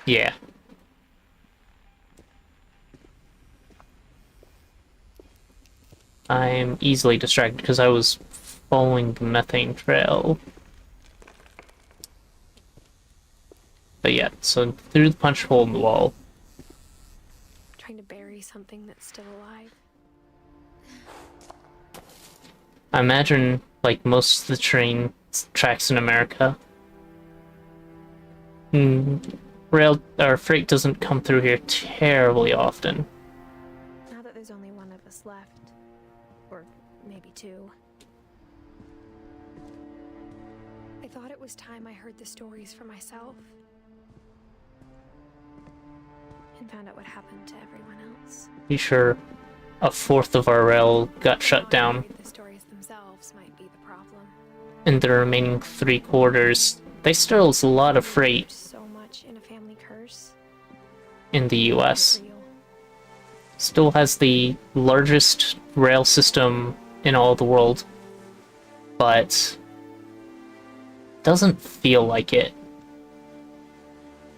Speaker 1: Yeah. I'm easily distracted because I was following the methane trail. But yeah, so through the punch hole in the wall.
Speaker 10: Trying to bury something that's still alive.
Speaker 1: I imagine, like most of the train tracks in America, rail or freight doesn't come through here terribly often.
Speaker 10: Now that there's only one of us left, or maybe two, I thought it was time I heard the stories for myself and found out what happened to everyone else.
Speaker 1: You sure a fourth of our rail got shut down?
Speaker 10: The stories themselves might be the problem.
Speaker 1: And the remaining 3/4, they still has a lot of freight
Speaker 10: So much in a family curse.
Speaker 1: in the US. Still has the largest rail system in all the world, but doesn't feel like it.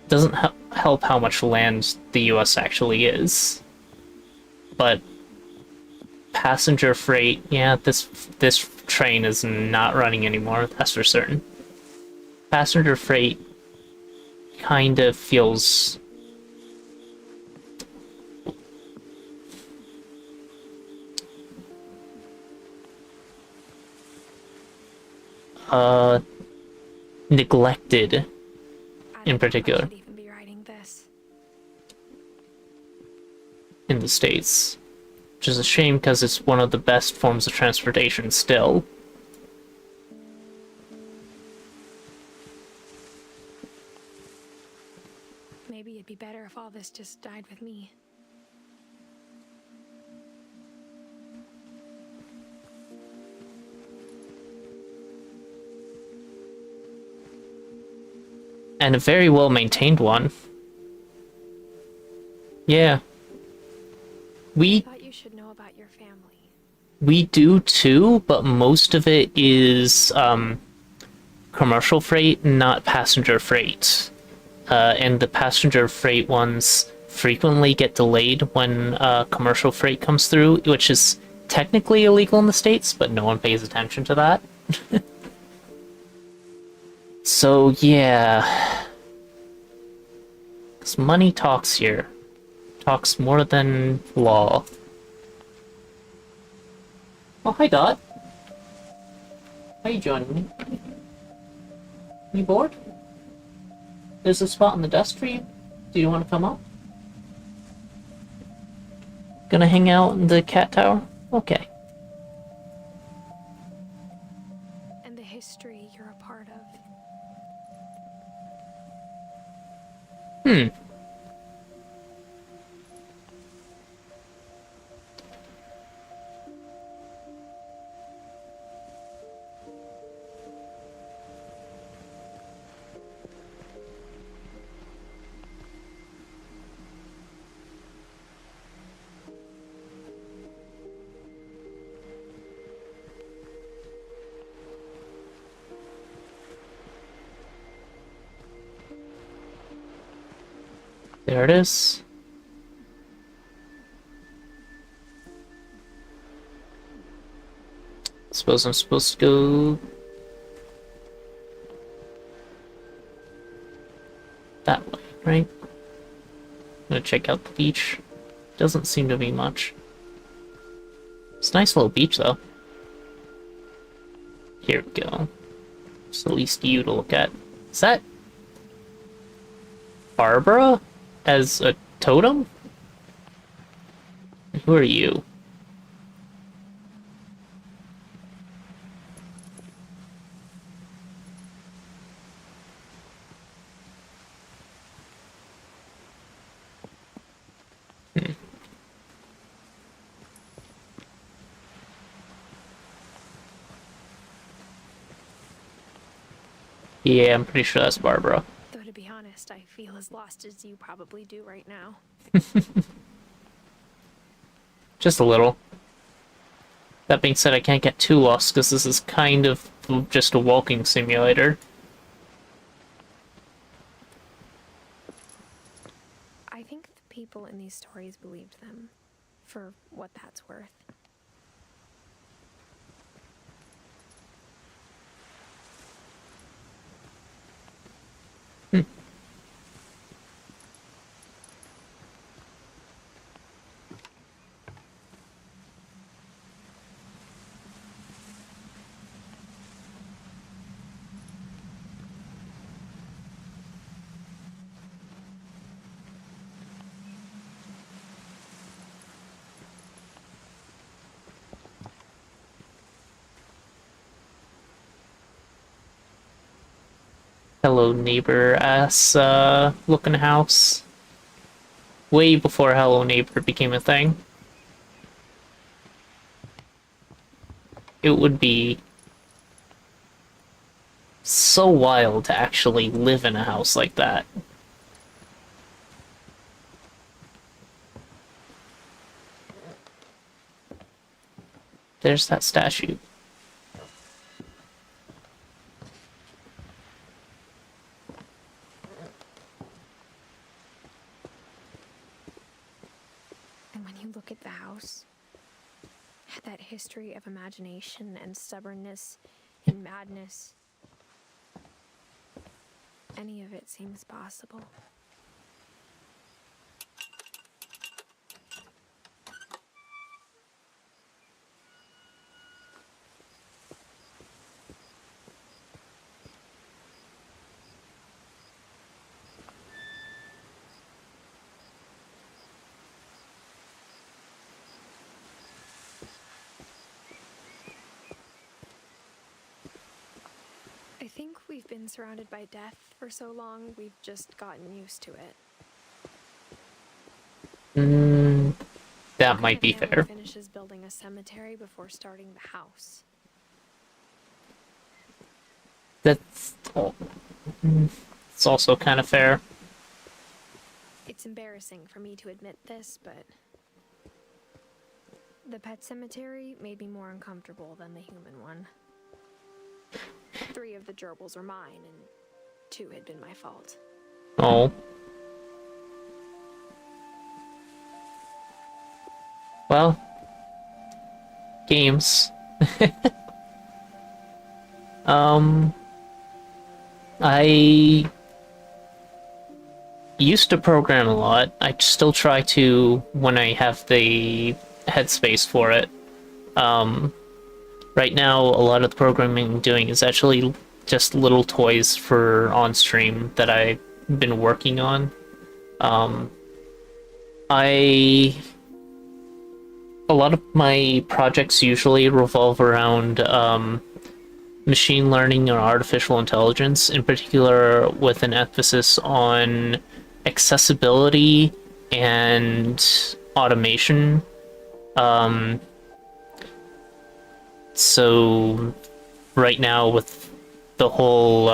Speaker 1: Doesn't help how much land the US actually is. But passenger freight, yeah, this train is not running anymore, that's for certain. Passenger freight kind of feels neglected in particular in the States, which is a shame because it's one of the best forms of transportation still.
Speaker 10: Maybe it'd be better if all this just died with me.
Speaker 1: And a very well maintained one. Yeah.
Speaker 10: I thought you should know about your family.
Speaker 1: We do too, but most of it is commercial freight, not passenger freight. And the passenger freight ones frequently get delayed when commercial freight comes through, which is technically illegal in the States, but no one pays attention to that. So, yeah. 'Cause money talks here. Talks more than law. Oh, hi, Dot. How you joining me? You bored? There's a spot on the desk for you. Do you want to come up? Gonna hang out in the cat tower? Okay.
Speaker 10: And the history you're a part of.
Speaker 1: There it is. Suppose I'm supposed to go that way, right? I'm gonna check out the beach. Doesn't seem to be much. It's a nice little beach, though. Here we go. It's at least you to look at. Is that Barbara as a totem? Who are you? Yeah, I'm pretty sure that's Barbara.
Speaker 10: Though to be honest, I feel as lost as you probably do right now.
Speaker 1: Just a little. That being said, I can't get too lost because this is kind of just a walking simulator.
Speaker 10: I think the people in these stories believed them, for what that's worth.
Speaker 1: Hello Neighbor ass looking house. Way before Hello Neighbor became a thing. It would be so wild to actually live in a house like that. There's that statue.
Speaker 10: And when you look at the house, that history of imagination and stubbornness and madness, any of it seems possible. I think we've been surrounded by death for so long, we've just gotten used to it.
Speaker 1: That might be fair.
Speaker 10: Finishes building a cemetery before starting the house.
Speaker 1: That's it's also kind of fair.
Speaker 10: It's embarrassing for me to admit this, but the pet cemetery made me more uncomfortable than the human one. 3 of the gerbils were mine, and 2 had been my fault.
Speaker 1: Oh. Well, games. I used to program a lot. I still try to when I have the headspace for it. Right now, a lot of the programming I'm doing is actually just little toys for on-stream that I've been working on. A lot of my projects usually revolve around machine learning or artificial intelligence, in particular with an emphasis on accessibility and automation. So right now with the whole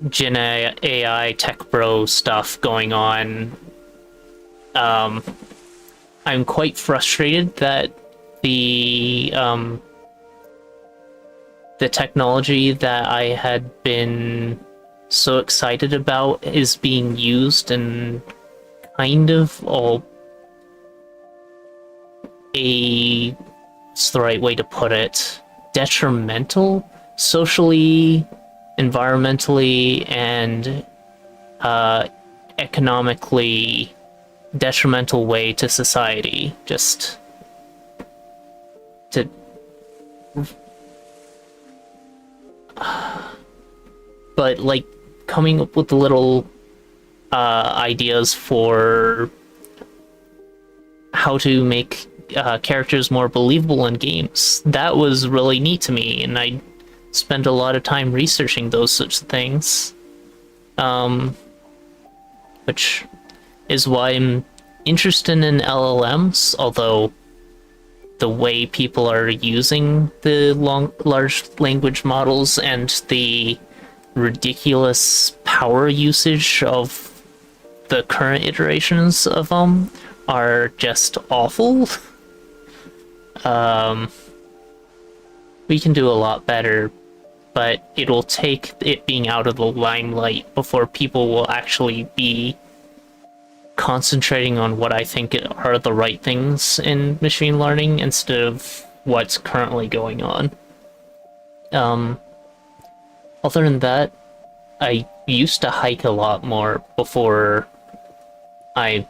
Speaker 1: Gen AI Tech Bro stuff going on, I'm quite frustrated that the technology that I had been so excited about is being used in kind of what's the right way to put it? Detrimental, socially, environmentally, and economically detrimental way to society. Just to but like coming up with little ideas for how to make characters more believable in games. That was really neat to me, and I spent a lot of time researching those sorts of things. Which is why I'm interested in LLMs, although the way people are using the large language models and the ridiculous power usage of the current iterations of them are just awful. We can do a lot better, but it'll take it being out of the limelight before people will actually be concentrating on what I think are the right things in machine learning instead of what's currently going on. Other than that, I used to hike a lot more before I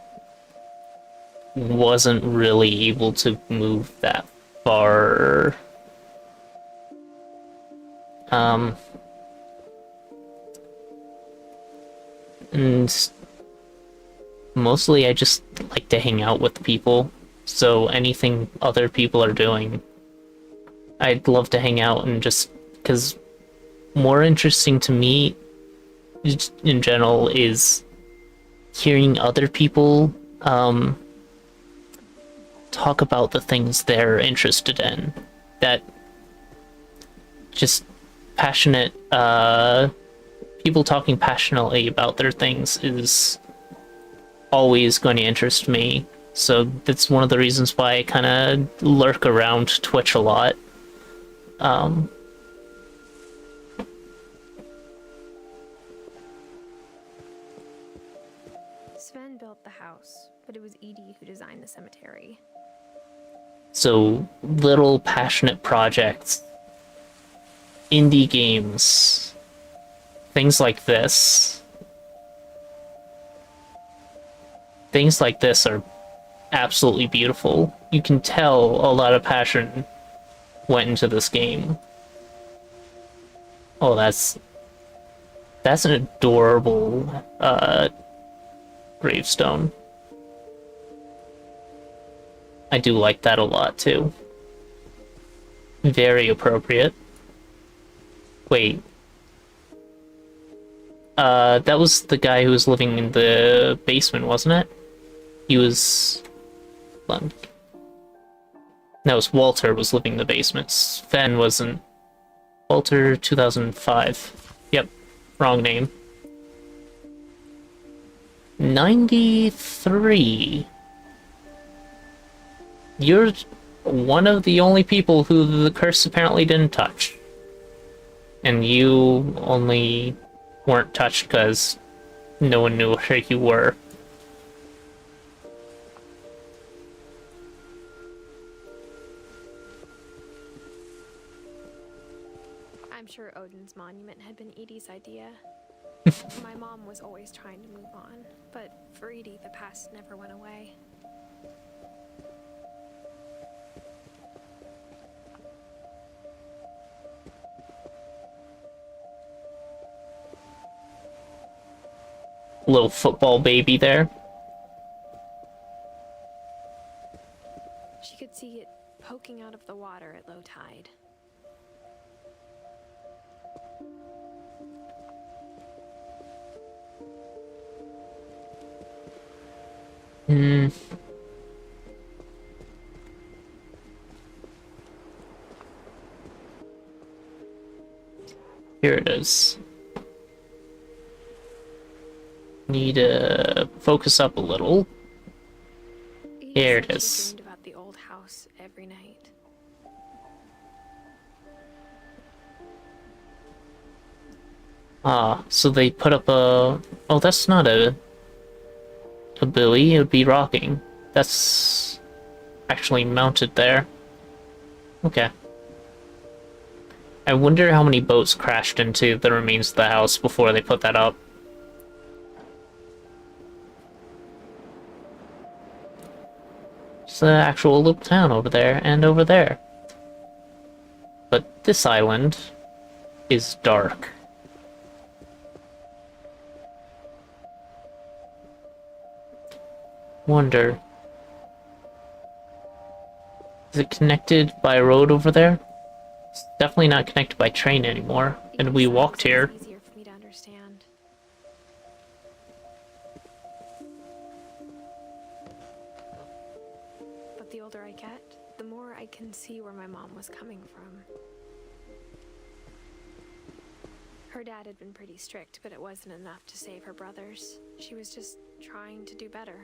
Speaker 1: wasn't really able to move that far. And mostly I just like to hang out with people, so anything other people are doing, I'd love to hang out and just, because more interesting to me in general is hearing other people talk about the things they're interested in. That just passionate people talking passionately about their things is always going to interest me. So that's one of the reasons why I kind of lurk around Twitch a lot.
Speaker 10: Sven built the house, but it was Edie who designed the cemetery.
Speaker 1: So little passionate projects, indie games, things like this. Things like this are absolutely beautiful. You can tell a lot of passion went into this game. Oh, that's an adorable gravestone. I do like that a lot too. Very appropriate. Wait. That was the guy who was living in the basement, wasn't it? He was... That was Walter was living in the basement. Sven wasn't. Walter 2005. Yep, wrong name. 93. You're one of the only people who the curse apparently didn't touch. And you only weren't touched because no one knew where you were.
Speaker 10: I'm sure Odin's monument had been Edie's idea. My mom was always trying to move on, but for Edie, the past never went away.
Speaker 1: Little football baby there.
Speaker 10: She could see it poking out of the water at low tide.
Speaker 1: Here it is. Need to focus up a little. Here it is.
Speaker 10: She dreamed about the old house every night.
Speaker 1: Ah, so they put up a... Oh, that's not a buoy, it would be rocking. That's actually mounted there. Okay. I wonder how many boats crashed into the remains of the house before they put that up. It's the actual little town over there and over there. but this island is dark. Wonder. Is it connected by a road over there? It's definitely not connected by train anymore. And we walked here.
Speaker 10: It's easier for me to understand. But the older I get, the more I can see where my mom was coming from. Her dad had been pretty strict, but it wasn't enough to save her brothers. She was just trying to do better.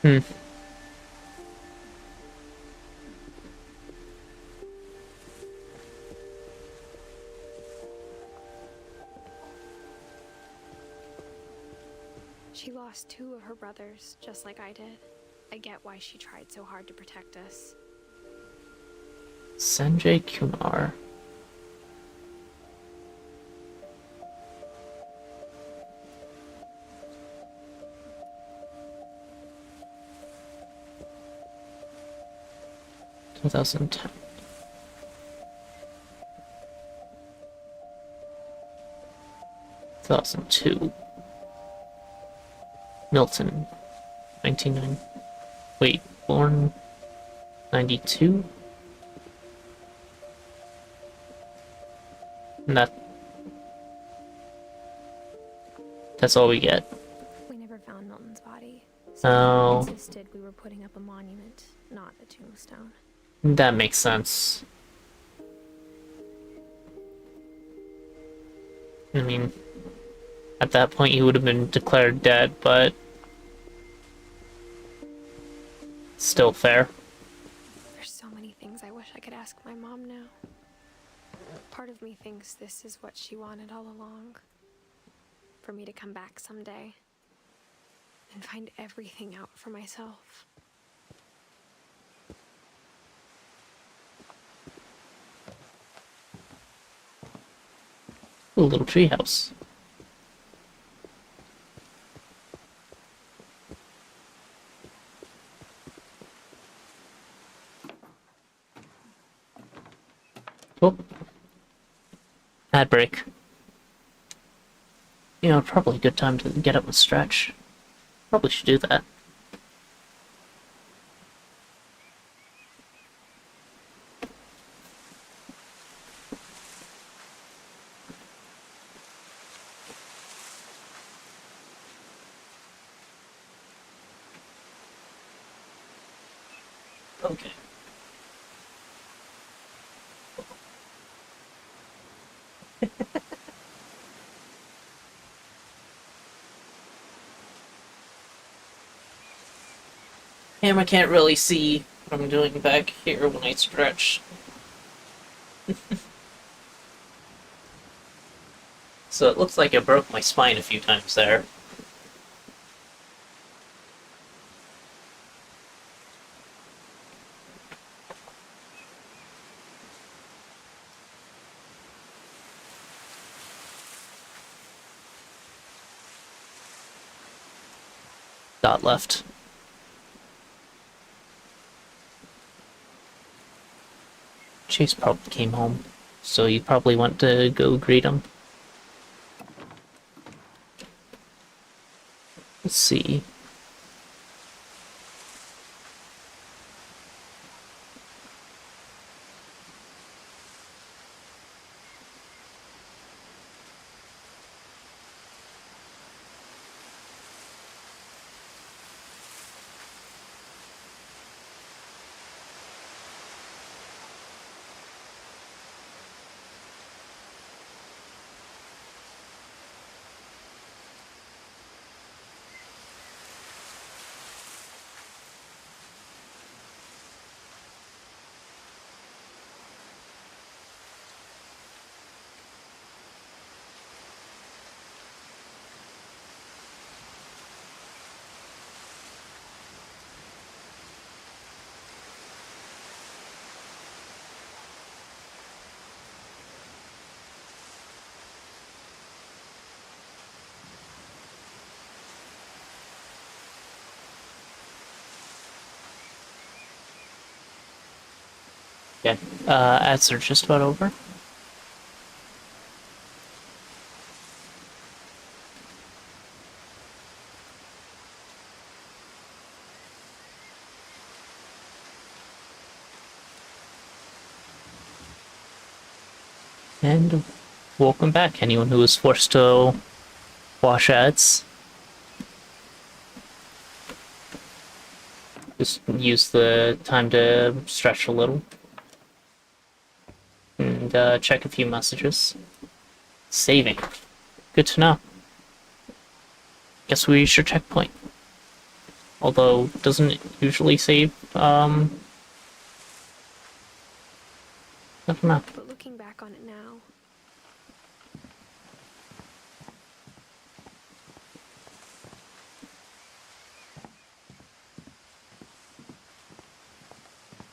Speaker 1: Hmm.
Speaker 10: She lost 2 of her brothers, just like I did. I get why she tried so hard to protect us.
Speaker 1: Sanjay Kumar. Two 2010. Two 2002. Milton. 1990. Wait, born 92? That's all we get.
Speaker 10: We never found Milton's body.
Speaker 1: Oh.
Speaker 10: So he insisted we were putting up a monument, not a tombstone.
Speaker 1: That makes sense. I mean, at that point he would have been declared dead, but still fair.
Speaker 10: There's so many things I wish I could ask my mom now. Part of me thinks this is what she wanted all along. For me to come back someday and find everything out for myself.
Speaker 1: A little treehouse. Oh. Ad break. You know, probably a good time to get up and stretch. Probably should do that. Okay. Camera can't really see what I'm doing back here when I stretch. So it looks like I broke my spine a few times there. Dot left. Chase probably came home, so you probably want to go greet him. Let's see. Yeah, ads are just about over. And welcome back, anyone who was forced to watch ads. Just use the time to stretch a little. And check a few messages. Saving. Good to know. Guess we reached our checkpoint. Although, doesn't it usually save, I don't know.
Speaker 10: But looking back on it now,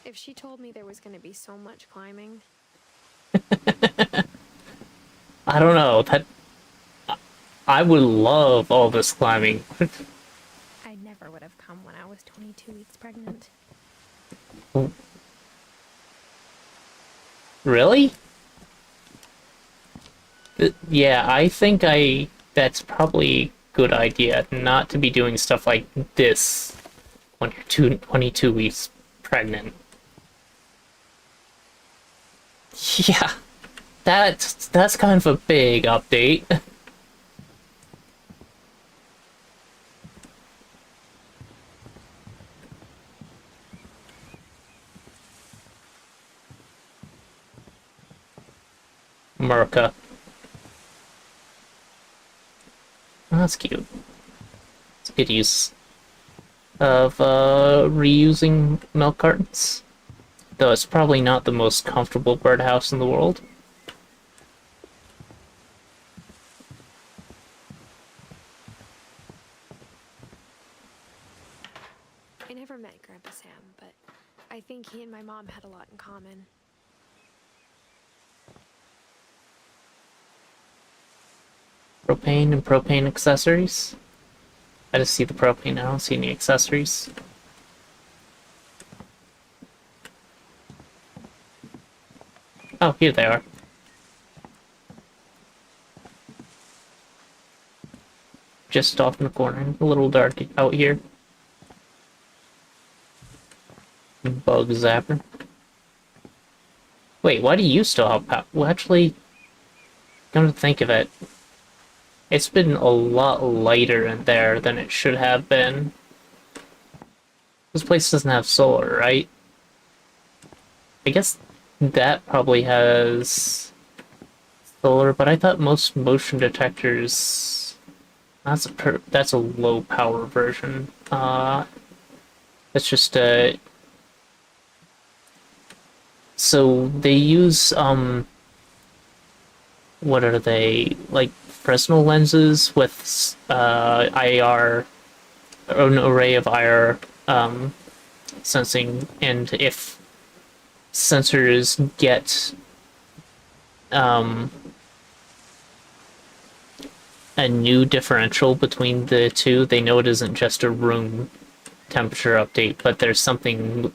Speaker 10: if she told me there was going to be so much climbing,
Speaker 1: I don't know, I would love all this climbing.
Speaker 10: I never would have come when I was 22 weeks pregnant.
Speaker 1: Really? Yeah, I think that's probably a good idea, not to be doing stuff like this when you're 22 weeks pregnant. Yeah, that's kind of a big update. Merca. Oh, that's cute. It's a good use of reusing milk cartons. Though it's probably not the most comfortable birdhouse in the world.
Speaker 10: I never met Grandpa Sam, but I think he and my mom had a lot in common.
Speaker 1: Propane and propane accessories. I just see the propane, I don't see any accessories. Oh, here they are. Just off in the corner, a little dark out here. Bug zapper. Wait, why do you still have power? Well, actually, come to think of it, it's been a lot lighter in there than it should have been. This place doesn't have solar, right? I guess that probably has solar, but I thought most motion detectors... That's a low power version. That's just a... So they use, what are they, like Fresnel lenses with IR, or an array of IR sensing, and if sensors get a new differential between the two, they know it isn't just a room temperature update, but there's something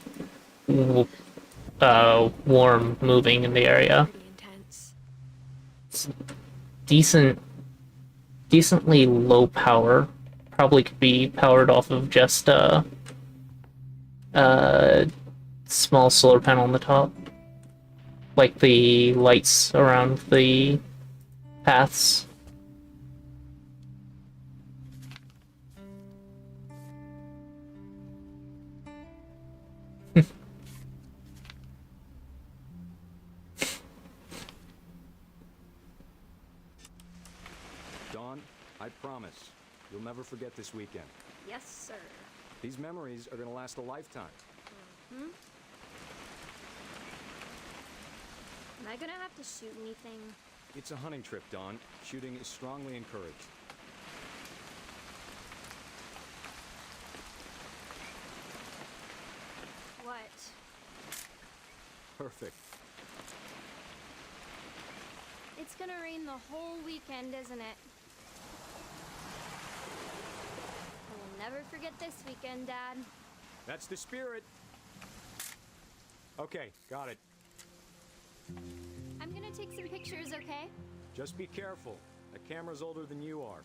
Speaker 1: warm moving in the area. It's decently low power. Probably could be powered off of just a small solar panel on the top, like the lights around the paths.
Speaker 17: Dawn, I promise, you'll never forget this weekend.
Speaker 15: Yes, sir.
Speaker 17: These memories are gonna last a lifetime.
Speaker 15: Hmm? Am I gonna have to shoot anything?
Speaker 17: It's a hunting trip, Dawn. Shooting is strongly encouraged.
Speaker 15: What?
Speaker 17: Perfect.
Speaker 15: It's gonna rain the whole weekend, isn't it? I will never forget this weekend, Dad.
Speaker 17: That's the spirit. Okay, got it.
Speaker 15: I'm gonna take some pictures, okay?
Speaker 17: Just be careful. The camera's older than you are.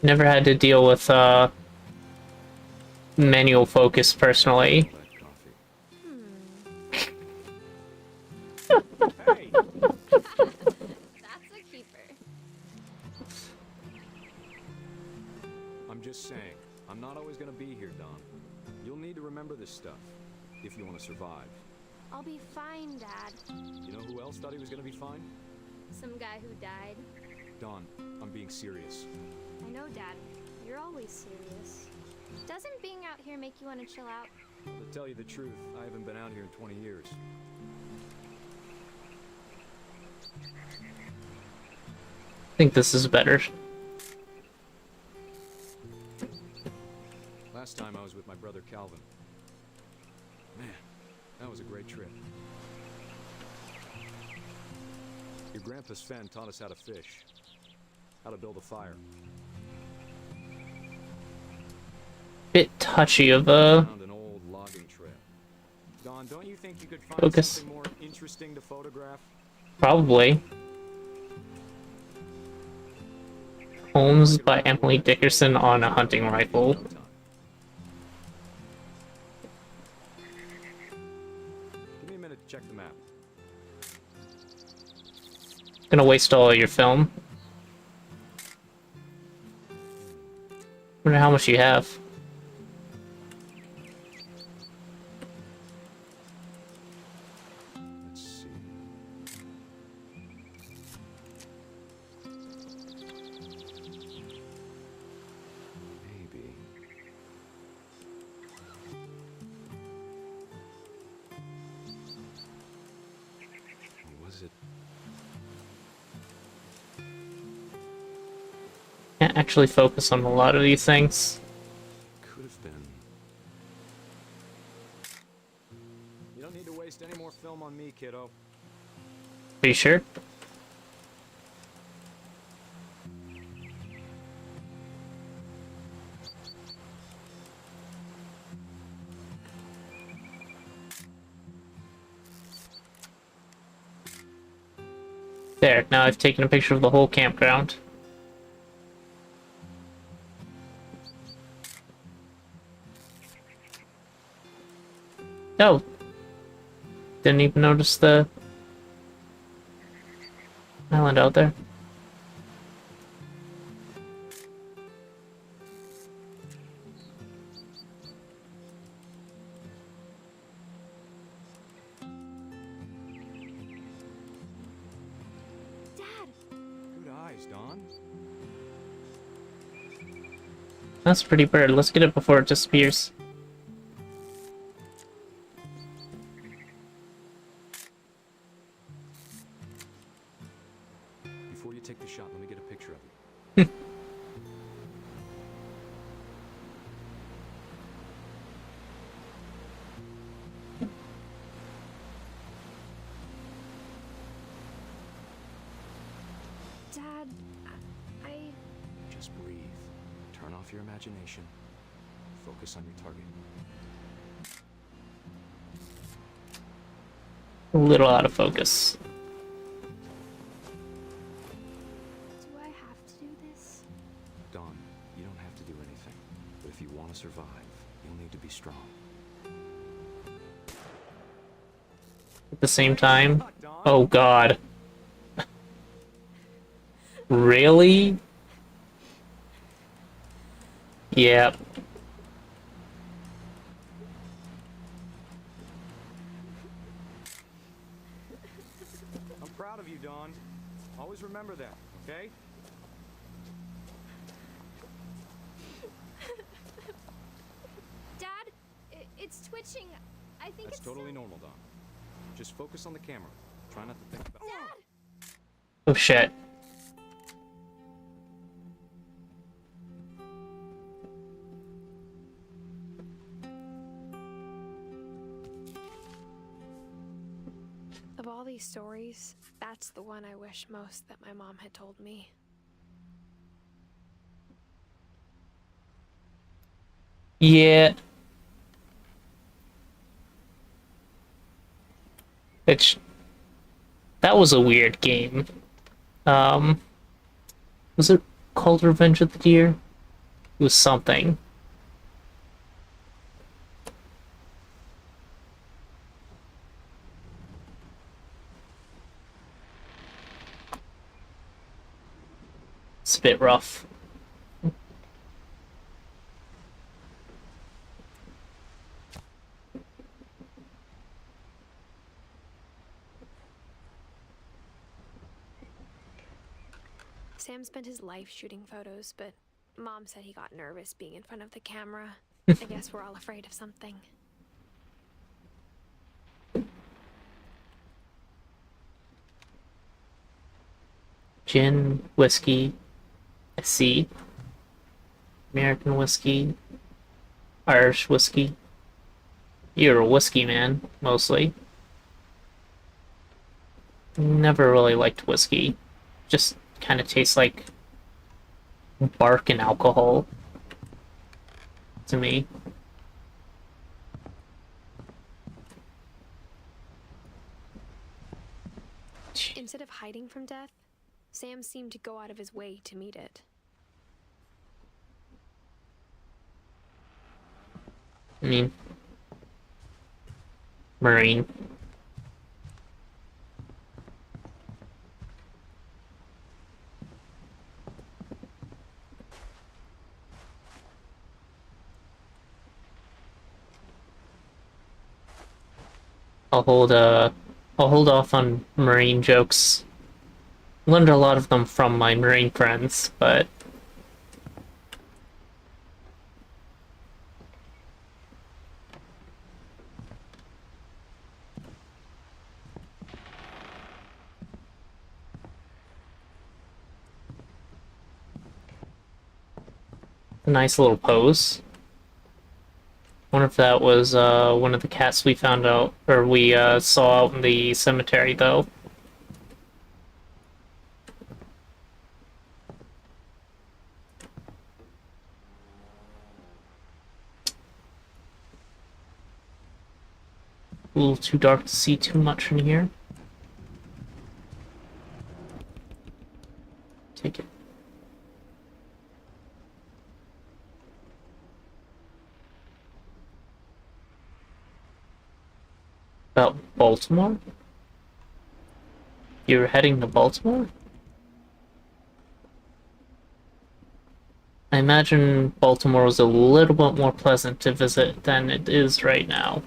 Speaker 1: Never had to deal with manual focus personally.
Speaker 17: Hey!
Speaker 15: That's a keeper.
Speaker 17: I'm just saying, I'm not always gonna be here, Don. You'll need to remember this stuff, if you want to survive.
Speaker 15: I'll be fine, Dad.
Speaker 17: You know who else thought he was gonna be fine?
Speaker 15: Some guy who died.
Speaker 17: Don, I'm being serious.
Speaker 15: I know, Dad. You're always serious. Doesn't being out here make you want to chill out?
Speaker 17: To tell you the truth, I haven't been out here in 20 years.
Speaker 1: I think this is better.
Speaker 17: Last time I was with my brother Calvin. Man, that was a great trip. Your grandpa Sven taught us how to fish, how to build a fire.
Speaker 1: Bit touchy of a
Speaker 17: Found an old logging trail. Don, don't you think you could find
Speaker 1: focus.
Speaker 17: something more interesting to photograph?
Speaker 1: Probably. Holmes by Emily Dickerson on a hunting rifle.
Speaker 17: Give me a minute to check the map.
Speaker 1: Gonna waste all of your film. Wonder how much you have.
Speaker 17: Let's see. Maybe. Was it?
Speaker 1: Can't actually focus on a lot of these things.
Speaker 17: Could have been. You don't need to waste any more film on me, kiddo.
Speaker 1: Are you sure? There, now I've taken a picture of the whole campground. Oh! Didn't even notice the island out there.
Speaker 17: Good eyes, Don.
Speaker 1: That's a pretty bird. Let's get it before it disappears.
Speaker 17: Before you take the shot, let me get a picture of you.
Speaker 10: Dad, I...
Speaker 17: Just breathe. Turn off your imagination. Focus on your target.
Speaker 1: A little out of focus.
Speaker 10: Do I have to do this?
Speaker 17: Dawn, you don't have to do anything. But if you want to survive, you'll need to be strong.
Speaker 1: At the same time, oh god. Really? Yep.
Speaker 17: I'm proud of you, Dawn. Always remember that, okay?
Speaker 15: Dad, it's twitching. I think
Speaker 17: That's
Speaker 15: it's
Speaker 17: totally normal, Dawn. Just focus on the camera. Try not to think about
Speaker 15: Dad!
Speaker 1: Oh shit.
Speaker 10: Of all these stories, that's the one I wish most that my mom had told me.
Speaker 1: Yeah. Which, that was a weird game. Was it called Revenge of the Deer? It was something. It's a bit rough.
Speaker 10: Sam spent his life shooting photos, but Mom said he got nervous being in front of the camera. I guess we're all afraid of something.
Speaker 1: Gin, whiskey, I see. American whiskey, Irish whiskey. You're a whiskey man, mostly. Never really liked whiskey. Just kind of tastes like bark and alcohol to me.
Speaker 10: Instead of hiding from death, Sam seemed to go out of his way to meet it.
Speaker 1: I mean, Marine. I'll hold off on Marine jokes. Learned a lot of them from my Marine friends, but a nice little pose. Wonder if that was one of the cats we found out, or we saw out in the cemetery, though. A little too dark to see too much in here. Take it. About Baltimore? You're heading to Baltimore? I imagine Baltimore was a little bit more pleasant to visit than it is right now.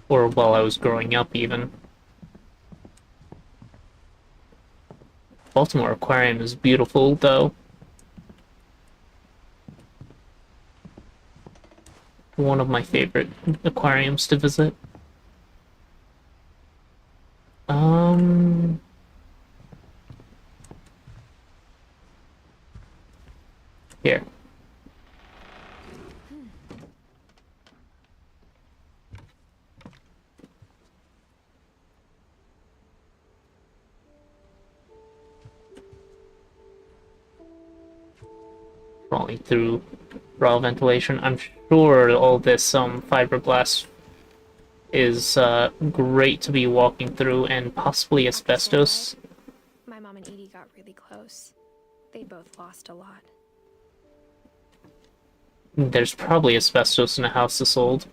Speaker 1: Or while I was growing up, even. Baltimore Aquarium is beautiful, though. One of my favorite aquariums to visit. Here. Crawling through raw ventilation. I'm sure all this fiberglass is great to be walking through, and possibly asbestos.
Speaker 10: My mom and Edie got really close. They both lost a lot.
Speaker 1: There's probably asbestos in a house this old.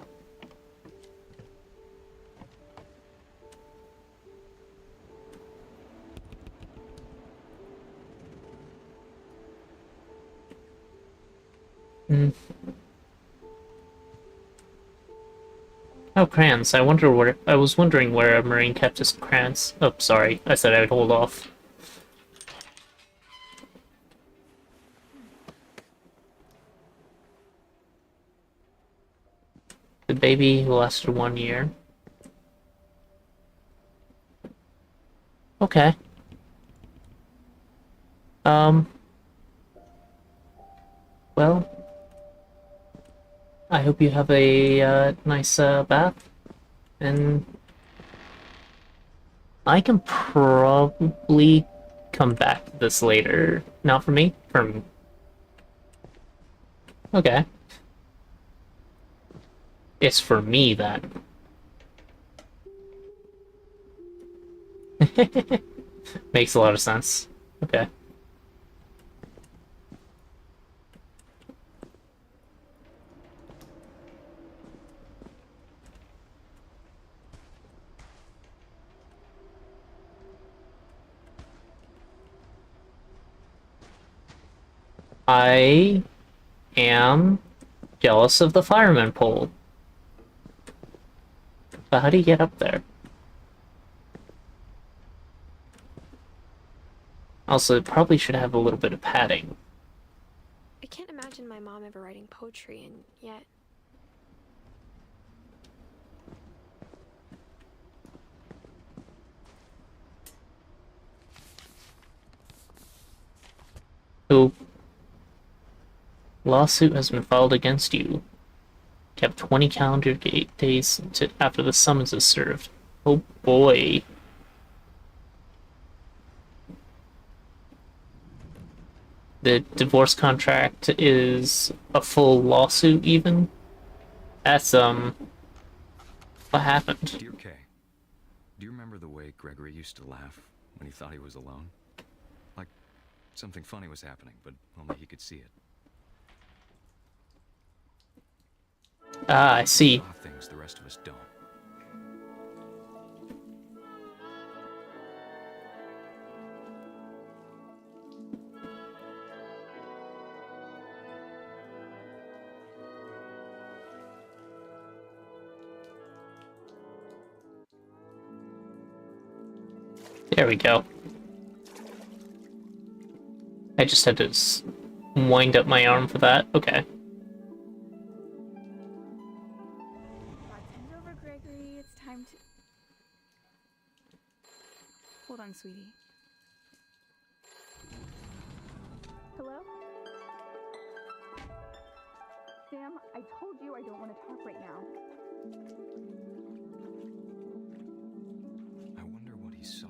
Speaker 1: Oh, crayons. I was wondering where a Marine kept his crayons. Oh, sorry. I said I'd hold off. The baby who lasted 1 year. Okay. Well, I hope you have a nice bath, and I can probably come back to this later. Not for me, Okay. It's for me, then. Makes a lot of sense. Okay. I am jealous of the fireman pole. But how do you get up there? Also, it probably should have a little bit of padding.
Speaker 10: I can't imagine my mom ever writing poetry, and yet...
Speaker 1: Who? Lawsuit has been filed against you. You have 20 calendar days after the summons is served. Oh boy. The divorce contract is a full lawsuit even? That's, what happened?
Speaker 17: Dear Kay, do you remember the way Gregory used to laugh when he thought he was alone? Like something funny was happening, but only he could see it.
Speaker 1: Ah, I see.
Speaker 17: He saw things the rest of us don't.
Speaker 1: There we go. I just had to wind up my arm for that. Okay.
Speaker 18: Bartend over, Gregory. It's time to... Hold on, sweetie. Hello? Sam, I told you I don't want to talk right now.
Speaker 17: I wonder what he saw.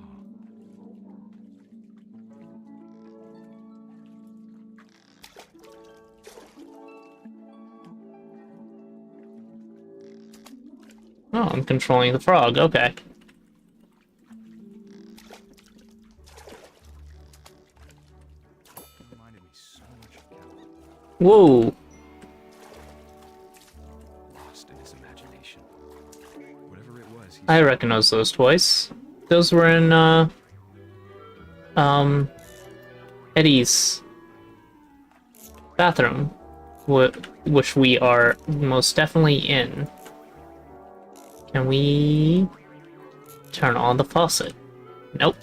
Speaker 1: Oh, I'm controlling the frog. Okay. Whoa.
Speaker 17: Lost in his imagination. Whatever it was,
Speaker 1: I recognize those toys. Those were in, Eddie's bathroom, which we are most definitely in. Can we turn on the faucet? Nope.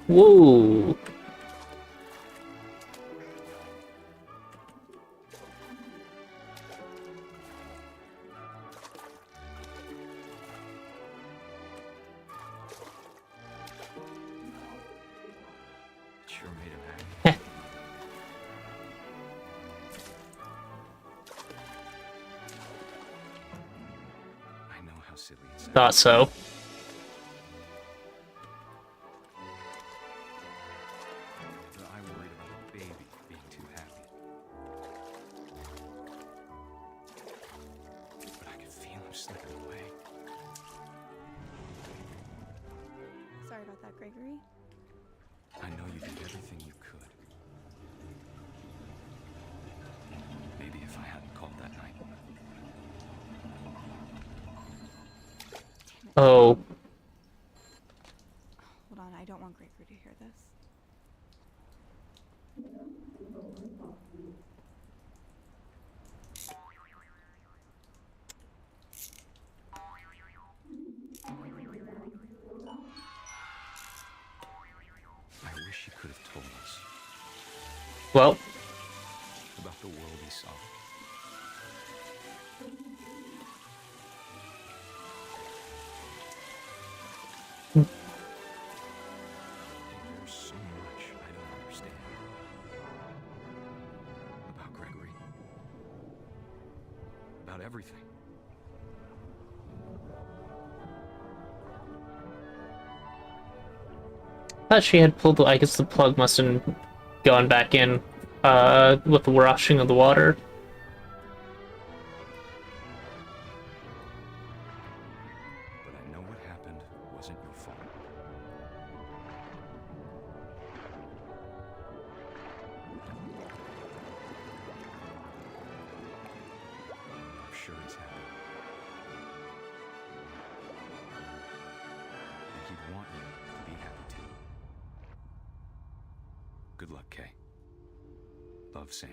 Speaker 1: Whoa.
Speaker 17: sure made him happy. I know how silly it sounds.
Speaker 1: Thought so.
Speaker 17: But I worried about a baby being too happy. But I could feel him slipping away.
Speaker 18: Sorry about that, Gregory.
Speaker 17: I know you did everything you could. Maybe if I hadn't called that night.
Speaker 1: Oh.
Speaker 18: Hold on, I don't want Gregory to hear this.
Speaker 17: I wish he could have told us.
Speaker 1: Well.
Speaker 17: About the world he saw. There's so much I don't understand. About Gregory. About everything.
Speaker 1: Thought she had pulled. I guess the plug must have gone back in with the rushing of the water.
Speaker 17: wasn't your fault. I'm sure he's happy. And he'd want you to be happy too. Good luck, Kay. Love, Sam.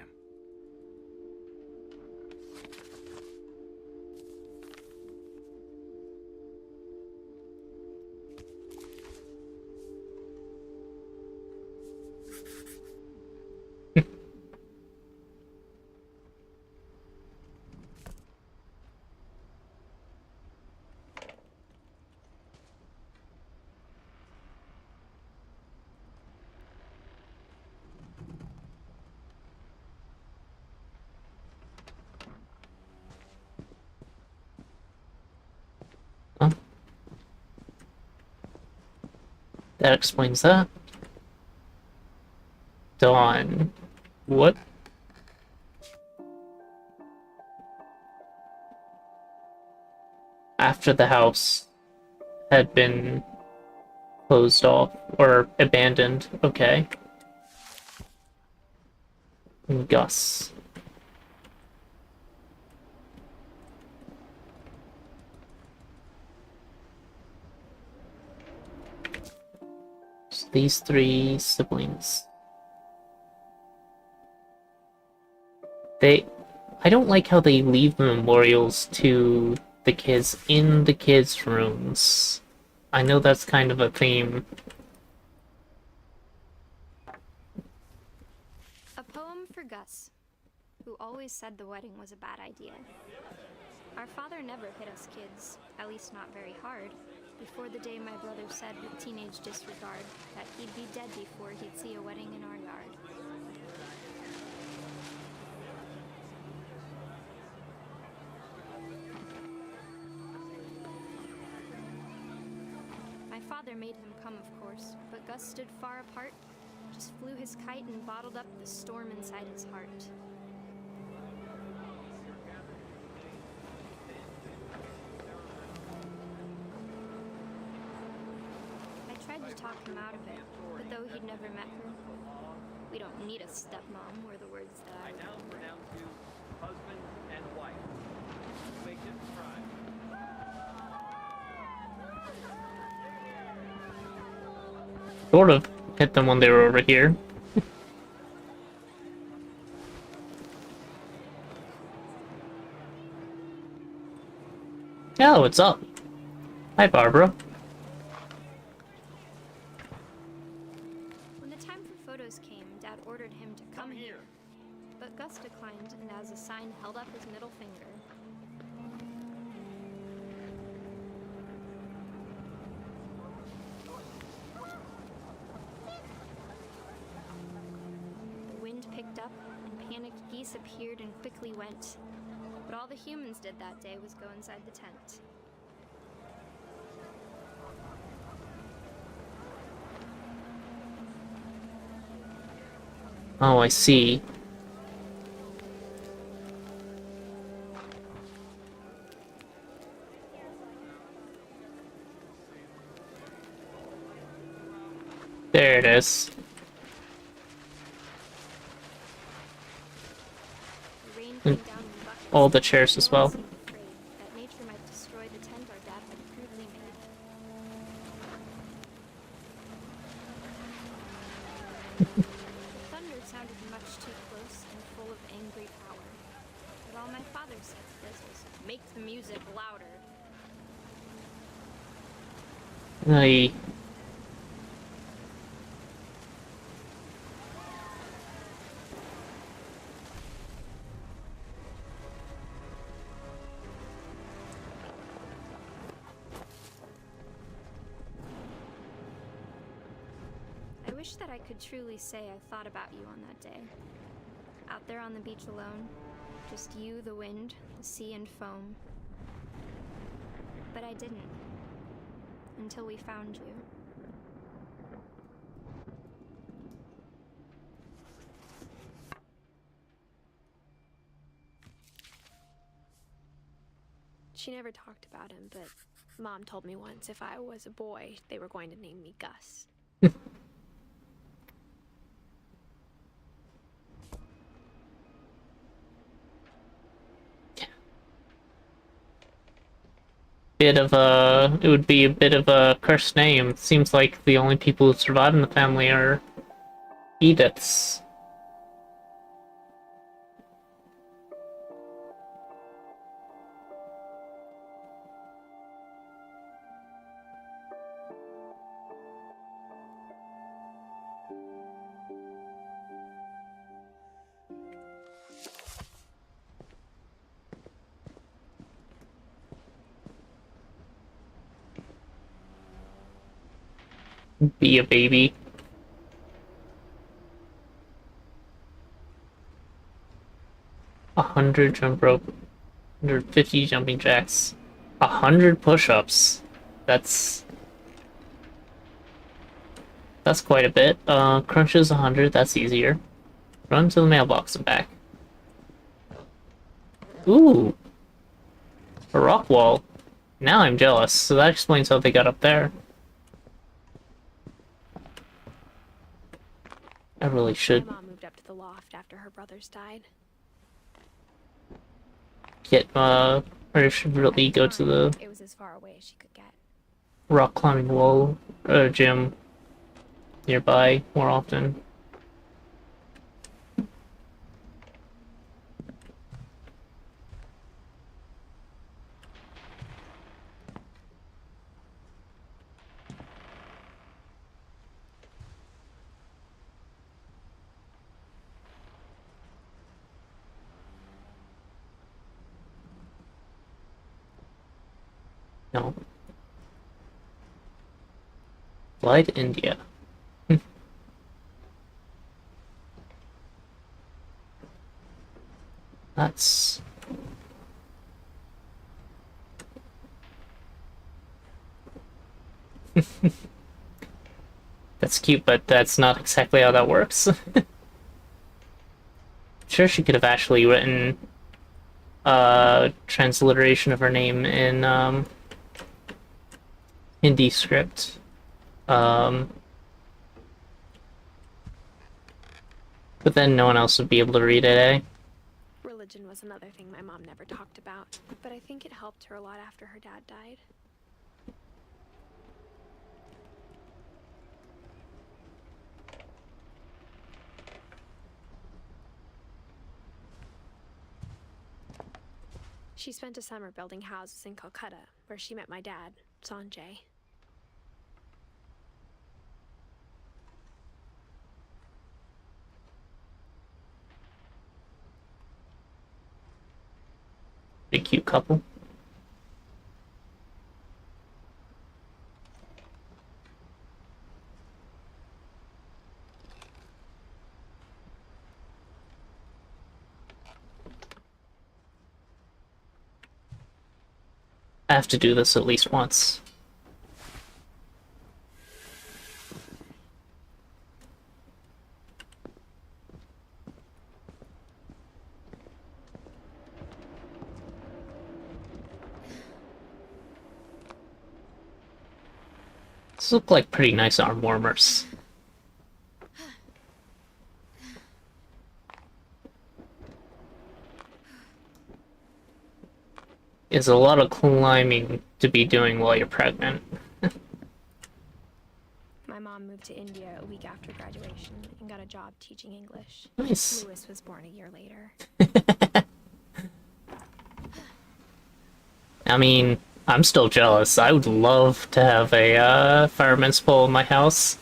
Speaker 1: That explains that. Dawn. What? After the house had been closed off or abandoned. Okay. And Gus. So these three siblings. I don't like how they leave the memorials to the kids in the kids' rooms. I know that's kind of a theme.
Speaker 10: A poem for Gus, who always said the wedding was a bad idea. Our father never hit us kids, at least not very hard, before the day my brother said with teenage disregard that he'd be dead before he'd see a wedding in our yard. My father made him come, of course, but Gus stood far apart, just flew his kite and bottled up the storm inside his heart. I tried to talk him out of it, but though he'd never met her, we don't need a stepmom, were the words that I
Speaker 19: now pronounce you husband and wife. Make it try.
Speaker 1: Sort of hit them when they were over here. Oh, what's up? Hi, Barbara.
Speaker 10: When the time for photos came, Dad ordered him to come here. But Gus declined, and as a sign held up his middle finger. The wind picked up, and panicked geese appeared and quickly went. But all the humans did that day was go inside the tent.
Speaker 1: Oh, I see. There it is.
Speaker 10: The rain
Speaker 1: And
Speaker 10: came down in buckets.
Speaker 1: all the chairs as well.
Speaker 10: Afraid that nature might destroy the tent our dad had crudely made. The thunder sounded much too close and full of angry power. But all my father said to this was, "Make the music louder."
Speaker 1: I
Speaker 10: I wish that I could truly say I thought about you on that day. Out there on the beach alone, just you, the wind, the sea, and foam. But I didn't. Until we found you. She never talked about him, but Mom told me once if I was a boy, they were going to name me Gus.
Speaker 1: It would be a bit of a cursed name. Seems like the only people who survive in the family are Ediths. Be a baby. 100 jump rope, 150 jumping jacks, 100 push-ups. That's quite a bit. Crunches 100. That's easier. Run to the mailbox and back. Ooh, a rock wall. Now I'm jealous. So that explains how they got up there. I really should
Speaker 10: My mom moved up to the loft after her brothers died.
Speaker 1: or should really go to the
Speaker 10: It was as far away as she could get.
Speaker 1: rock climbing wall gym nearby more often. No. Fly to India. That's... That's cute, but that's not exactly how that works. Sure, she could have actually written a transliteration of her name in Hindi script. But then no one else would be able to read it, eh?
Speaker 10: Religion was another thing my mom never talked about, but I think it helped her a lot after her dad died. She spent a summer building houses in Calcutta, where she met my dad, Sanjay.
Speaker 1: Big cute couple. I have to do this at least once. These look like pretty nice arm warmers. It's a lot of climbing to be doing while you're pregnant.
Speaker 10: My mom moved to India a week after graduation and got a job teaching English.
Speaker 1: Nice.
Speaker 10: Louis was born a year later.
Speaker 1: I mean, I'm still jealous. I would love to have a fireman's pole in my house.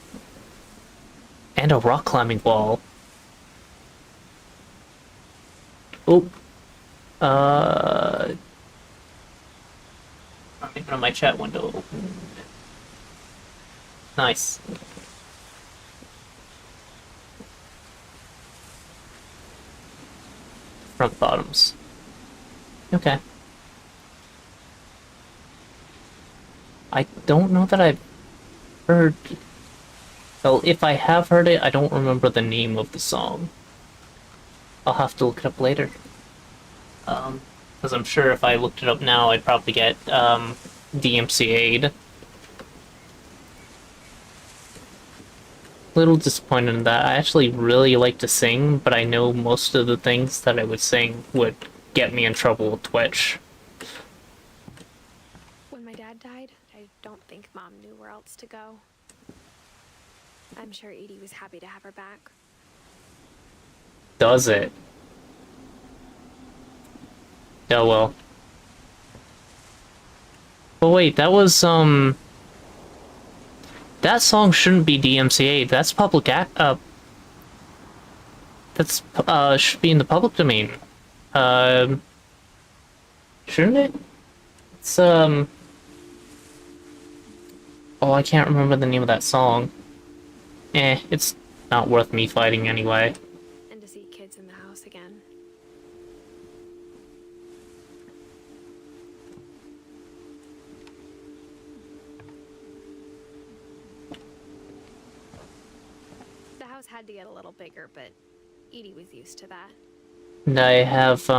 Speaker 1: And a rock climbing wall. Oh. Let me put my chat window open. Nice. Front bottoms. Okay. I don't know that I've heard... Well, if I have heard it, I don't remember the name of the song. I'll have to look it up later. Because I'm sure if I looked it up now, I'd probably get DMCA'd. Little disappointed in that. I actually really like to sing, but I know most of the things that I would sing would get me in trouble with Twitch.
Speaker 10: When my dad died, I don't think Mom knew where else to go. I'm sure Edie was happy to have her back.
Speaker 1: Does it? Oh well. But wait, that was, that song shouldn't be DMCA. That's public that's, should be in the public domain. Shouldn't it? It's, oh, I can't remember the name of that song. It's not worth me fighting anyway.
Speaker 10: And to see kids in the house again. The house had to get a little bigger, but Edie was used to that.
Speaker 1: And I have,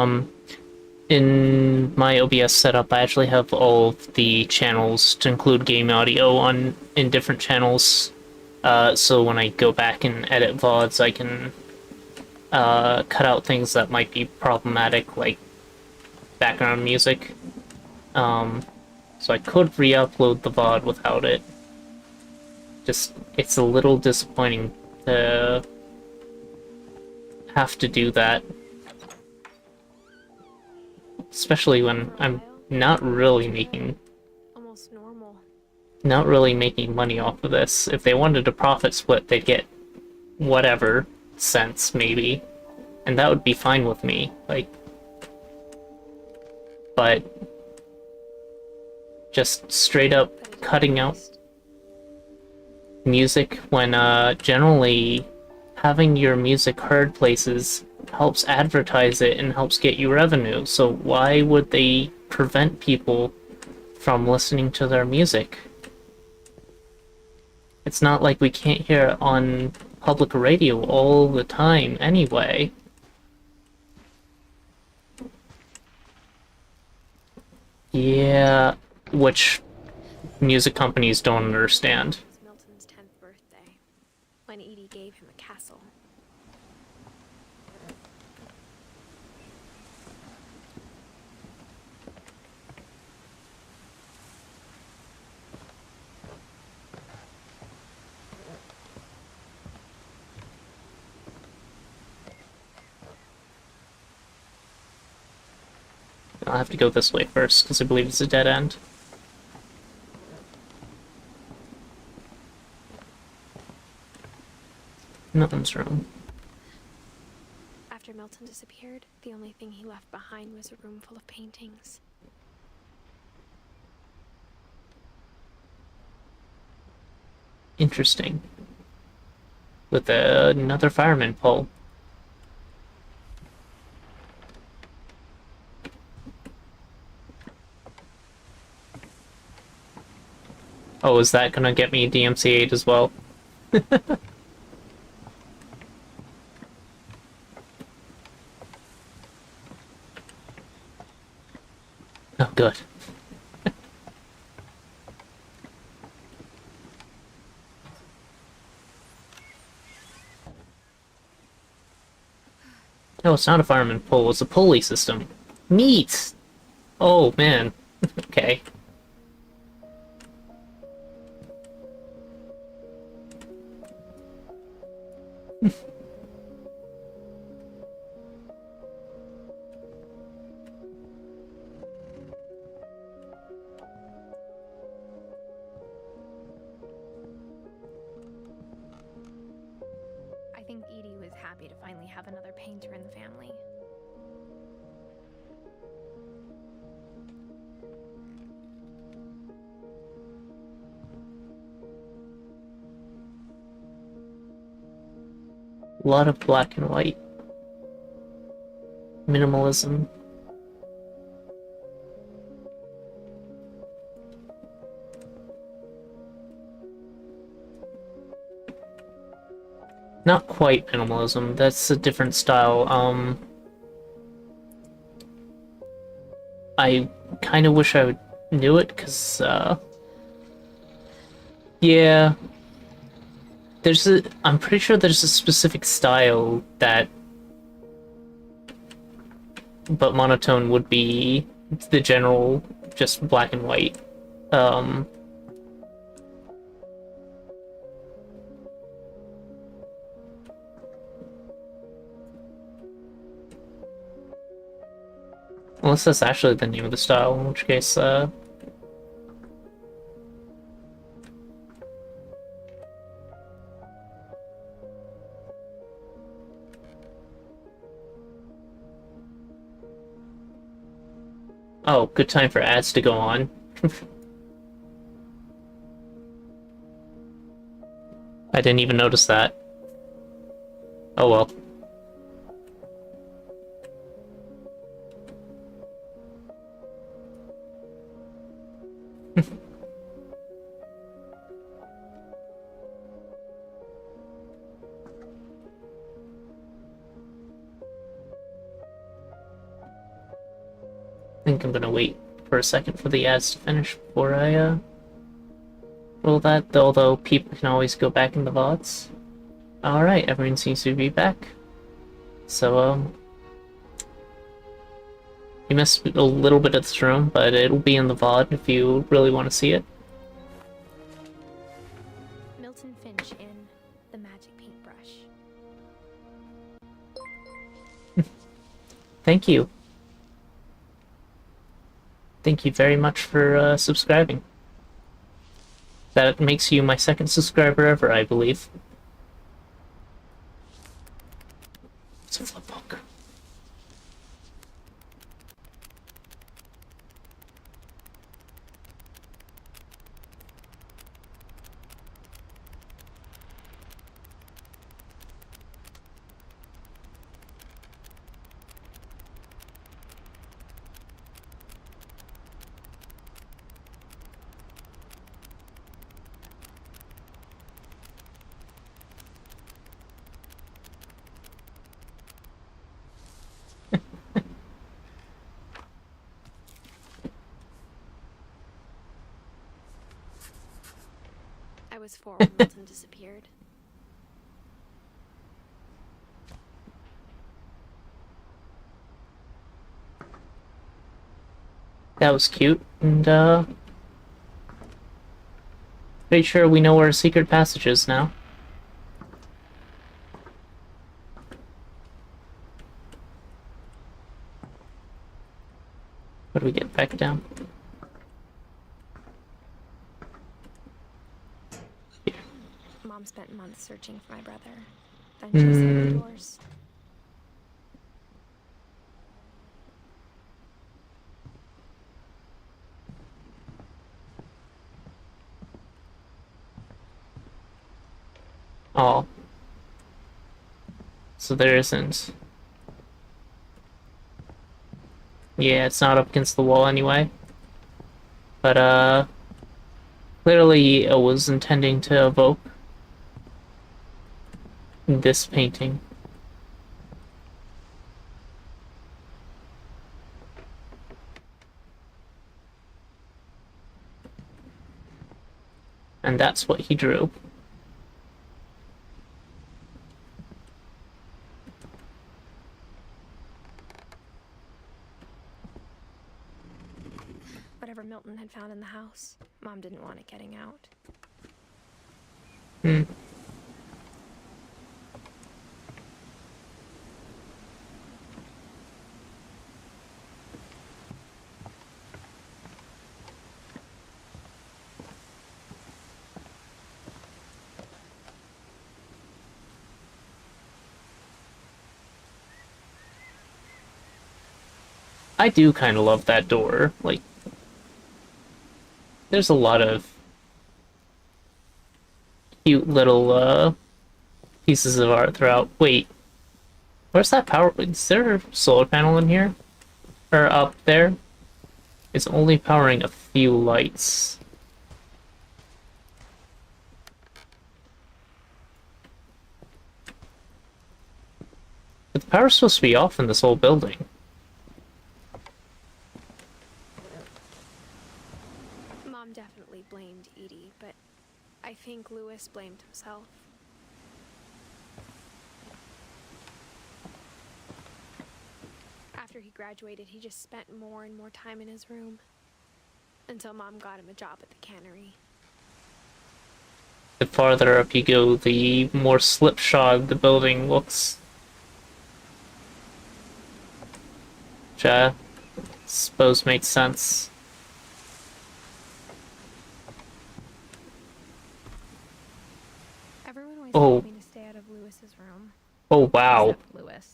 Speaker 1: in my OBS setup, I actually have all of the channels to include game audio in different channels. So when I go back and edit VODs, I can cut out things that might be problematic, like background music. So I could re-upload the VOD without it. Just, it's a little disappointing to have to do that. Especially when I'm not really making money off of this. If they wanted a profit split, they'd get whatever cents, maybe. And that would be fine with me. Like, but just straight up cutting out music when generally having your music heard places helps advertise it and helps get you revenue. So why would they prevent people from listening to their music? It's not like we can't hear it on public radio all the time anyway. Yeah, which music companies don't understand.
Speaker 10: It was Milton's 10th birthday, when Edie gave him a castle.
Speaker 1: I'll have to go this way first, because I believe it's a dead end. Nothing's wrong.
Speaker 10: After Milton disappeared, the only thing he left behind was a room full of paintings.
Speaker 1: Interesting. With another fireman pole. Oh, is that gonna get me DMCA'd as well? Oh, good. Oh, it's not a fireman pole, it's a pulley system. Neat! Oh, man. Okay.
Speaker 10: I think Edie was happy to finally have another painter in the family.
Speaker 1: A lot of black and white. Minimalism. Not quite minimalism, that's a different style. I kind of wish I knew it, because, yeah. I'm pretty sure there's a specific style that... But monotone would be the general, just black and white. Unless that's actually the name of the style, in which case, oh, good time for ads to go on. I didn't even notice that. Oh well. I think I'm gonna wait for a second for the ads to finish before I roll that, although people can always go back in the VODs. Alright, everyone seems to be back. So, you missed a little bit of this room, but it'll be in the VOD if you really want to see it.
Speaker 10: Milton Finch in The Magic Paintbrush.
Speaker 1: Thank you. Thank you very much for subscribing. That makes you my second subscriber ever, I believe. It's a flip book.
Speaker 10: I was 4 when Milton disappeared.
Speaker 1: That was cute, and pretty sure we know where a secret passage is now. How do we get back down?
Speaker 10: Mom spent months searching for my brother. Then she sent me yours.
Speaker 1: Oh. So there isn't. Yeah, it's not up against the wall anyway. But, clearly it was intending to evoke this painting. And that's what he drew.
Speaker 10: Whatever Milton had found in the house, Mom didn't want it getting out.
Speaker 1: I do kind of love that door. Like, there's a lot of cute little pieces of art throughout. Wait, where's that power? Is there a solar panel in here? Or up there? It's only powering a few lights. But the power's supposed to be off in this whole building.
Speaker 10: Mom definitely blamed Edie, but I think Lewis blamed himself. After he graduated, he just spent more and more time in his room. Until Mom got him a job at the cannery.
Speaker 1: The farther up you go, the more slipshod the building looks. Which I suppose makes sense.
Speaker 10: Everyone always
Speaker 1: Oh.
Speaker 10: told me to stay out of Lewis's room.
Speaker 1: Oh, wow.
Speaker 10: Except Lewis.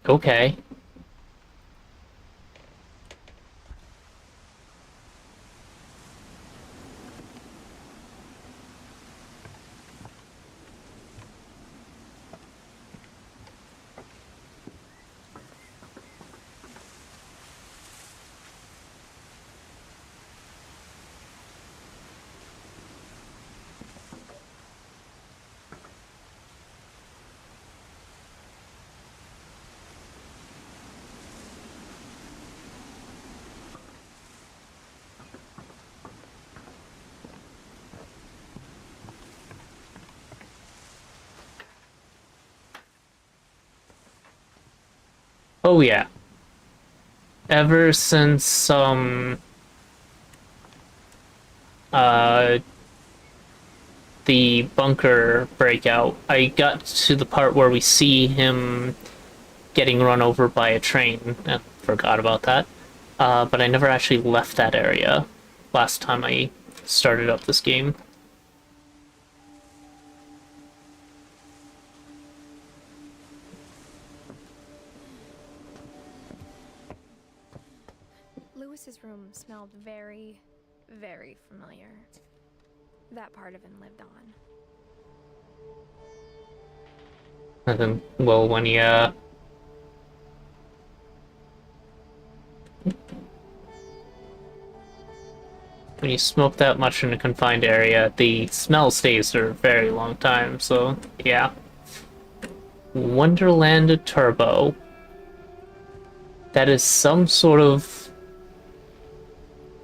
Speaker 1: Okay. Oh yeah. Ever since the bunker breakout, I got to the part where we see him getting run over by a train. Forgot about that. But I never actually left that area last time I started up this game.
Speaker 10: Lewis's room smelled very, very familiar. That part of him lived on.
Speaker 1: And then, well, when you smoke that much in a confined area, the smell stays for a very long time, so yeah. Wonderland Turbo. That is some sort of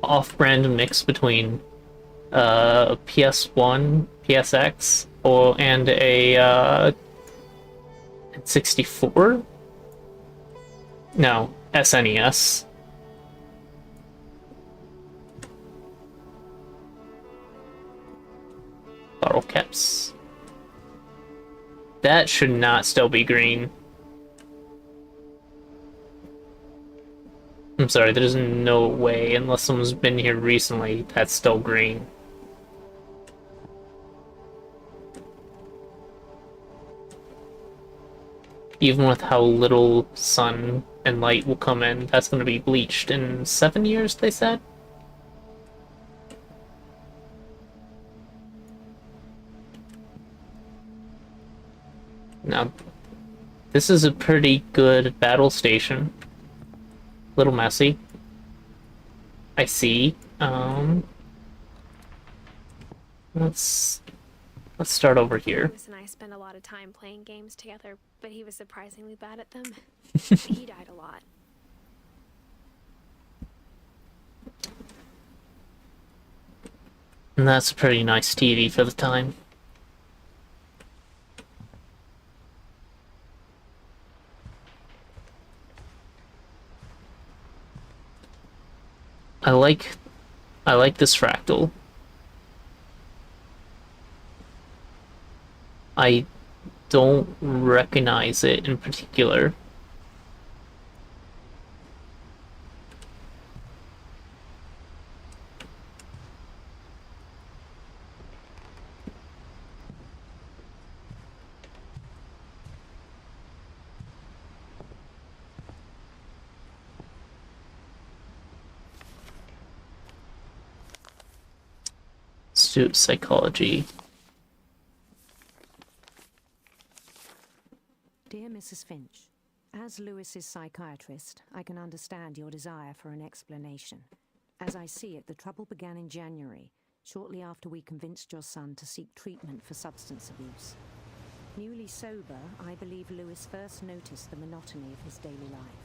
Speaker 1: off-brand mix between PS1, PSX, and a 64? No, SNES. Bottle caps. That should not still be green. I'm sorry, there's no way, unless someone's been here recently, that's still green. Even with how little sun and light will come in, that's going to be bleached in 7 years, they said? Now, this is a pretty good battle station. Little messy. I see. Let's start over here.
Speaker 10: Lewis and I spent a lot of time playing games together, but he was surprisingly bad at them. He died a lot.
Speaker 1: And that's a pretty nice TV for the time. I like this fractal. I don't recognize it in particular. Student psychology.
Speaker 20: Dear Mrs. Finch, as Lewis's psychiatrist, I can understand your desire for an explanation. As I see it, the trouble began in January, shortly after we convinced your son to seek treatment for substance abuse. Newly sober, I believe Lewis first noticed the monotony of his daily life.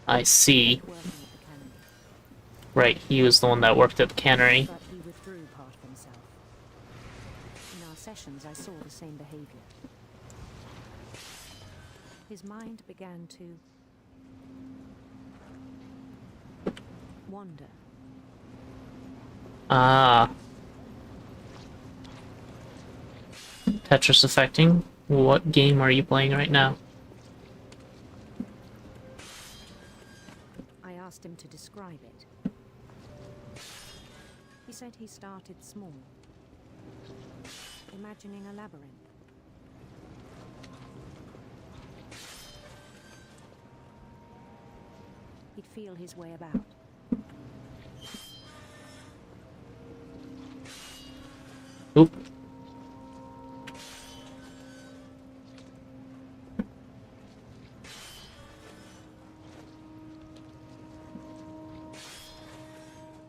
Speaker 1: I see.
Speaker 20: Working at the cannery.
Speaker 1: Right, he was the one that worked at the cannery.
Speaker 20: But he withdrew part of himself. In our sessions, I saw the same behavior. His mind began to wander.
Speaker 1: Ah. Tetris affecting? What game are you playing right now?
Speaker 20: I asked him to describe it. He said he started small, imagining a labyrinth. He'd feel his way about.
Speaker 1: Oop.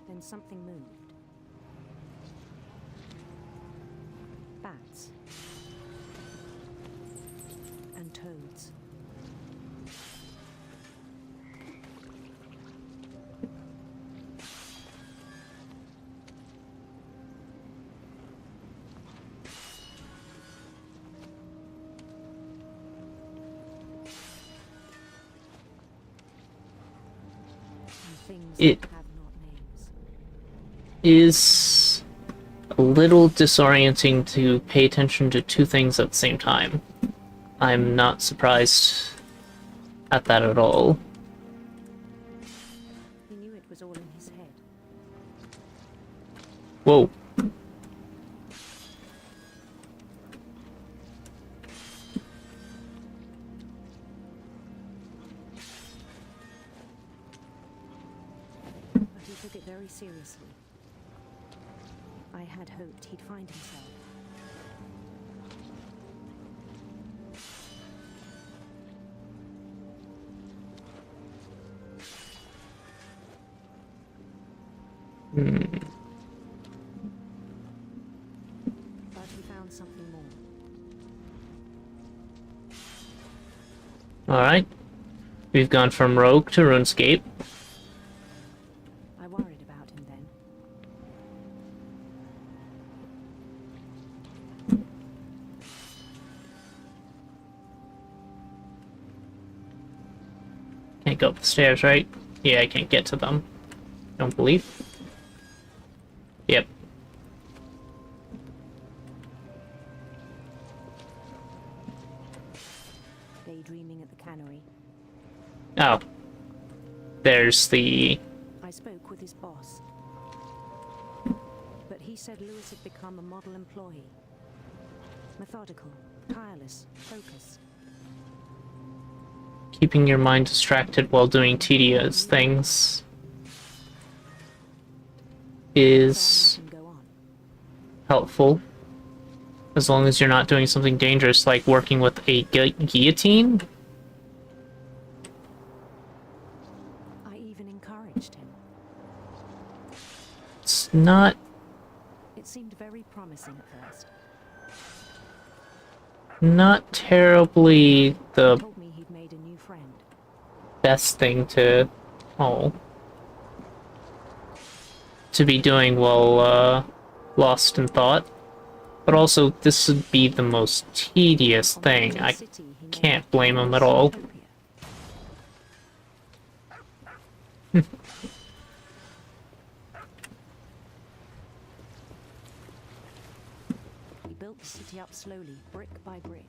Speaker 20: Then something moved. Bats. And toads.
Speaker 1: It is a little disorienting to pay attention to two things at the same time. I'm not surprised at that at all.
Speaker 20: He knew it was all in his head.
Speaker 1: Whoa.
Speaker 20: But he took it very seriously. I had hoped he'd find himself. But he found something more.
Speaker 1: Alright. We've gone from Rogue to RuneScape.
Speaker 20: I worried about him then.
Speaker 1: Can't go up the stairs, right? Yeah, I can't get to them. Don't believe. Yep.
Speaker 20: Daydreaming at the cannery.
Speaker 1: Oh. There's the...
Speaker 20: I spoke with his boss. But he said Lewis had become a model employee. Methodical, tireless, focused.
Speaker 1: keeping your mind distracted while doing tedious things is helpful. As long as you're not doing something dangerous like working with a guillotine.
Speaker 20: I even encouraged him.
Speaker 1: It's not...
Speaker 20: It seemed very promising at first.
Speaker 1: not terribly the
Speaker 20: Told me he'd made a new friend.
Speaker 1: best thing to... to be doing while lost in thought. But also, this would be the most tedious thing. I can't blame him at all.
Speaker 20: He built the city up slowly, brick by brick.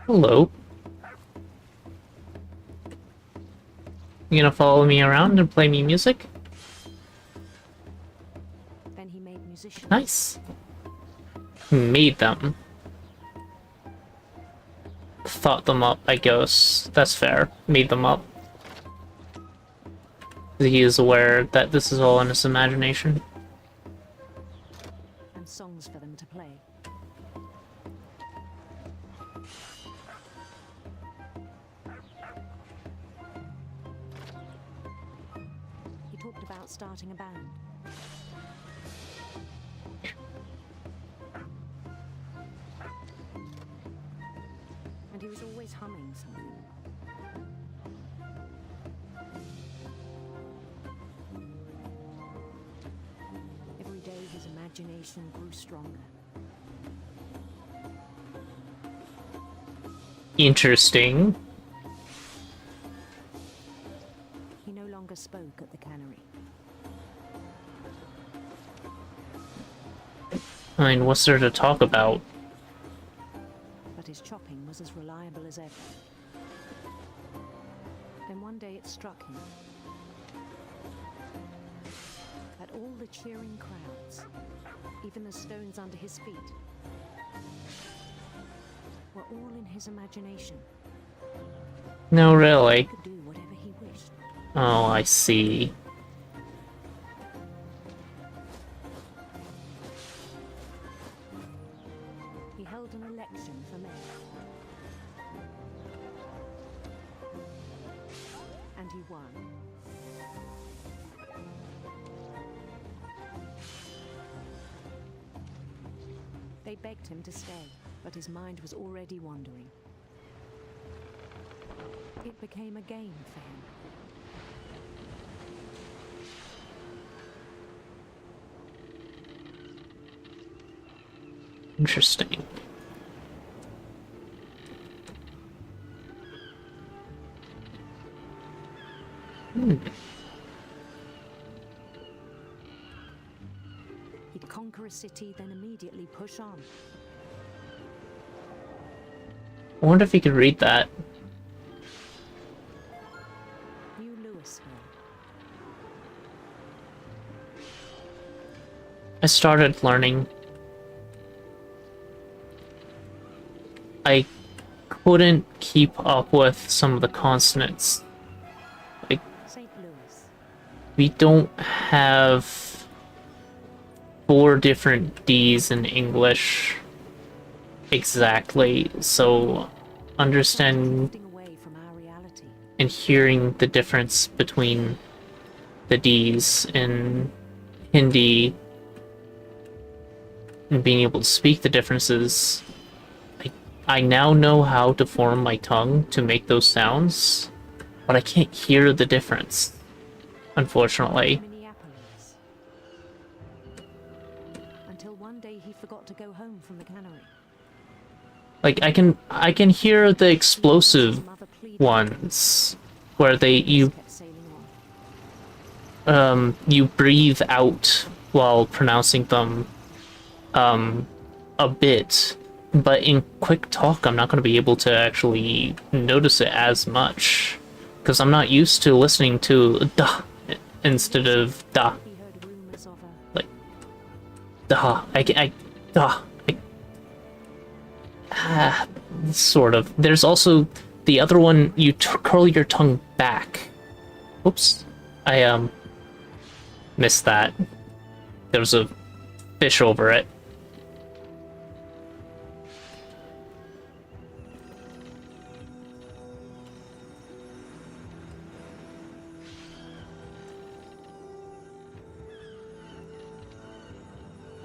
Speaker 1: Hello. You gonna follow me around and play me music?
Speaker 20: Then he made musicians.
Speaker 1: Nice. Made them. Thought them up, I guess. That's fair. Made them up. He is aware that this is all in his imagination.
Speaker 20: And songs for them to play. He talked about starting a band. And he was always humming something. imagination grew stronger.
Speaker 1: Interesting.
Speaker 20: He no longer spoke at the cannery.
Speaker 1: I mean, what's there to talk about?
Speaker 20: But his chopping was as reliable as ever. Then one day it struck him that all the cheering crowds, even the stones under his feet, were all in his imagination.
Speaker 1: No, really.
Speaker 20: He could do whatever he wished.
Speaker 1: Oh, I see.
Speaker 20: He held an election for mayor. And he won. They begged him to stay, but his mind was already wandering. It became a game for him.
Speaker 1: Interesting.
Speaker 20: He'd conquer a city, then immediately push on.
Speaker 1: I wonder if you could read that.
Speaker 20: New Louisville.
Speaker 1: I started learning. I couldn't keep up with some of the consonants. Like,
Speaker 20: St. Louis.
Speaker 1: we don't have 4 different D's in English exactly, so understanding
Speaker 20: Drifting away from our reality.
Speaker 1: and hearing the difference between the D's in Hindi and being able to speak the differences. I now know how to form my tongue to make those sounds, but I can't hear the difference, unfortunately.
Speaker 20: Minneapolis. Until one day he forgot to go home from the cannery.
Speaker 1: Like, I can hear the explosive ones where you breathe out while pronouncing them a bit, but in quick talk I'm not going to be able to actually notice it as much because I'm not used to listening to da instead of da. Like da, sort of. There's also the other one, you curl your tongue back. Oops, I missed that. There was a fish over it.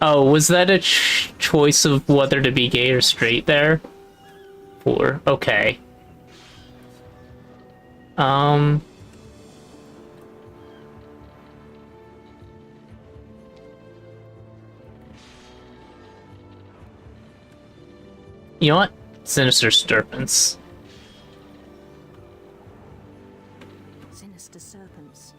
Speaker 1: Oh, was that a choice of whether to be gay or straight there? Or okay. You know what? Sinister Serpents.
Speaker 20: Sinister serpents.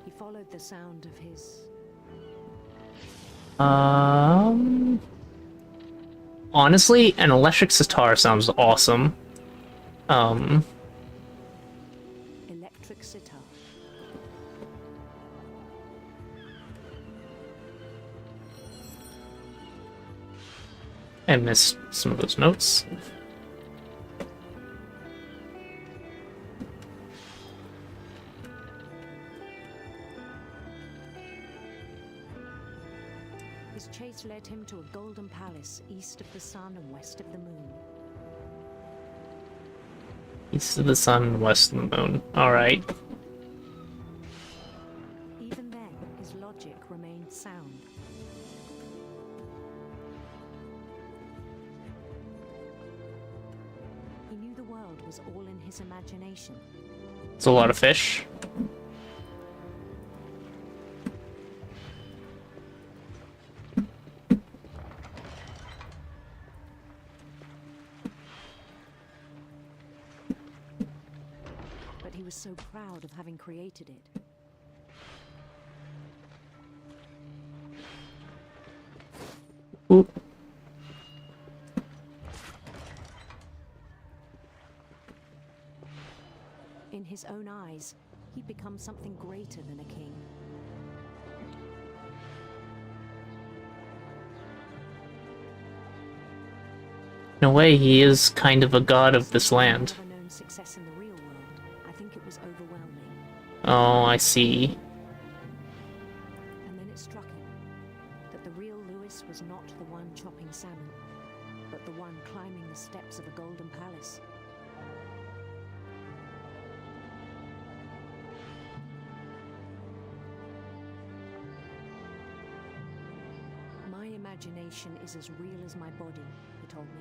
Speaker 20: He followed the sound of his...
Speaker 1: Honestly, an electric sitar sounds awesome.
Speaker 20: electric sitar.
Speaker 1: I missed some of those notes.
Speaker 20: His chase led him to a golden palace east of the sun and west of the moon.
Speaker 1: East of the sun, west of the moon. Alright.
Speaker 20: Even then, his logic world was all in his imagination.
Speaker 1: It's a lot of fish.
Speaker 20: But he was so proud of having created it.
Speaker 1: Oop.
Speaker 20: In his own eyes, he'd become something greater than a king.
Speaker 1: In a way, he is kind of a god of this land.
Speaker 20: Never known success in the real world. I think it was overwhelming.
Speaker 1: Oh, I see.
Speaker 20: And then it struck him that the real Lewis was not the one chopping salmon, but the one climbing the steps of a golden palace. My imagination is as real as my body, he told me.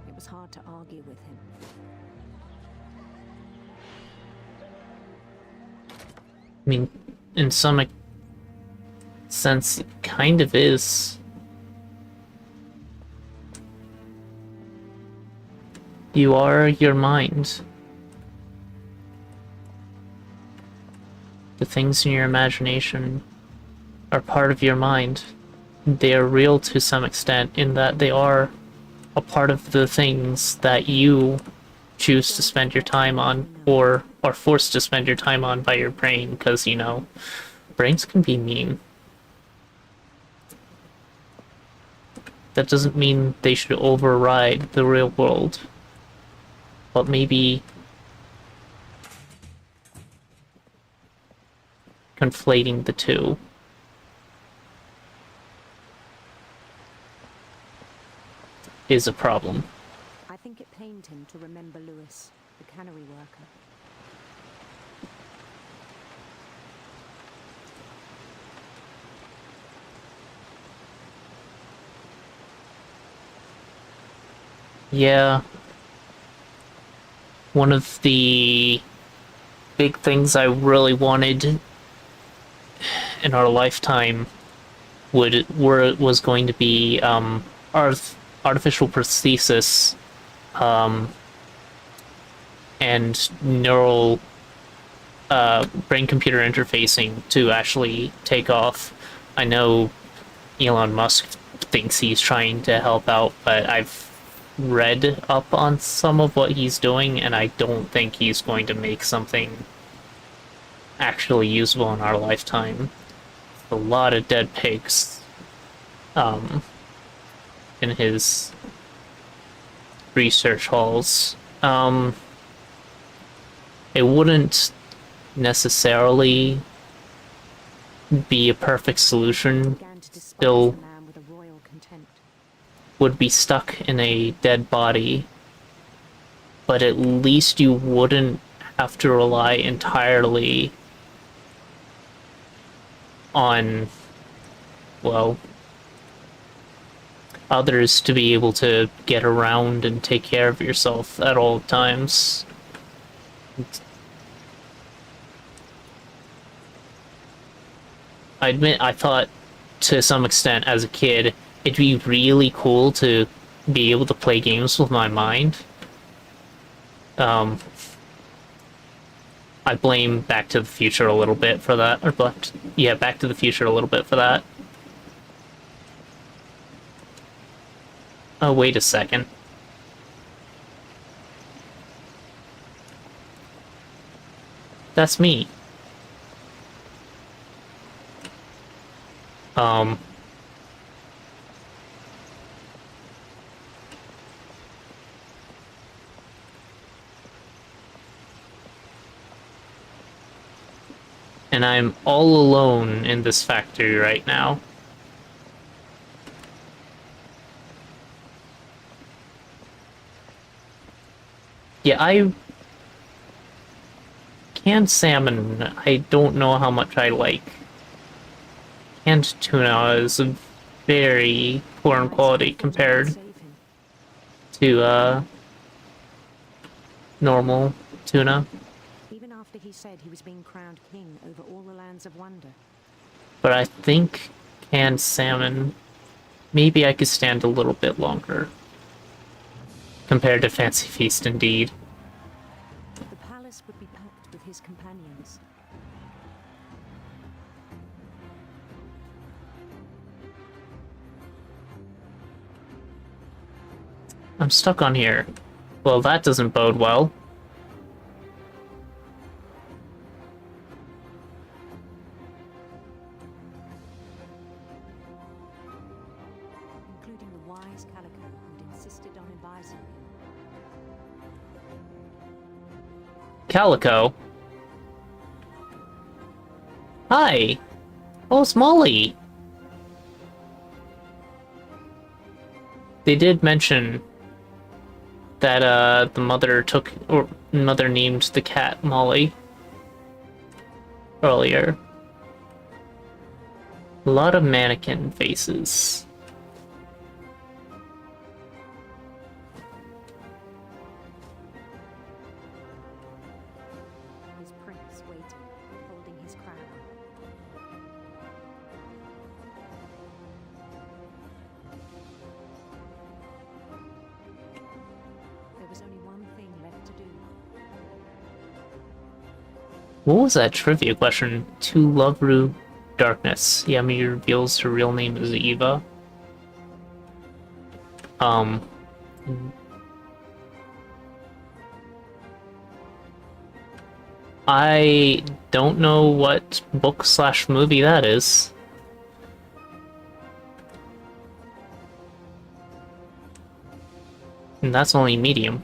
Speaker 20: It was hard to argue with him.
Speaker 1: I mean, in some sense, it kind of is. You are your mind. The things in your imagination are part of your mind. They are real to some extent in that they are a part of the things that you choose to spend your time on, or are forced to spend your time on by your brain, because, you know, brains can be mean. That doesn't mean they should override the real world, but maybe conflating the two. Is a problem.
Speaker 20: I think it pained him to remember Lewis, the cannery worker.
Speaker 1: Yeah. One of the big things I really wanted in our lifetime was going to be artificial prosthesis and neural brain-computer interfacing to actually take off. I know Elon Musk thinks he's trying to help out, but I've read up on some of what he's doing, and I don't think he's going to make something actually usable in our lifetime. A lot of dead pigs in his research halls. It wouldn't necessarily be a perfect solution. Still would be stuck in a dead body, but at least you wouldn't have to rely entirely on, well, others to be able to get around and take care of yourself at all times. I admit I thought to some extent as a kid it'd be really cool to be able to play games with my mind. I blame Back to the Future a little bit for that, or Back to the Future a little bit for that. Oh, wait a second. That's me. And I'm all alone in this factory right now. Yeah, canned salmon, I don't know how much I like. Canned tuna is very poor in quality compared to normal tuna.
Speaker 20: Even after he said he was being crowned king over all the lands of wonder.
Speaker 1: But I think canned salmon, maybe I could stand a little bit longer. Compared to Fancy Feast, indeed.
Speaker 20: The palace would be packed with his companions.
Speaker 1: I'm stuck on here. Well, that doesn't bode well.
Speaker 20: Including the wise Calico who'd insisted on advising him.
Speaker 1: Calico? Hi! Oh, it's Molly! They did mention that, the mother named the cat Molly earlier. A lot of mannequin faces.
Speaker 20: His prince waiting, holding his crown. There was only one thing left to do.
Speaker 1: What was that trivia question? To Lovru Darkness. Yami reveals her real name is Eva. I don't know what book/movie that is. And that's only medium.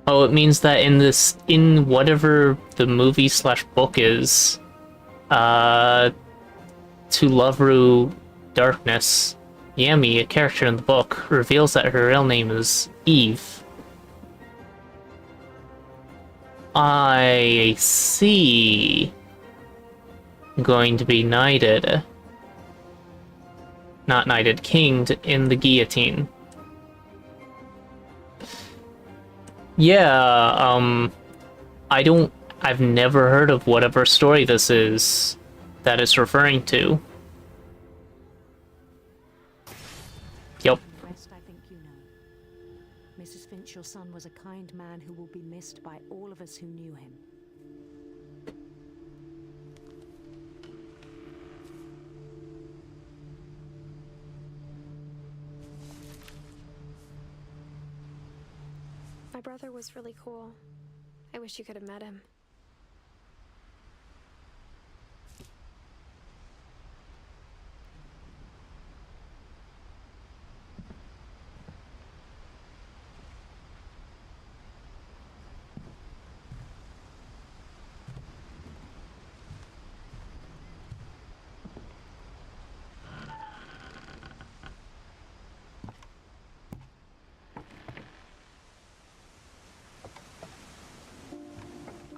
Speaker 1: Oh, it means that in whatever the movie/book is, To Lovru Darkness, Yami, a character in the book, reveals that her real name is Eve. I see. Going to be knighted. Not knighted, kinged in the guillotine. Yeah, I've never heard of whatever story this is that it's referring to. Yep.
Speaker 20: The rest I think you know. Mrs. Finch, your son was a kind man who will be missed by all of us who knew him.
Speaker 10: My brother was really cool. I wish you could have met him.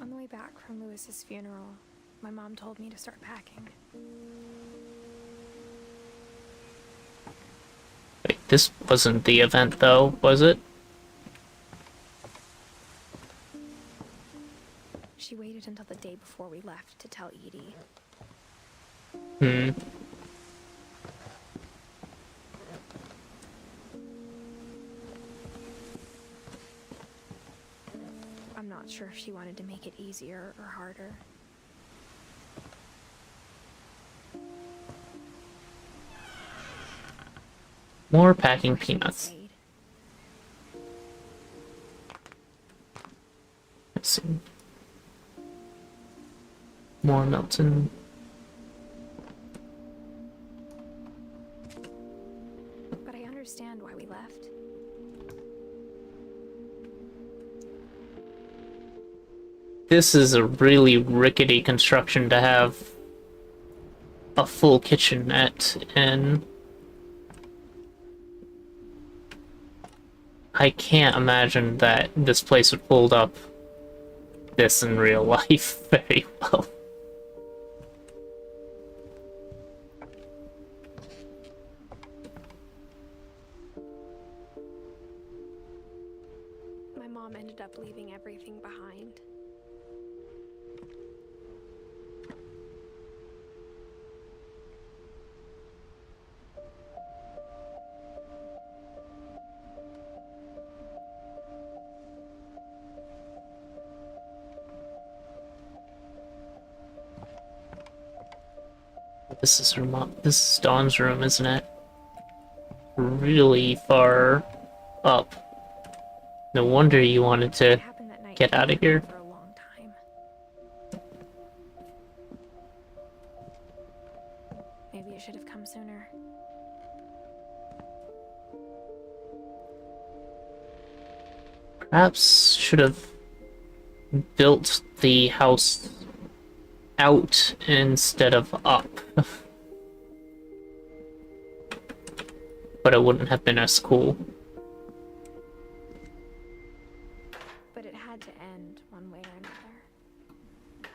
Speaker 10: On the way back from Lewis's funeral, my mom told me to start packing.
Speaker 1: Wait, this wasn't the event though, was it?
Speaker 10: She waited until the day before we left to tell Edie. I'm not sure if she wanted to make it easier or harder.
Speaker 1: More packing peanuts. Let's see. More Milton.
Speaker 10: But I understand why we left.
Speaker 1: This is a really rickety construction to have a full kitchenette in. I can't imagine that this place would hold up this in real life very well.
Speaker 10: My mom ended up leaving everything behind.
Speaker 1: This is her mom. This is Dawn's room, isn't it? Really far up. No wonder you wanted to get out of here.
Speaker 10: For a long time. Maybe it should have come sooner.
Speaker 1: Perhaps should have built the house out instead of up. But it wouldn't have been as cool.
Speaker 10: But it had to end one way or another.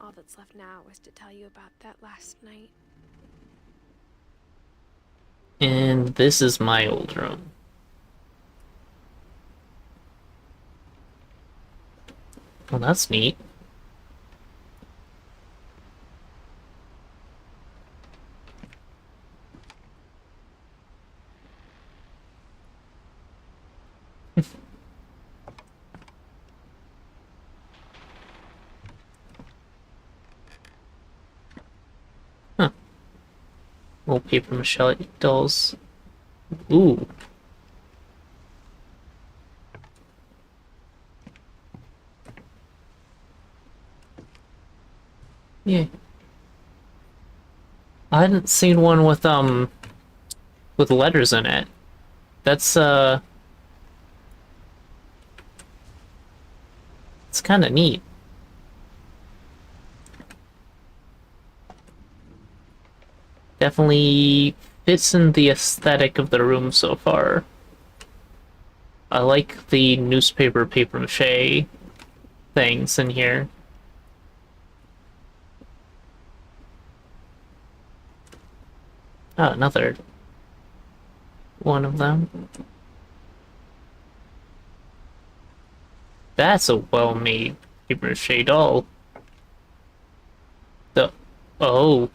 Speaker 10: All that's left now was to tell you about that last night.
Speaker 1: And this is my old room. Well, that's neat. Huh. Little paper mache dolls. Ooh. Yeah. I hadn't seen one with letters in it. That's it's kind of neat. Definitely fits in the aesthetic of the room so far. I like the newspaper paper mache things in here. Oh, another one of them. That's a well-made paper mache doll. Oh.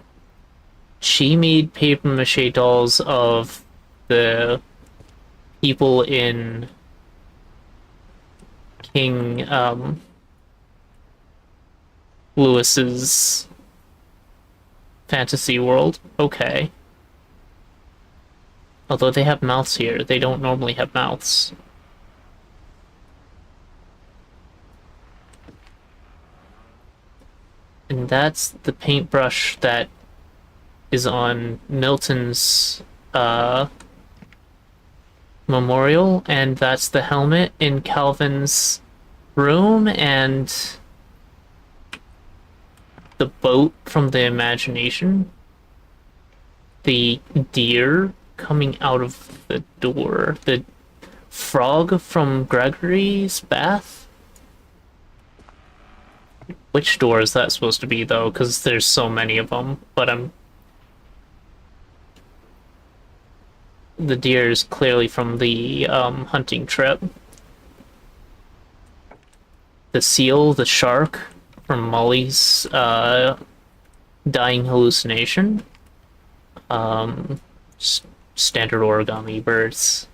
Speaker 1: She made paper mache dolls of the people in King Lewis's fantasy world. Okay. Although they have mouths here, they don't normally have mouths. And that's the paintbrush that is on Milton's memorial, and that's the helmet in Calvin's room, and the boat from the imagination, the deer coming out of the door, the frog from Gregory's bath. Which door is that supposed to be, though? Because there's so many of them, but the deer is clearly from the hunting trip. The seal, the shark from Molly's dying hallucination. Standard origami birds.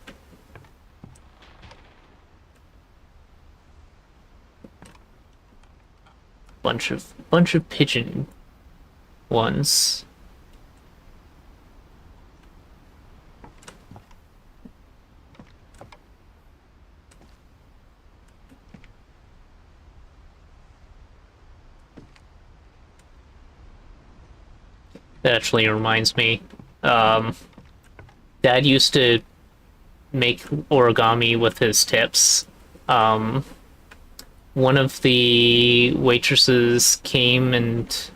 Speaker 1: Bunch of pigeon ones. That actually reminds me. Dad used to make origami with his tips. One of the waitresses came and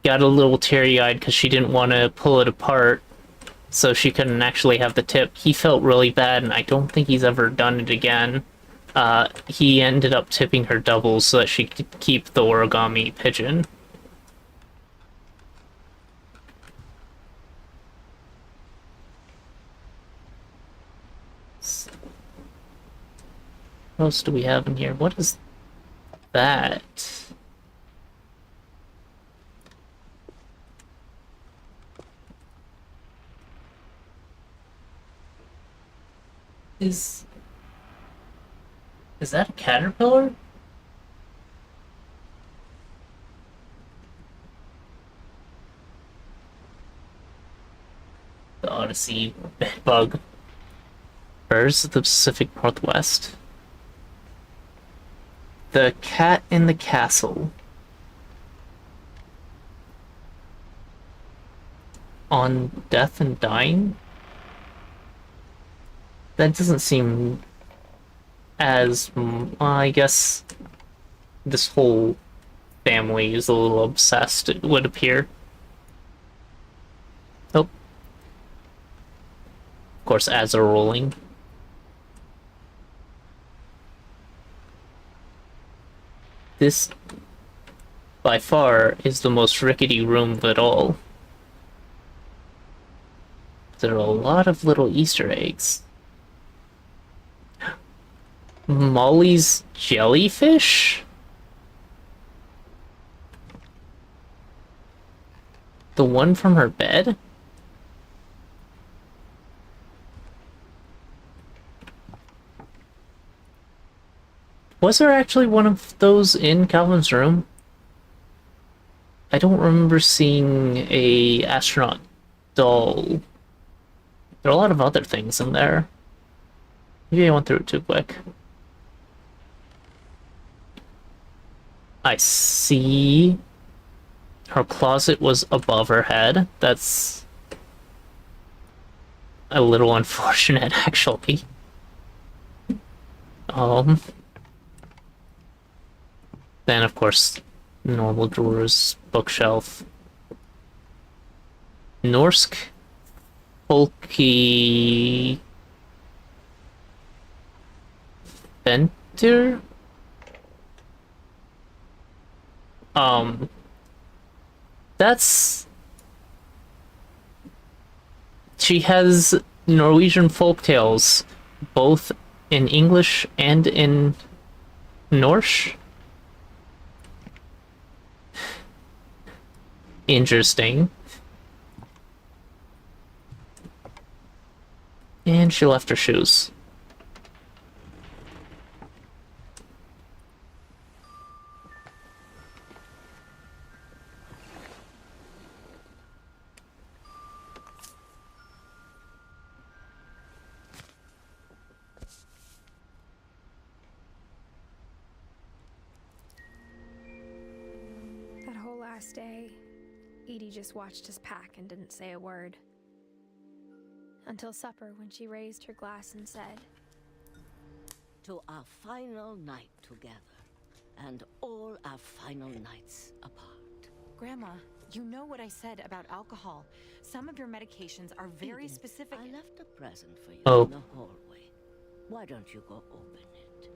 Speaker 1: got a little teary-eyed because she didn't want to pull it apart so she couldn't actually have the tip. He felt really bad, and I don't think he's ever done it again. He ended up tipping her double so that she could keep the origami pigeon. What else do we have in here? What is that? Is that a caterpillar? The Odyssey bedbug. Birds of the Pacific Northwest. The Cat in the Castle. On Death and Dying? That doesn't seem as... I guess this whole family is a little obsessed, it would appear. Oh. Of course, ads are rolling. This, by far, is the most rickety room of it all. There are a lot of little Easter eggs. Molly's jellyfish? The one from her bed? Was there actually one of those in Calvin's room? I don't remember seeing a astronaut doll. There are a lot of other things in there. Maybe I went through it too quick. I see her closet was above her head. That's a little unfortunate, actually. Then, of course, normal drawers, bookshelf. Norsk Folky Venter? That's... She has Norwegian folktales, both in English and in Norse? Interesting. And she left her shoes.
Speaker 10: That whole last day, Edie just watched us pack and didn't say a word. Until supper, when she raised her glass and said,
Speaker 21: "To our final night together, and all our final nights apart."
Speaker 22: Grandma, you know what I said about alcohol. Some of your medications are very
Speaker 21: Edith,
Speaker 22: specific.
Speaker 21: I left a present for you
Speaker 1: Oh.
Speaker 21: in the hallway. Why don't you go open it?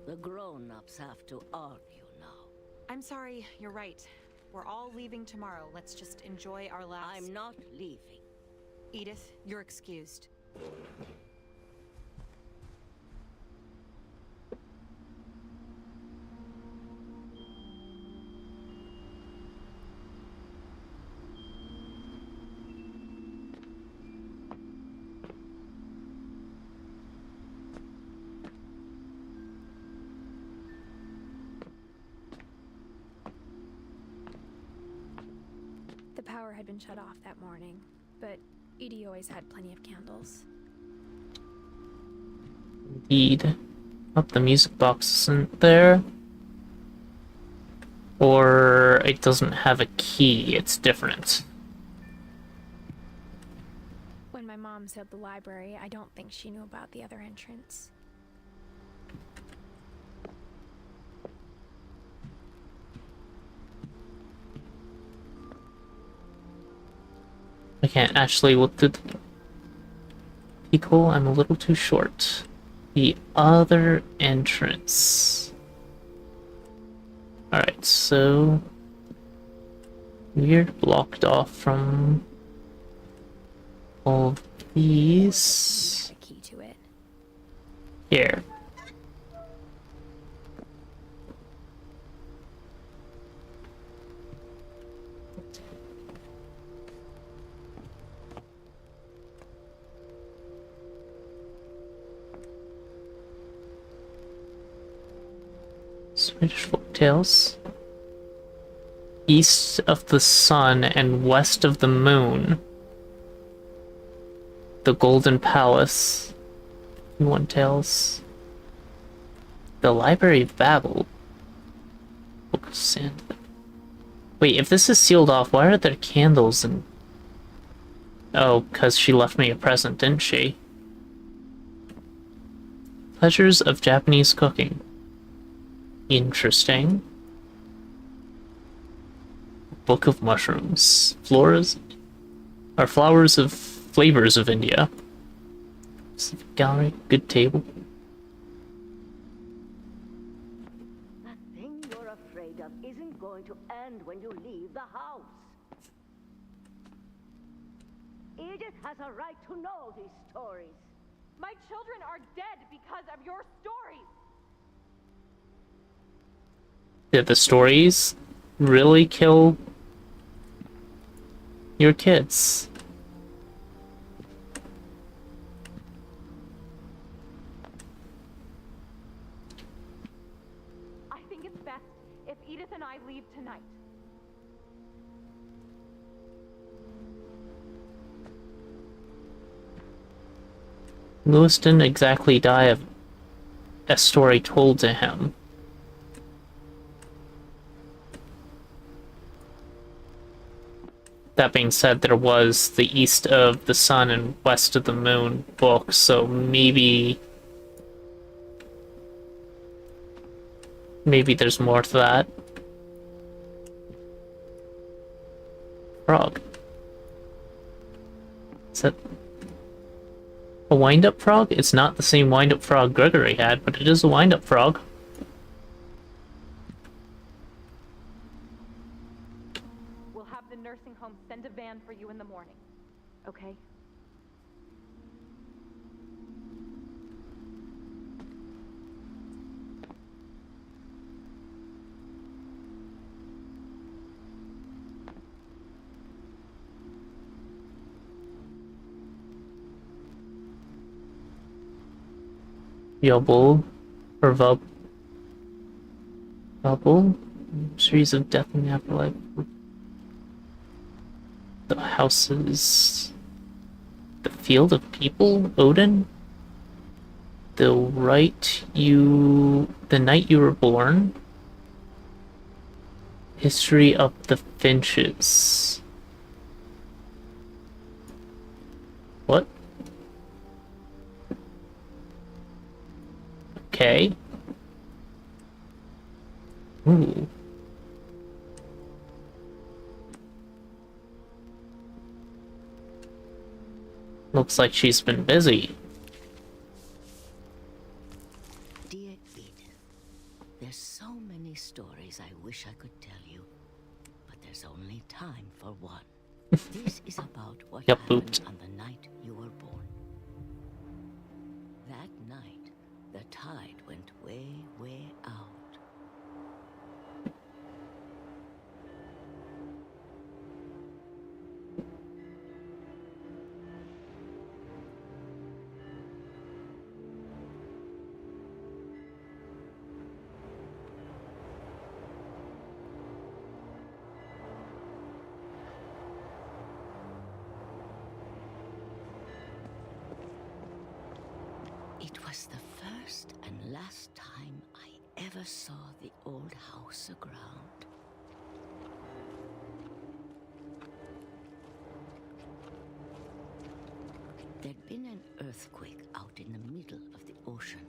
Speaker 21: The grown-ups have to argue now.
Speaker 22: I'm sorry, you're right. We're all leaving tomorrow. Let's just enjoy our last...
Speaker 21: I'm not leaving.
Speaker 22: Edith, you're excused.
Speaker 10: The power had been shut off that morning, but Edie always had plenty of candles.
Speaker 1: Indeed. Oh, the music box isn't there. Or it doesn't have a key, it's different.
Speaker 10: When my mom said the library, I don't think she knew about the other entrance.
Speaker 1: I can't actually look through the Pico, I'm a little too short. The other entrance. Alright, so we're blocked off from all of these.
Speaker 10: The key to it.
Speaker 1: Here. Swedish folktales. East of the sun and west of the moon. The Golden Palace. One tells. The Library of Babel. Book of Sand. Wait, if this is sealed off, why are there candles and... Oh, because she left me a present, didn't she? Pleasures of Japanese cooking. Interesting. Book of Mushrooms. Flowers of flavors of India. Gallery, good table.
Speaker 21: That thing you're afraid of isn't going to end when you leave the house. Edith has a right to know these stories.
Speaker 15: My children are dead because of your stories.
Speaker 1: Did the stories really kill your kids?
Speaker 15: I think it's best if Edith and I leave tonight.
Speaker 1: Lewis didn't exactly die of a story told to him. That being said, there was the East of the Sun and West of the Moon book, so maybe there's more to that. Frog. Is that a wind-up frog? It's not the same wind-up frog Gregory had, but it is a wind-up frog.
Speaker 15: We'll have the nursing home send a van for you in the morning. Okay?
Speaker 1: Yobble, or Vubble, series of death in the afterlife. The houses, the field of people, Odin. The night you were born. History of the Finches. What? Okay. Ooh. Looks like she's been busy.
Speaker 21: Dear Edith, there's so many stories I wish I could tell you, but there's only time for one. This is about what happened on the night you were born. That night, the tide went way, way out. It was the first and last time I ever saw the old house aground. There'd been an earthquake out in the middle of the ocean.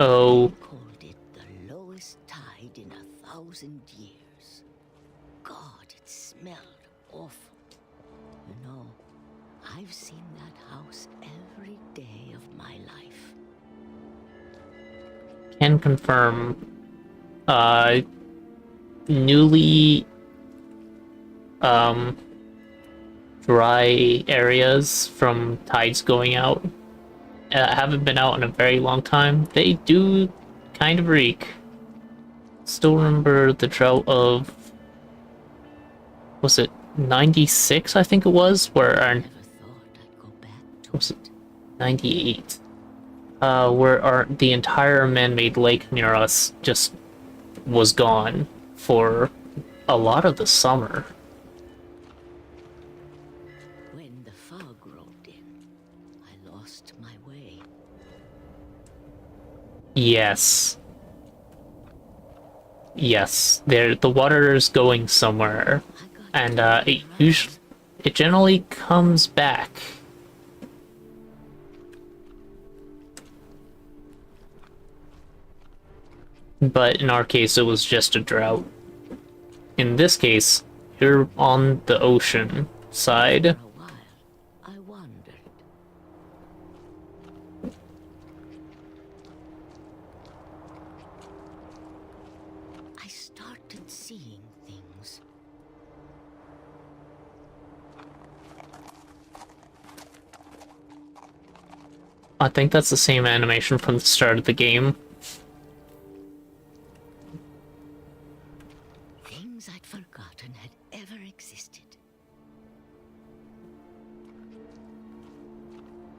Speaker 1: Oh.
Speaker 21: They called it the lowest tide in 1,000 years. God, it smelled awful. You know, I've seen that house
Speaker 1: can confirm newly dry areas from tides going out haven't been out in a very long time. They do kind of reek. Still remember the drought of, was it 96, I think it was, where our, was it 98? Where the entire man-made lake near us just was gone for a lot of the summer.
Speaker 21: When the fog rolled in, I lost my way.
Speaker 1: Yes. Yes, the water is going somewhere, and it generally comes back. But in our case, it was just a drought. In this case, you're on the ocean side.
Speaker 21: I wondered. I started seeing things.
Speaker 1: I think that's the same animation from the start of the game.
Speaker 21: Things I'd forgotten had ever existed.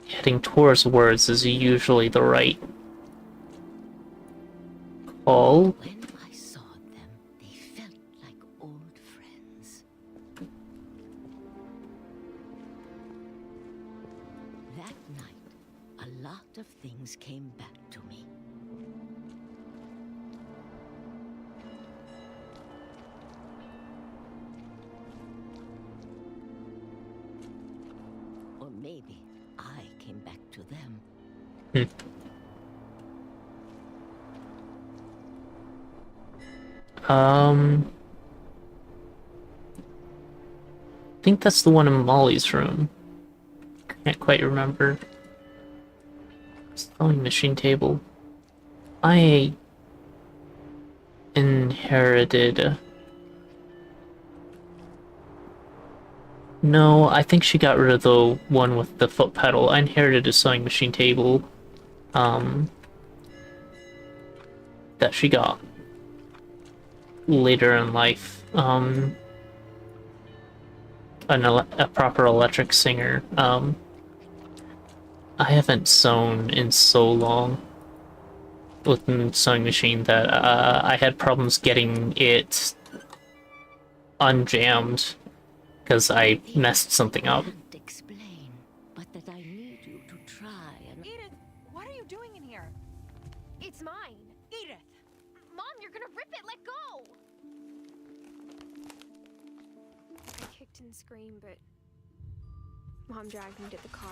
Speaker 1: Heading towards words is usually the right call.
Speaker 21: When I saw them, they felt like old friends. That night, a lot of things came back to me. Or maybe I came back to them.
Speaker 1: I think that's the one in Molly's room. Can't quite remember. Sewing machine table. I inherited... No, I think she got rid of the one with the foot pedal. I inherited a sewing machine table, that she got later in life. A proper electric singer. I haven't sewn in so long with the sewing machine that I had problems getting it unjammed because I messed something up.
Speaker 21: Explain, but that I need you to try and...
Speaker 10: Edith, what are you doing in here? It's mine. Edith! Mom, you're gonna rip it! Let go! I kicked and screamed, but Mom dragged me to the car.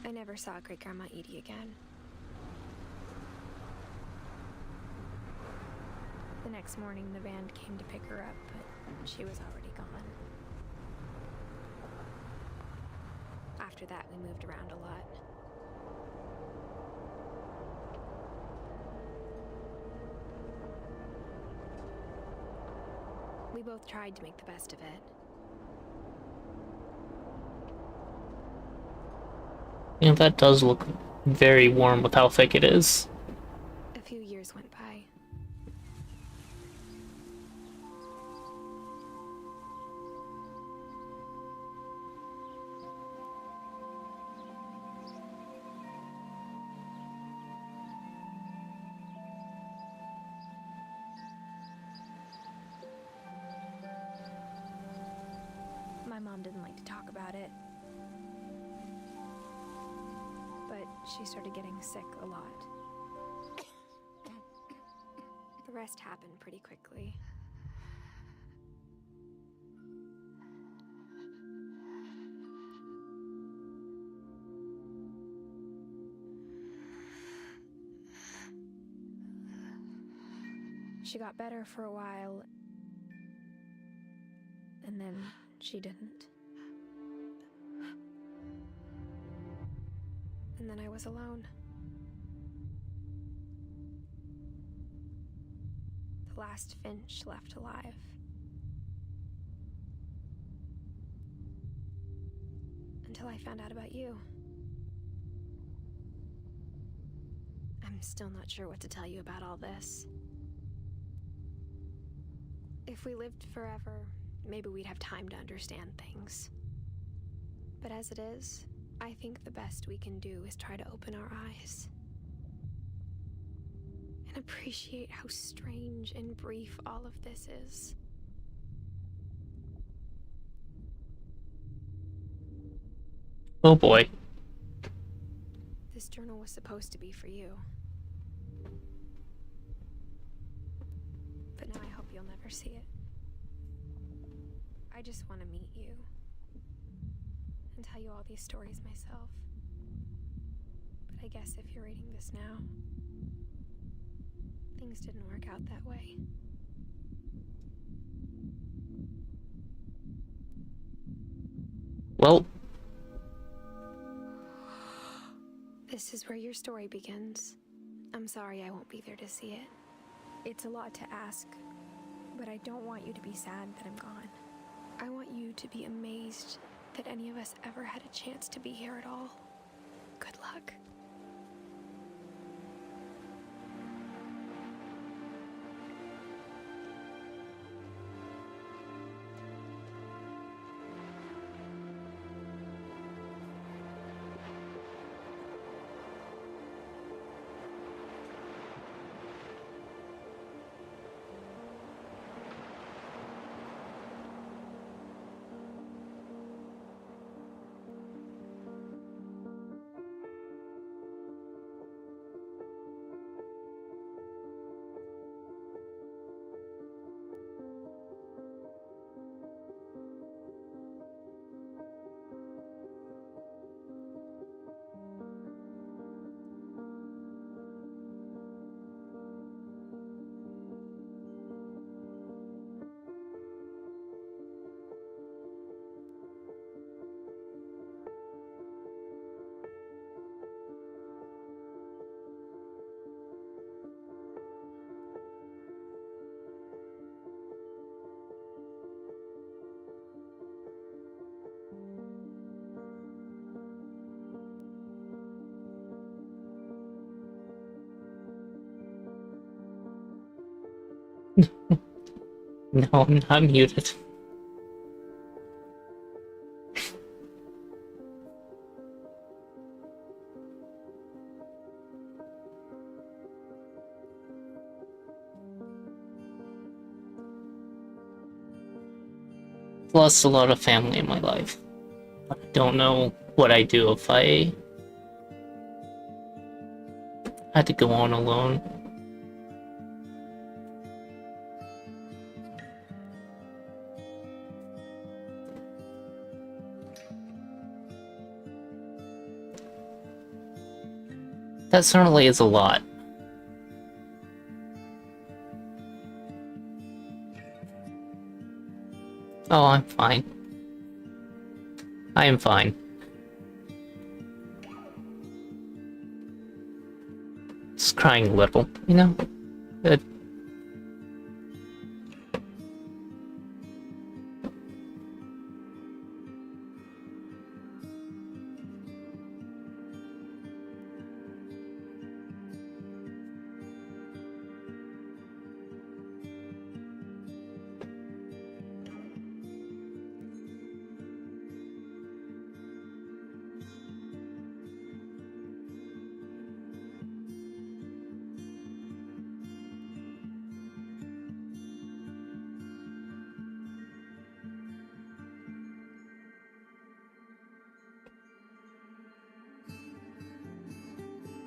Speaker 10: I never saw Great-Grandma Edie again. The next morning, the band came to pick her up, but she was already gone. After that, we moved around a lot. We both tried to make the best of it.
Speaker 1: Yeah, that does look very warm with how thick it is.
Speaker 10: A few years went by. My mom didn't like to talk about it. But she started getting sick a lot. The rest happened pretty quickly. She got better for a while, and then she didn't. And then I was alone. The last Finch left alive. Until I found out about you. I'm still not sure what to tell you about all this. If we lived forever, maybe we'd have time to understand things. But as it is, I think the best we can do is try to open our eyes. And appreciate how strange and brief all of this is.
Speaker 1: Oh boy.
Speaker 10: This journal was supposed to be for you. But now I hope you'll never see it. I just want to meet you. And tell you all these stories myself. But I guess if you're reading this now, things didn't work out that way.
Speaker 1: Well,
Speaker 10: this is where your story begins. I'm sorry I won't be there to see it. It's a lot to ask, but I don't want you to be sad that I'm gone. I want you to be amazed that any of us ever had a chance to be here at all. Good luck.
Speaker 1: no, I'm not muted. Lost a lot of family in my life. I don't know what I'd do if I had to go on alone. That certainly is a lot. Oh, I'm fine. I am fine. Just crying a little, you know? Good.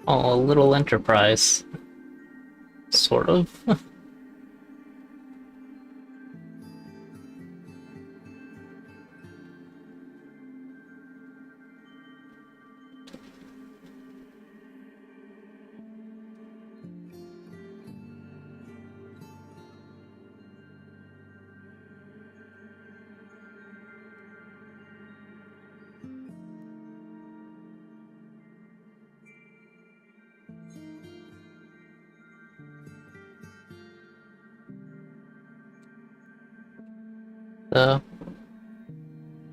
Speaker 1: Oh, a little enterprise. Sort of. So,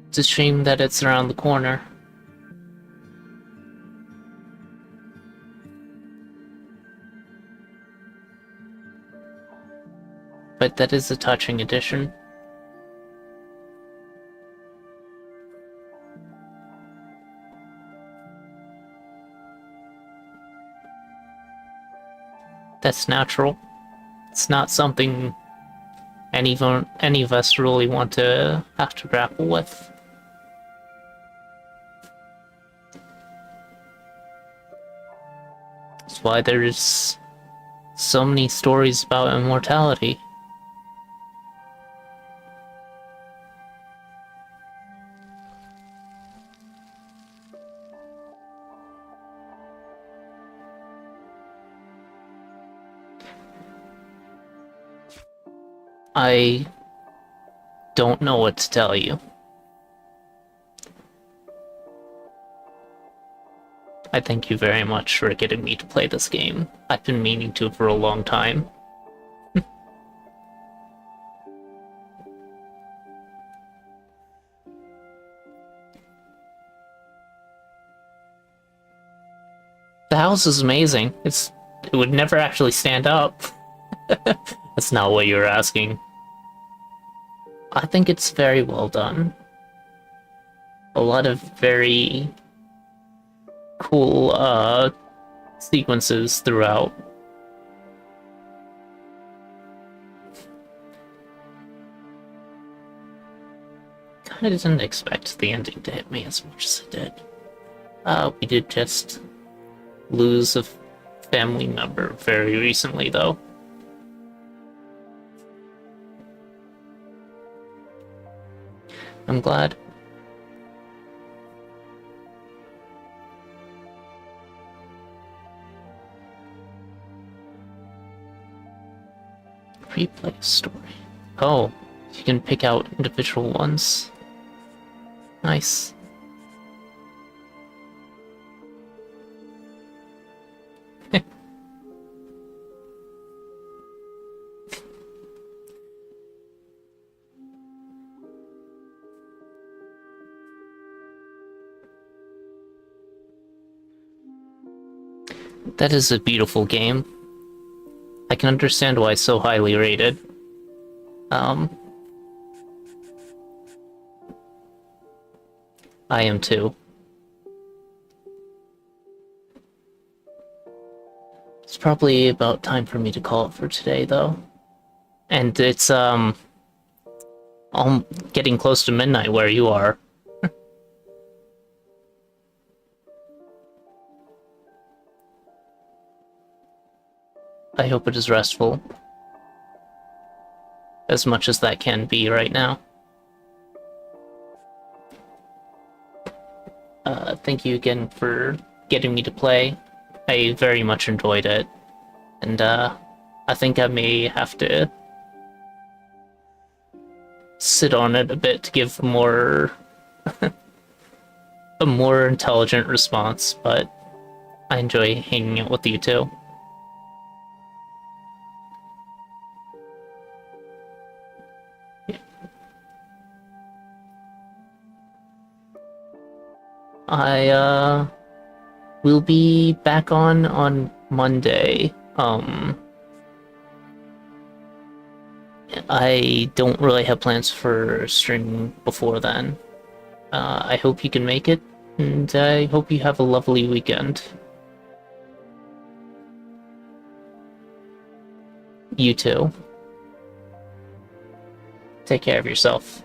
Speaker 1: it's a shame that it's around the corner. But that is a touching addition. That's natural. It's not something any of us really want to have to grapple with. That's why there's so many stories about immortality. I don't know what to tell you. I thank you very much for getting me to play this game. I've been meaning to for a long time. The house is amazing. It would never actually stand up. That's not what you were asking. I think it's very well done. A lot of very cool sequences throughout. Kinda didn't expect the ending to hit me as much as it did. We did just lose a family member very recently, though. I'm glad. Replay a story. Oh, you can pick out individual ones. Nice. That is a beautiful game. I can understand why it's so highly rated. I am too. It's probably about time for me to call it for today, though. And it's, I'm getting close to midnight where you are. I hope it is restful. As much as that can be right now. Thank you again for getting me to play. I very much enjoyed it. And, I think I may have to sit on it a bit to give more... a more intelligent response, but I enjoy hanging out with you too. I will be back on Monday. I don't really have plans for streaming before then. I hope you can make it, and I hope you have a lovely weekend. You too. Take care of yourself.